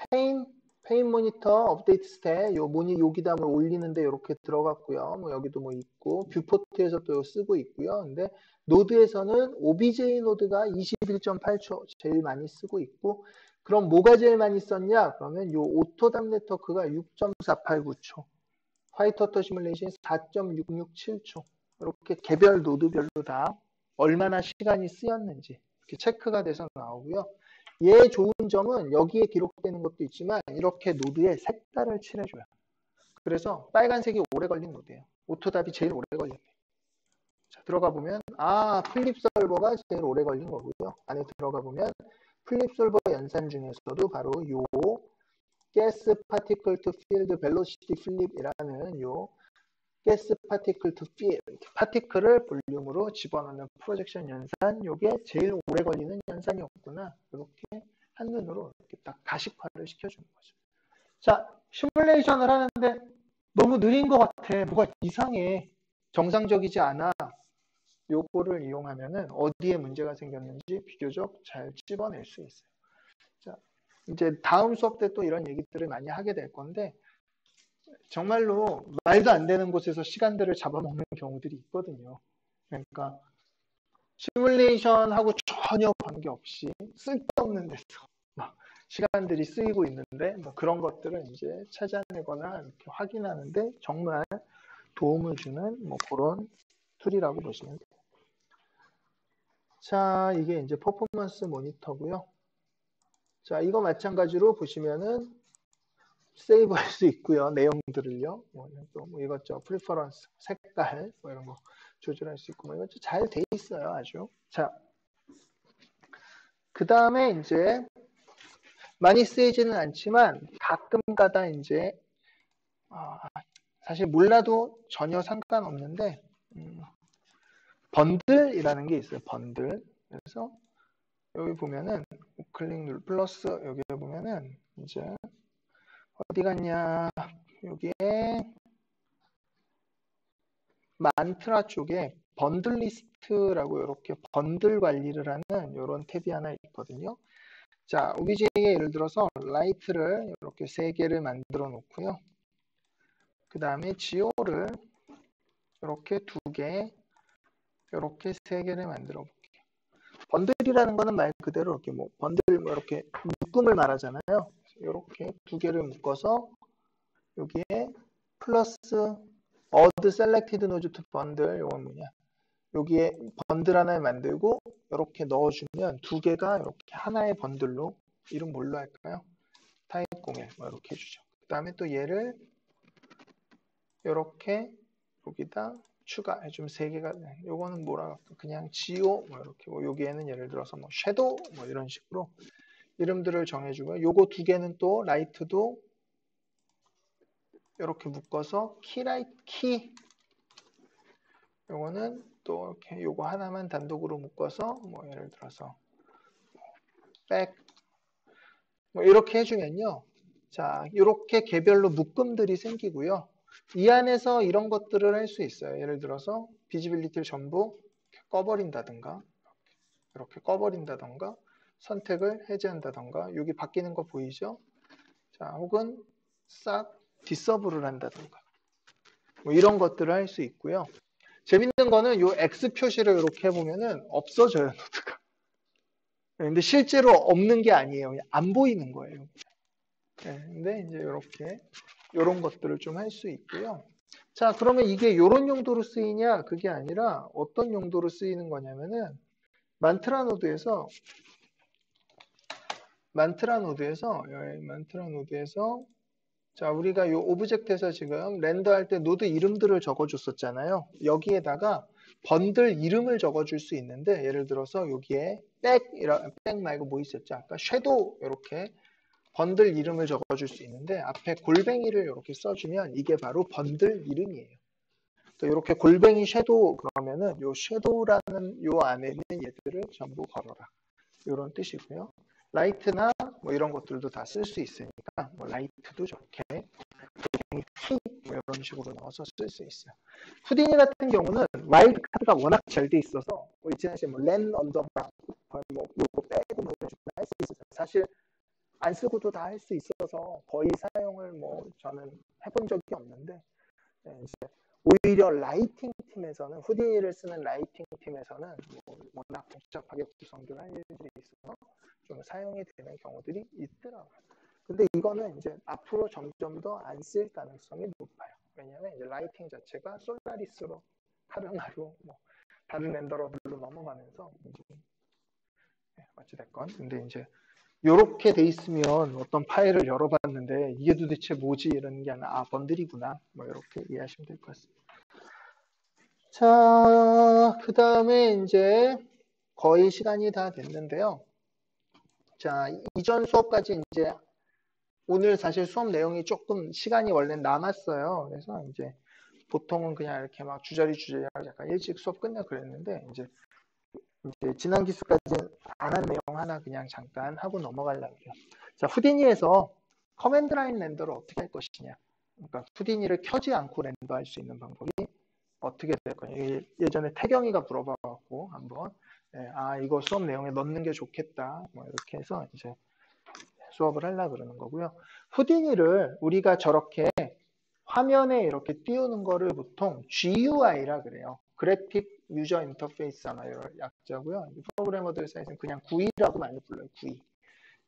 페인 모니터 업데이트 스탯 요 요기담을 올리는데 이렇게 들어갔고요. 뭐 여기도 뭐 있고 뷰포트에서 또 쓰고 있고요. 근데 노드에서는 OBJ 노드가 21.8초 제일 많이 쓰고 있고 그럼 뭐가 제일 많이 썼냐? 그러면 요 오토답 네트워크가 6.489초 화이트워터 시뮬레이션이 4.667초 이렇게 개별 노드별로 다 얼마나 시간이 쓰였는지 이렇게 체크가 돼서 나오고요. 얘 좋은 점은 여기에 기록되는 것도 있지만 이렇게 노드에 색깔을 칠해줘요. 그래서 빨간색이 오래 걸린 노드예요. 오토답이 제일 오래 걸렸네요. 자, 들어가 보면 플립 솔버가 제일 오래 걸린 거고요. 안에 들어가 보면 플립 솔버 연산 중에서도 바로 요 가스 파티클 투 필드 벨로시티 플립이라는 요 가스 파티클 투 필드 파티클을 볼륨으로 집어넣는 프로젝션 연산 요게 제일 오래 걸리는 연산이었구나. 이렇게 한눈으로 이렇게 딱 가식화를 시켜주는 거죠. 자, 시뮬레이션을 하는데 너무 느린 것 같아. 뭐가 이상해. 정상적이지 않아. 요거를 이용하면은 어디에 문제가 생겼는지 비교적 잘 찝어낼 수 있어요. 자, 이제 다음 수업 때 또 이런 얘기들을 많이 하게 될 건데 정말로 말도 안 되는 곳에서 시간들을 잡아먹는 경우들이 있거든요. 그러니까 시뮬레이션하고 전혀 관계없이 쓸데없는 데서 막 시간들이 쓰이고 있는데 뭐 그런 것들을 이제 찾아내거나 이렇게 확인하는데 정말 도움을 주는 뭐 그런 툴이라고 보시면 돼요. 자, 이게 이제 퍼포먼스 모니터고요. 자, 이거 마찬가지로 보시면은 세이브 할 수 있고요. 내용들을요. 뭐 이것저것 프리퍼런스, 색깔 뭐 이런 거 조절할 수 있고 뭐 이것도 잘 돼 있어요. 아주. 자, 그 다음에 이제 많이 쓰이지는 않지만 가끔 가다 이제 사실 몰라도 전혀 상관없는데 번들이라는 게 있어요. 번들. 그래서 여기 보면은 우클릭 눌 플러스 여기 보면은 이제 어디 갔냐 여기에 만트라 쪽에 번들 리스트라고 이렇게 번들 관리를 하는 이런 탭이 하나 있거든요. 자, OBJ에 예를 들어서 라이트를 이렇게 3개를 만들어 놓고요. 그 다음에 지오를 이렇게 2개, 이렇게 3개를 만들어 볼게요. 번들이라는 거는 말 그대로 이렇게 뭐 번들 뭐 이렇게 묶음을 말하잖아요. 이렇게 2개를 묶어서 여기에 플러스 어드 셀렉티드 노즈 투 번들 이건 뭐냐? 여기에 번들 하나를 만들고 이렇게 넣어주면 2개가 이렇게 하나의 번들로 이름 뭘로 할까요? 타입 01 뭐 이렇게 해주죠. 그 다음에 또 얘를 이렇게 여기다 추가해주면 3개가 요거는 뭐라 할까? 그냥 지오 뭐 이렇게 뭐 여기에는 예를 들어서 뭐 섀도우 뭐 이런 식으로 이름들을 정해주고 요거 2개는 또 라이트도 이렇게 묶어서 키 요거는 또 이렇게 요거 하나만 단독으로 묶어서 뭐 예를 들어서 백 뭐 이렇게 해주면요. 자, 이렇게 개별로 묶음들이 생기고요. 이 안에서 이런 것들을 할 수 있어요. 예를 들어서 비지빌리티를 전부 꺼버린다든가 이렇게 꺼버린다든가 선택을 해제한다든가 여기 바뀌는 거 보이죠? 자, 혹은 싹 디서브를 한다든가 뭐 이런 것들을 할 수 있고요. 재밌는 거는 이 X 표시를 이렇게 해보면은 없어져요, 노드가. 근데 실제로 없는 게 아니에요. 그냥 안 보이는 거예요. 네, 근데 이제 이렇게 이런 것들을 좀 할 수 있고요. 자, 그러면 이게 이런 용도로 쓰이냐? 그게 아니라 어떤 용도로 쓰이는 거냐면은 만트라 노드에서 자, 우리가 이 오브젝트에서 지금 렌더할 때 노드 이름들을 적어줬었잖아요. 여기에다가 번들 이름을 적어줄 수 있는데 예를 들어서 여기에 백 말고 뭐 있었죠? 아까 섀도우 이렇게 번들 이름을 적어줄 수 있는데 앞에 골뱅이를 이렇게 써주면 이게 바로 번들 이름이에요. 또 이렇게 골뱅이 섀도우 그러면은 요 섀도우라는 요 안에 있는 얘들을 전부 걸어라. 이런 뜻이고요. 라이트나 뭐 이런 것들도 다 쓸 수 있으니까 뭐 라이트도 좋게 키 뭐 이런 식으로 넣어서 쓸 수 있어요. 후디니 같은 경우는 와일드 카드가 워낙 잘 돼 있어서 뭐 이지한 씨뭐렌 언더바 뭐 이거 빼고 뭐 이런 식으로 할 수 있어요. 사실 안 쓰고도 다 할 수 있어서 거의 사용을 뭐 저는 해본 적이 없는데 이제 오히려 라이팅 팀에서는 후디니를 쓰는 라이팅 팀에서는 뭐 워낙 복잡하게 구성들 할 일들이 있어서 좀 사용이 되는 경우들이 있더라고요. 근데 이거는 이제 앞으로 점점 더 안 쓸 가능성이 높아요. 왜냐하면 이제 라이팅 자체가 솔라리스로 카르나로 뭐 다른 렌더러들로 넘어가면서 이제 어찌됐건 근데 이제 이렇게 돼 있으면 어떤 파일을 열어봤는데 이게 도대체 뭐지 이러는 게 아니라 번들이구나 뭐 이렇게 이해하시면 될 것 같습니다. 자, 그 다음에 이제 거의 시간이 다 됐는데요. 자, 이전 수업까지 이제 오늘 사실 수업 내용이 조금 시간이 원래 남았어요. 그래서 이제 보통은 그냥 이렇게 막 주저리 약간 일찍 수업 끝내 그랬는데 이제 지난 기수까지 안 한 내용 하나 그냥 잠깐 하고 넘어가려고요. 자, 후디니에서 커맨드 라인 렌더를 어떻게 할 것이냐. 그러니까 후디니를 켜지 않고 렌더할 수 있는 방법이 어떻게 될 거냐. 예전에 태경이가 물어봐갖고 한번 이거 수업 내용에 넣는 게 좋겠다. 뭐 이렇게 해서 이제 수업을 하려고 그러는 거고요. 후디니를 우리가 저렇게 화면에 이렇게 띄우는 거를 보통 GUI라 그래요. 그래픽 유저 인터페이스 아마 이런 약자고요. 프로그래머들 사이에서는 그냥 GUI라고 많이 불러요. GUI.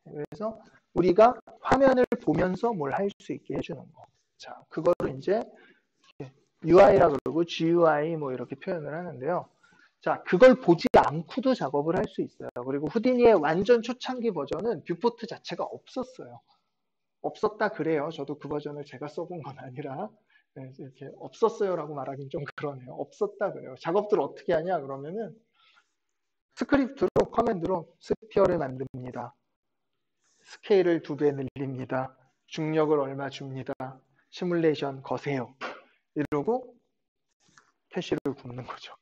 그래서 우리가 화면을 보면서 뭘 할 수 있게 해주는 거. 자, 그거를 이제 UI라 그러고 GUI 뭐 이렇게 표현을 하는데요. 자, 그걸 보지 않고도 작업을 할 수 있어요. 그리고 후디니의 완전 초창기 버전은 뷰포트 자체가 없었어요. 없었다 그래요. 저도 그 버전을 제가 써본 건 아니라 이렇게 없었어요라고 말하긴 좀 그러네요. 없었다 그래요. 작업들 어떻게 하냐 그러면은 스크립트로 커맨드로 스피어를 만듭니다. 스케일을 2배 늘립니다. 중력을 얼마 줍니다. 시뮬레이션 거세요. 이러고 캐시를 굽는 거죠.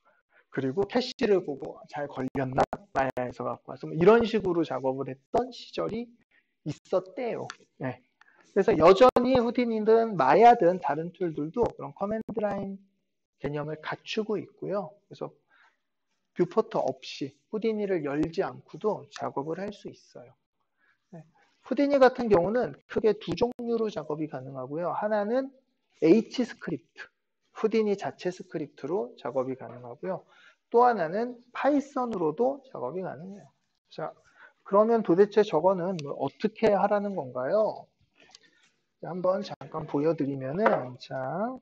그리고 캐시를 보고 잘 걸렸나? 마야에서 갖고 와서 뭐 이런 식으로 작업을 했던 시절이 있었대요. 네. 그래서 여전히 후디니든 마야든 다른 툴들도 그런 커맨드 라인 개념을 갖추고 있고요. 그래서 뷰포터 없이 후디니를 열지 않고도 작업을 할 수 있어요. 네. 후디니 같은 경우는 크게 2종류로 작업이 가능하고요. 하나는 H 스크립트, 후디니 자체 스크립트로 작업이 가능하고요. 또 하나는 파이썬으로도 작업이 가능해요. 자, 그러면 도대체 저거는 뭐 어떻게 하라는 건가요? 한번 잠깐 보여드리면은, 자,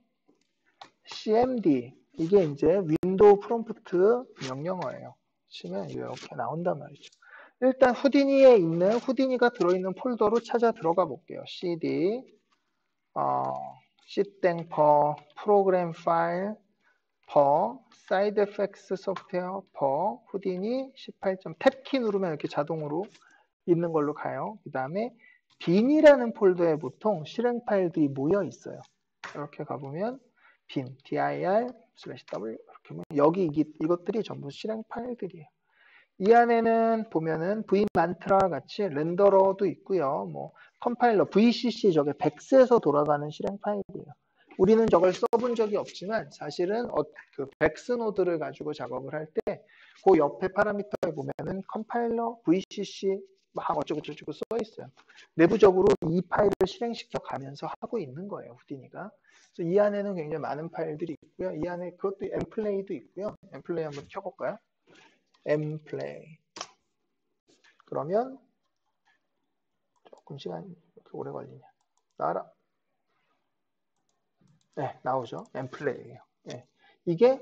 cmd, 이게 이제 윈도우 프롬프트 명령어예요. 치면 이렇게 나온단 말이죠. 일단 후디니가 들어있는 폴더로 찾아 들어가 볼게요. cd, c땡퍼, 프로그램 파일, 사이드 FX 소프트웨어, 후디니 18점, 탭키 누르면 이렇게 자동으로 있는 걸로 가요. 그 다음에 bin이라는 폴더에 보통 실행 파일들이 모여 있어요. 이렇게 가보면 bin, dir/w 이렇게 보면 여기 이것들이 전부 실행 파일들이에요. 이 안에는 보면은 vmantra 같이 렌더러도 있고요. 뭐 컴파일러 VCC 저게 백스에서 돌아가는 실행 파일이에요. 우리는 저걸 써본 적이 없지만 사실은 그 백스 노드를 가지고 작업을 할 때 그 옆에 파라미터에 보면은 컴파일러 VCC 막 어쩌고저쩌고 써 있어요. 내부적으로 이 파일을 실행시켜 가면서 하고 있는 거예요, 후디니가. 그래서 이 안에는 굉장히 많은 파일들이 있고요. 이 안에 그것도 엠플레이도 있고요. 엠플레이 한번 켜볼까요? 엠플레이. 그러면 조금 시간이 이렇게 오래 걸리냐. 나와라. 네, 나오죠. 엠플레이예요. 네. 이게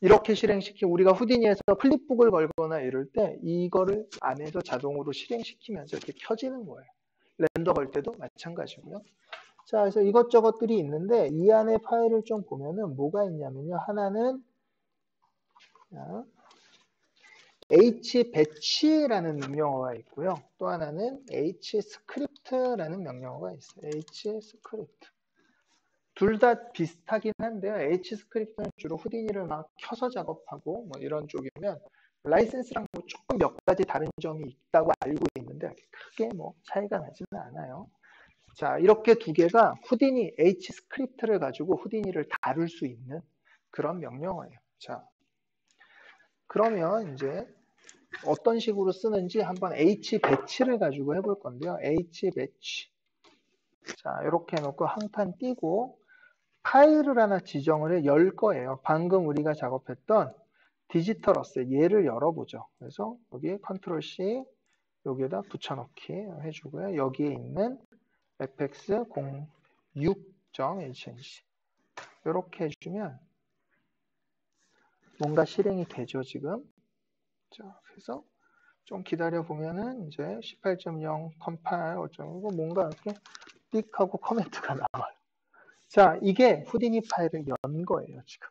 이렇게 실행시키고 우리가 후디니에서 플립북을 걸거나 이럴 때 이거를 안에서 자동으로 실행시키면서 이렇게 켜지는 거예요. 렌더 걸 때도 마찬가지고요. 자, 그래서 이것저것들이 있는데 이 안에 파일을 좀 보면은 뭐가 있냐면요. 하나는 hbatch라는 명령어가 있고요. 또 하나는 hscript라는 명령어가 있어요. hscript. 둘 다 비슷하긴 한데요. hscript는 주로 후디니를 막 켜서 작업하고 뭐 이런 쪽이면 라이센스랑 뭐 조금 몇 가지 다른 점이 있다고 알고 있는데 크게 뭐 차이가 나지는 않아요. 자, 이렇게 두 개가 후디니 hscript를 가지고 후디니를 다룰 수 있는 그런 명령어예요. 자, 그러면 이제 어떤 식으로 쓰는지 한번 hbatch를 가지고 해볼 건데요. hbatch. 자, 이렇게 해놓고 항판 띄고 파일을 하나 지정을 열 거예요. 방금 우리가 작업했던 디지털 어셋 얘를 열어보죠. 그래서 여기 컨트롤 C 여기에다 붙여넣기 해주고요. 여기에 있는 fx06.hng 이렇게 해주면 뭔가 실행이 되죠, 지금. 자, 그래서 좀 기다려 보면은 이제 18.0 컴파일 어쩌고 뭔가 이렇게 띡 하고 커멘트가 나와요. 자, 이게 후디니 파일을 연 거예요, 지금.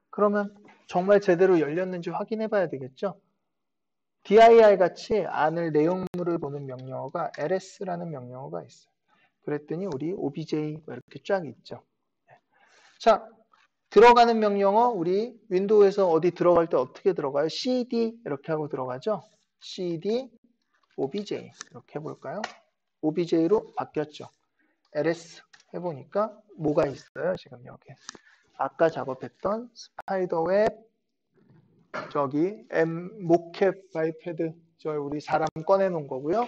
그러면 정말 제대로 열렸는지 확인해 봐야 되겠죠? dir 같이 안을 내용물을 보는 명령어가 ls라는 명령어가 있어요. 그랬더니 우리 obj 이렇게 쫙 있죠. 자, 들어가는 명령어 우리 윈도우에서 어디 들어갈 때 어떻게 들어가요? cd 이렇게 하고 들어가죠. cd obj 이렇게 해볼까요? obj로 바뀌었죠. ls 해보니까 뭐가 있어요? 지금 여기 아까 작업했던 스파이더웹 저기 모캡 바이패드 저 우리 사람 꺼내놓은 거고요.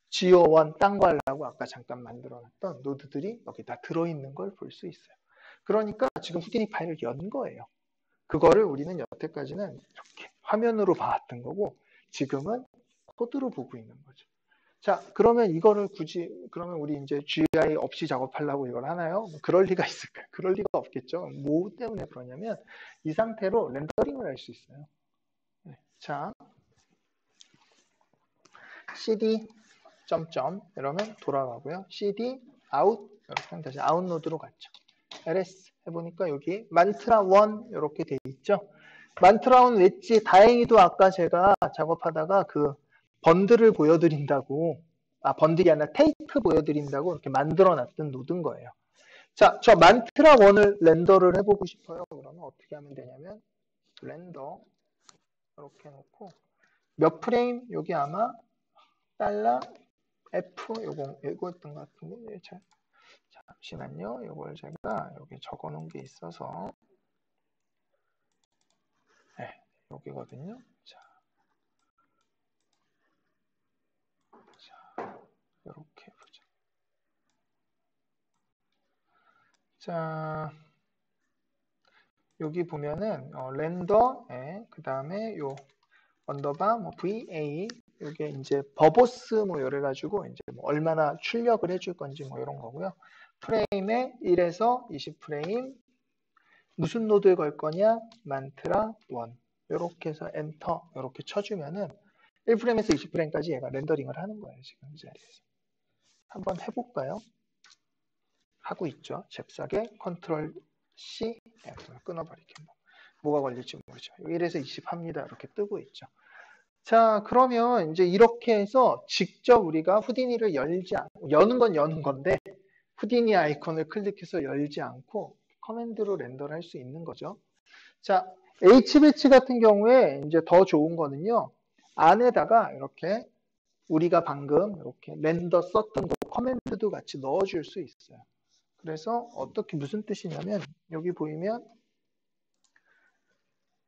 GO1 딴 거 하려고 아까 잠깐 만들어놨던 노드들이 여기 다 들어있는 걸 볼 수 있어요. 그러니까 지금 후디니 파일을 연 거예요. 그거를 우리는 여태까지는 이렇게 화면으로 봐왔던 거고 지금은 코드로 보고 있는 거죠. 자, 그러면 이거를 굳이 그러면 우리 이제 GUI 없이 작업하려고 이걸 하나요? 그럴 리가 있을까요? 그럴 리가 없겠죠. 뭐 때문에 그러냐면 이 상태로 렌더링을 할 수 있어요. 네. 자, cd 점점 이러면 돌아가고요. cd out 이렇게 하면 다시 아웃 노드로 갔죠. ls 해보니까 여기 만트라 1 이렇게 돼 있죠. 만트라운 웨지 다행히도 아까 제가 작업하다가 그 번들을 보여드린다고 번들이 아니라 테이프 보여드린다고 이렇게 만들어 놨던 노드인 거예요. 자, 저 만트라 원을 렌더를 해보고 싶어요. 그러면 어떻게 하면 되냐면 렌더 이렇게 해놓고 몇 프레임 여기 아마 달러 F 요거였던 것 같은데 잠시만요. 요걸 제가 여기 적어놓은 게 있어서 네, 여기거든요. 자, 이렇게 보죠. 자, 여기 보면은 렌더에 그 다음에 요 언더바 뭐 VA 이게 이제 버보스 뭐 이래 가지고 이제 뭐 얼마나 출력을 해줄 건지 뭐 이런 거고요. 프레임에 1에서 20 프레임 무슨 노드에 걸 거냐? 만트라 1 이렇게 해서 엔터 이렇게 쳐주면은 1프레임에서 20프레임까지 얘가 렌더링을 하는 거예요. 지금 이 자리에서. 한번 해볼까요? 하고 있죠. 잽싸게 컨트롤 C 끊어버리게 뭐가 걸릴지 모르죠. 1에서 20 합니다. 이렇게 뜨고 있죠. 자, 그러면 이제 이렇게 해서 직접 우리가 후디니를 여는 건 여는 건데 후디니 아이콘을 클릭해서 열지 않고 커맨드로 렌더를 할 수 있는 거죠. 자, H배치 같은 경우에 이제 더 좋은 거는요. 안에다가 이렇게 우리가 방금 이렇게 렌더 썼던 그 커맨드도 같이 넣어줄 수 있어요. 그래서 어떻게 무슨 뜻이냐면 여기 보이면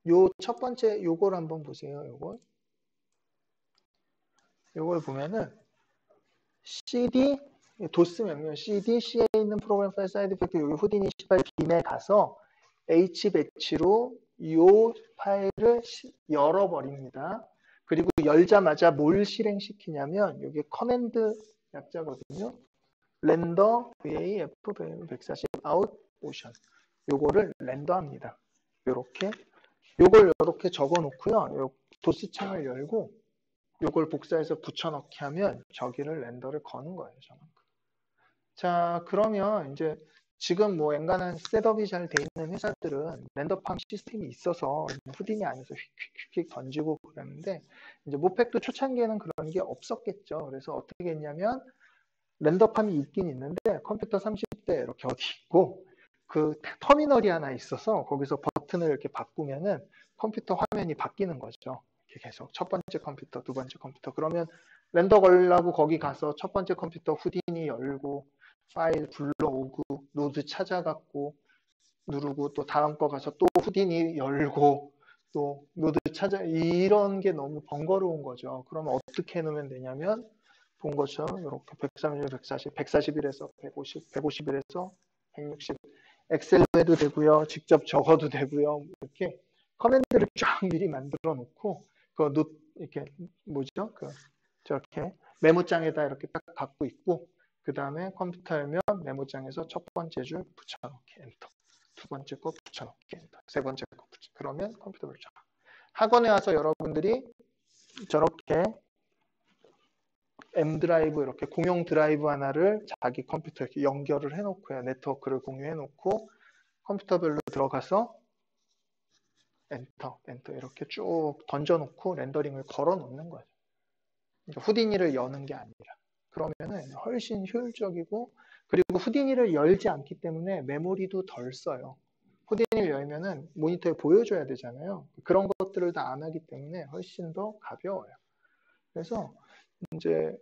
요 첫 번째 요걸 한번 보세요. 요걸 보면은 CD 도스 명령 CD C에 있는 프로그램 파일 사이드 이펙트 여기 후디니 18 빔에 가서 H 배치로 이 파일을 열어버립니다. 그리고 열자마자 뭘 실행시키냐면 이게 커맨드 약자거든요. 렌더 VAF 140 out 오션 요거를 렌더합니다. 요걸 이렇게 적어 놓고요. 요 도스 창을 열고 요걸 복사해서 붙여넣기 하면 저기를 렌더를 거는 거예요. 저만큼. 자, 그러면 이제 지금 뭐 엔간한 셋업이 잘 돼 있는 회사들은 렌더팜 시스템이 있어서 후디니 안에서 휙휙휙 던지고 그러는데 이제 모펙도 초창기에는 그런 게 없었겠죠. 그래서 어떻게 했냐면 렌더팜이 있긴 있는데 컴퓨터 30대 이렇게 어디 있고 그 터미널이 하나 있어서 거기서 버튼을 이렇게 바꾸면은 컴퓨터 화면이 바뀌는 거죠. 이렇게 계속 첫 번째 컴퓨터, 두 번째 컴퓨터 그러면 렌더 걸라고 거기 가서 첫 번째 컴퓨터 후디니 열고 파일 불러오고 노드 찾아갖고 누르고 또 다음 거 가서 또 후디니 열고 또 노드 찾아 이런 게 너무 번거로운 거죠. 그러면 어떻게 해놓으면 되냐면 본 것처럼 이렇게 130, 140, 141에서 150, 151에서 160 엑셀로 해도 되고요. 직접 적어도 되고요. 이렇게 커맨드를 쫙 미리 만들어 놓고 이렇게 뭐죠? 저렇게 메모장에다 이렇게 딱 갖고 있고 그 다음에 컴퓨터 열면 메모장에서 첫 번째 줄 붙여넣기 엔터 두 번째 거 붙여넣기 엔터 세 번째 거 그러면 컴퓨터를 쫙 학원에 와서 여러분들이 저렇게 M 드라이브 이렇게 공용 드라이브 하나를 자기 컴퓨터에 이렇게 연결을 해놓고요. 네트워크를 공유해놓고 컴퓨터별로 들어가서 엔터 이렇게 쭉 던져놓고 렌더링을 걸어놓는 거죠. 그러니까 후디니를 여는 게 아니라 그러면은 훨씬 효율적이고 그리고 후디니를 열지 않기 때문에 메모리도 덜 써요. 후디니를 열면은 모니터에 보여줘야 되잖아요. 그런 것들을 다 안 하기 때문에 훨씬 더 가벼워요. 그래서 이제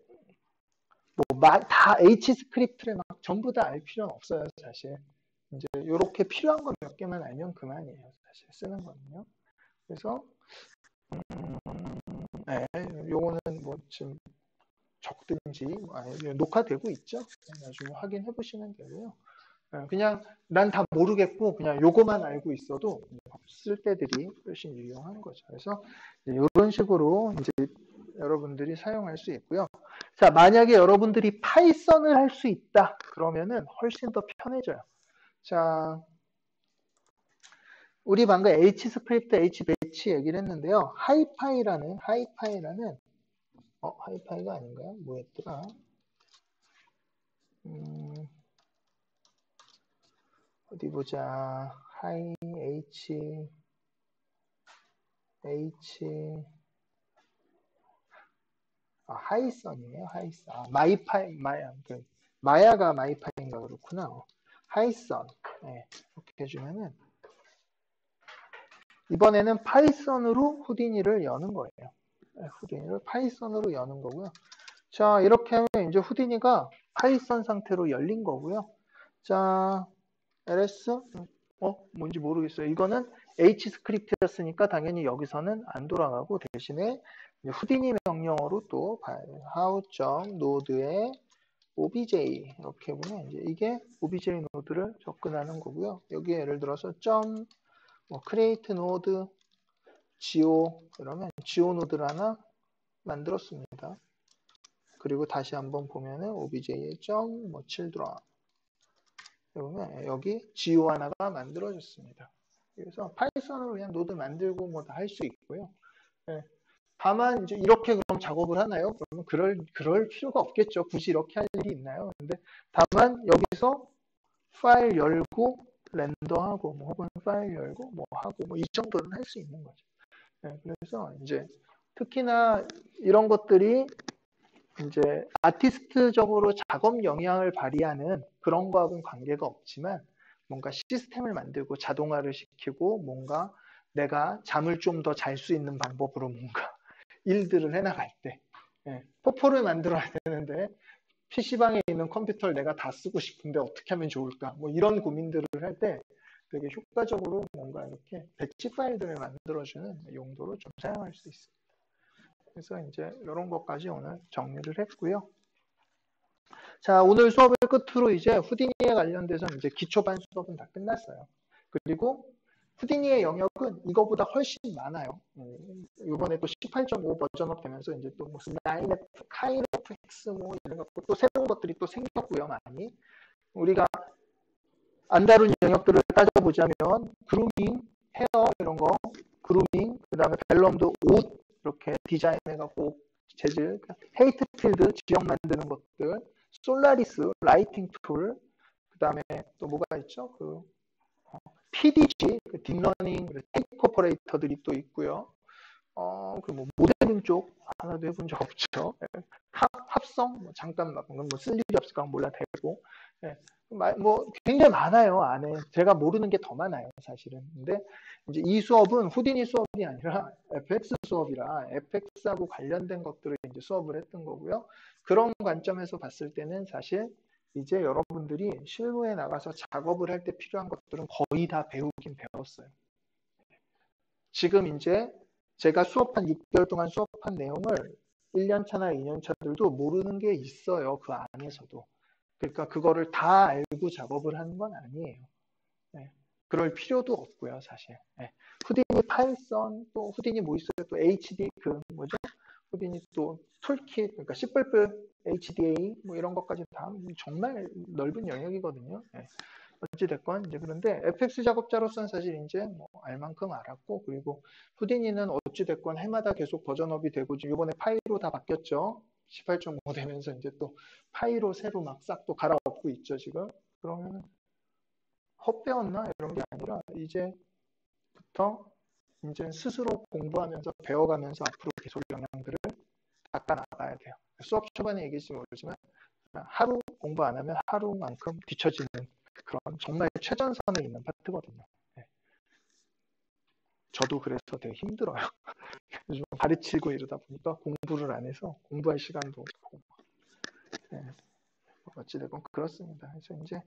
다 H 스크립트를 막 전부 다 알 필요는 없어요, 사실. 이제 이렇게 필요한 거 몇 개만 알면 그만이에요, 사실 쓰는 거는요. 그래서 네, 요거는 뭐 지금 적든지 녹화되고 있죠. 나중에 확인해 보시면 되고요. 그냥 난 다 모르겠고 그냥 요거만 알고 있어도 쓸 때들이 훨씬 유용한 거죠. 그래서 이런 식으로 이제 여러분들이 사용할 수 있고요. 자, 만약에 여러분들이 파이썬을 할 수 있다 그러면은 훨씬 더 편해져요. 자, 우리 방금 H 스크립트, H 배치 얘기를 했는데요. 하이파이라는 하이파이가 아닌가요? 뭐였더라? 어디 보자. 하이 H H, 하이썬이에요. 하이썬. 마이파이, 마야가 마이파이인가 그렇구나. 하이썬. 네, 이렇게 해주면은 이번에는 파이썬으로 후디니를 여는 거예요. 네, 후디니를 파이썬으로 여는 거고요. 자, 이렇게 하면 이제 후디니가 파이썬 상태로 열린 거고요. 자, ls, 뭔지 모르겠어요. 이거는 H 스크립트였으니까 당연히 여기서는 안 돌아가고 대신에 후디니 명령어로 또 how.node에 obj 이렇게 보면 이제 이게 obj 노드를 접근하는 거고요. 여기에 예를 들어서 create node geo 그러면 geo 노드를 하나 만들었습니다. 그리고 다시 한번 보면은 obj의 children 그러면 여기 geo 하나가 만들어졌습니다. 그래서 파이썬으로 그냥 노드 만들고 뭐 다 할 수 있고요. 네. 다만 이제 이렇게 그럼 작업을 하나요? 그러면 그럴 필요가 없겠죠. 굳이 이렇게 할 일이 있나요? 근데 다만 여기서 파일 열고 렌더하고 뭐 혹은 파일 열고 뭐 하고 뭐 이 정도는 할 수 있는 거죠. 네, 그래서 이제 특히나 이런 것들이 이제 아티스트적으로 작업 영향을 발휘하는 그런 거하고는 관계가 없지만 뭔가 시스템을 만들고 자동화를 시키고 뭔가 내가 잠을 좀 더 잘 수 있는 방법으로 뭔가 일들을 해나갈 때 포포를 만들어야 되는데 PC방에 있는 컴퓨터를 내가 다 쓰고 싶은데 어떻게 하면 좋을까 뭐 이런 고민들을 할 때 되게 효과적으로 뭔가 이렇게 배치 파일들을 만들어주는 용도로 좀 사용할 수 있습니다. 그래서 이제 이런 것까지 오늘 정리를 했고요. 자, 오늘 수업을 끝으로 이제 후디니에 관련돼서 이제 기초반 수업은 다 끝났어요. 그리고 후디니의 영역은 이거보다 훨씬 많아요. 이번에 또 18.5 버전업 되면서 이제 또 무슨 9F, 카이네프X 뭐 이런 것도 또 새로운 것들이 또 생겼고요, 많이. 우리가 안 다룬 영역들을 따져보자면 그루밍, 헤어 이런 거, 그루밍, 그 다음에 벨럼도 옷 이렇게 디자인해갖고 재질, 헤이트 필드 지역 만드는 것들, 솔라리스 라이팅 툴, 그 다음에 또 뭐가 있죠? PDG, 딥러닝, 테이크 오퍼레이터들이 또 있고요. 그뭐 모델링 쪽 하나도 해본 적 없죠. 합성 뭐 잠깐 뭐 쓸 일이 없을까 몰라 되고 뭐 굉장히 많아요 안에 제가 모르는 게 더 많아요 사실은. 근데 이제 이 수업은 후디니 수업이 아니라 FX 수업이라 FX하고 관련된 것들을 이제 수업을 했던 거고요. 그런 관점에서 봤을 때는 사실 이제 여러분들이 실무에 나가서 작업을 할 때 필요한 것들은 거의 다 배우긴 배웠어요. 지금 이제 제가 수업한 6개월 동안 수업한 내용을 1년 차나 2년 차들도 모르는 게 있어요. 그 안에서도. 그러니까 그거를 다 알고 작업을 하는 건 아니에요. 네. 그럴 필요도 없고요, 사실. 네. 후디니 파이썬, 또 후디니 뭐 있어요? 또 HD, 뭐죠? 후디니 또 툴킷, 그러니까 C++, HDA, 뭐 이런 것까지 다 정말 넓은 영역이거든요. 네. 어찌됐건, 이제 그런데 FX 작업자로서는 사실 이제 뭐 알만큼 알았고, 그리고 후디니는 어찌됐건 해마다 계속 버전업이 되고, 이번에 파이로 다 바뀌었죠. 18.5 되면서 이제 또 파이로 새로 막 싹 또 갈아엎고 있죠, 지금. 그러면 헛배웠나? 이런 게 아니라, 이제부터 이제 스스로 공부하면서 배워가면서 앞으로 계속 영향들을 닦아 나가야 돼요. 수업 초반에 얘기했지 모르지만, 하루 공부 안 하면 하루만큼 뒤처지는 그런 정말 최전선에 있는 파트거든요. 네. 저도 그래서 되게 힘들어요. 요즘 가르치고 이러다 보니까 공부를 안 해서 공부할 시간도 없고. 네. 어찌됐건 그렇습니다. 그래서 이제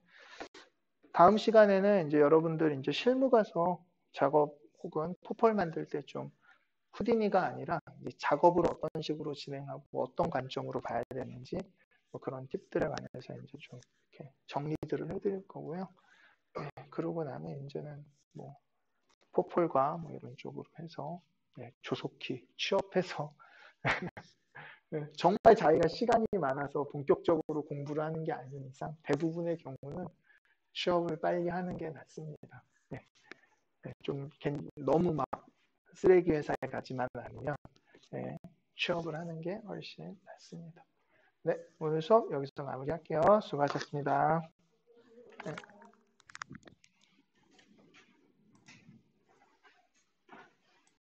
다음 시간에는 이제 여러분들 이제 실무 가서 작업 혹은 포펄 만들 때 좀 후디니가 아니라 작업을 어떤 식으로 진행하고 어떤 관점으로 봐야 되는지 뭐 그런 팁들에 관해서 이제 좀 이렇게 정리들을 해드릴 거고요. 네, 그러고 나면 이제는 뭐 포폴과 뭐 이런 쪽으로 해서 조속히 취업해서 정말 자기가 시간이 많아서 본격적으로 공부를 하는 게 아닌 이상 대부분의 경우는 취업을 빨리 하는 게 낫습니다. 네, 좀 너무 막 쓰레기 회사에 가지만 않으면 취업을 하는 게 훨씬 낫습니다. 네, 오늘 수업 여기서 마무리할게요. 수고하셨습니다. 네.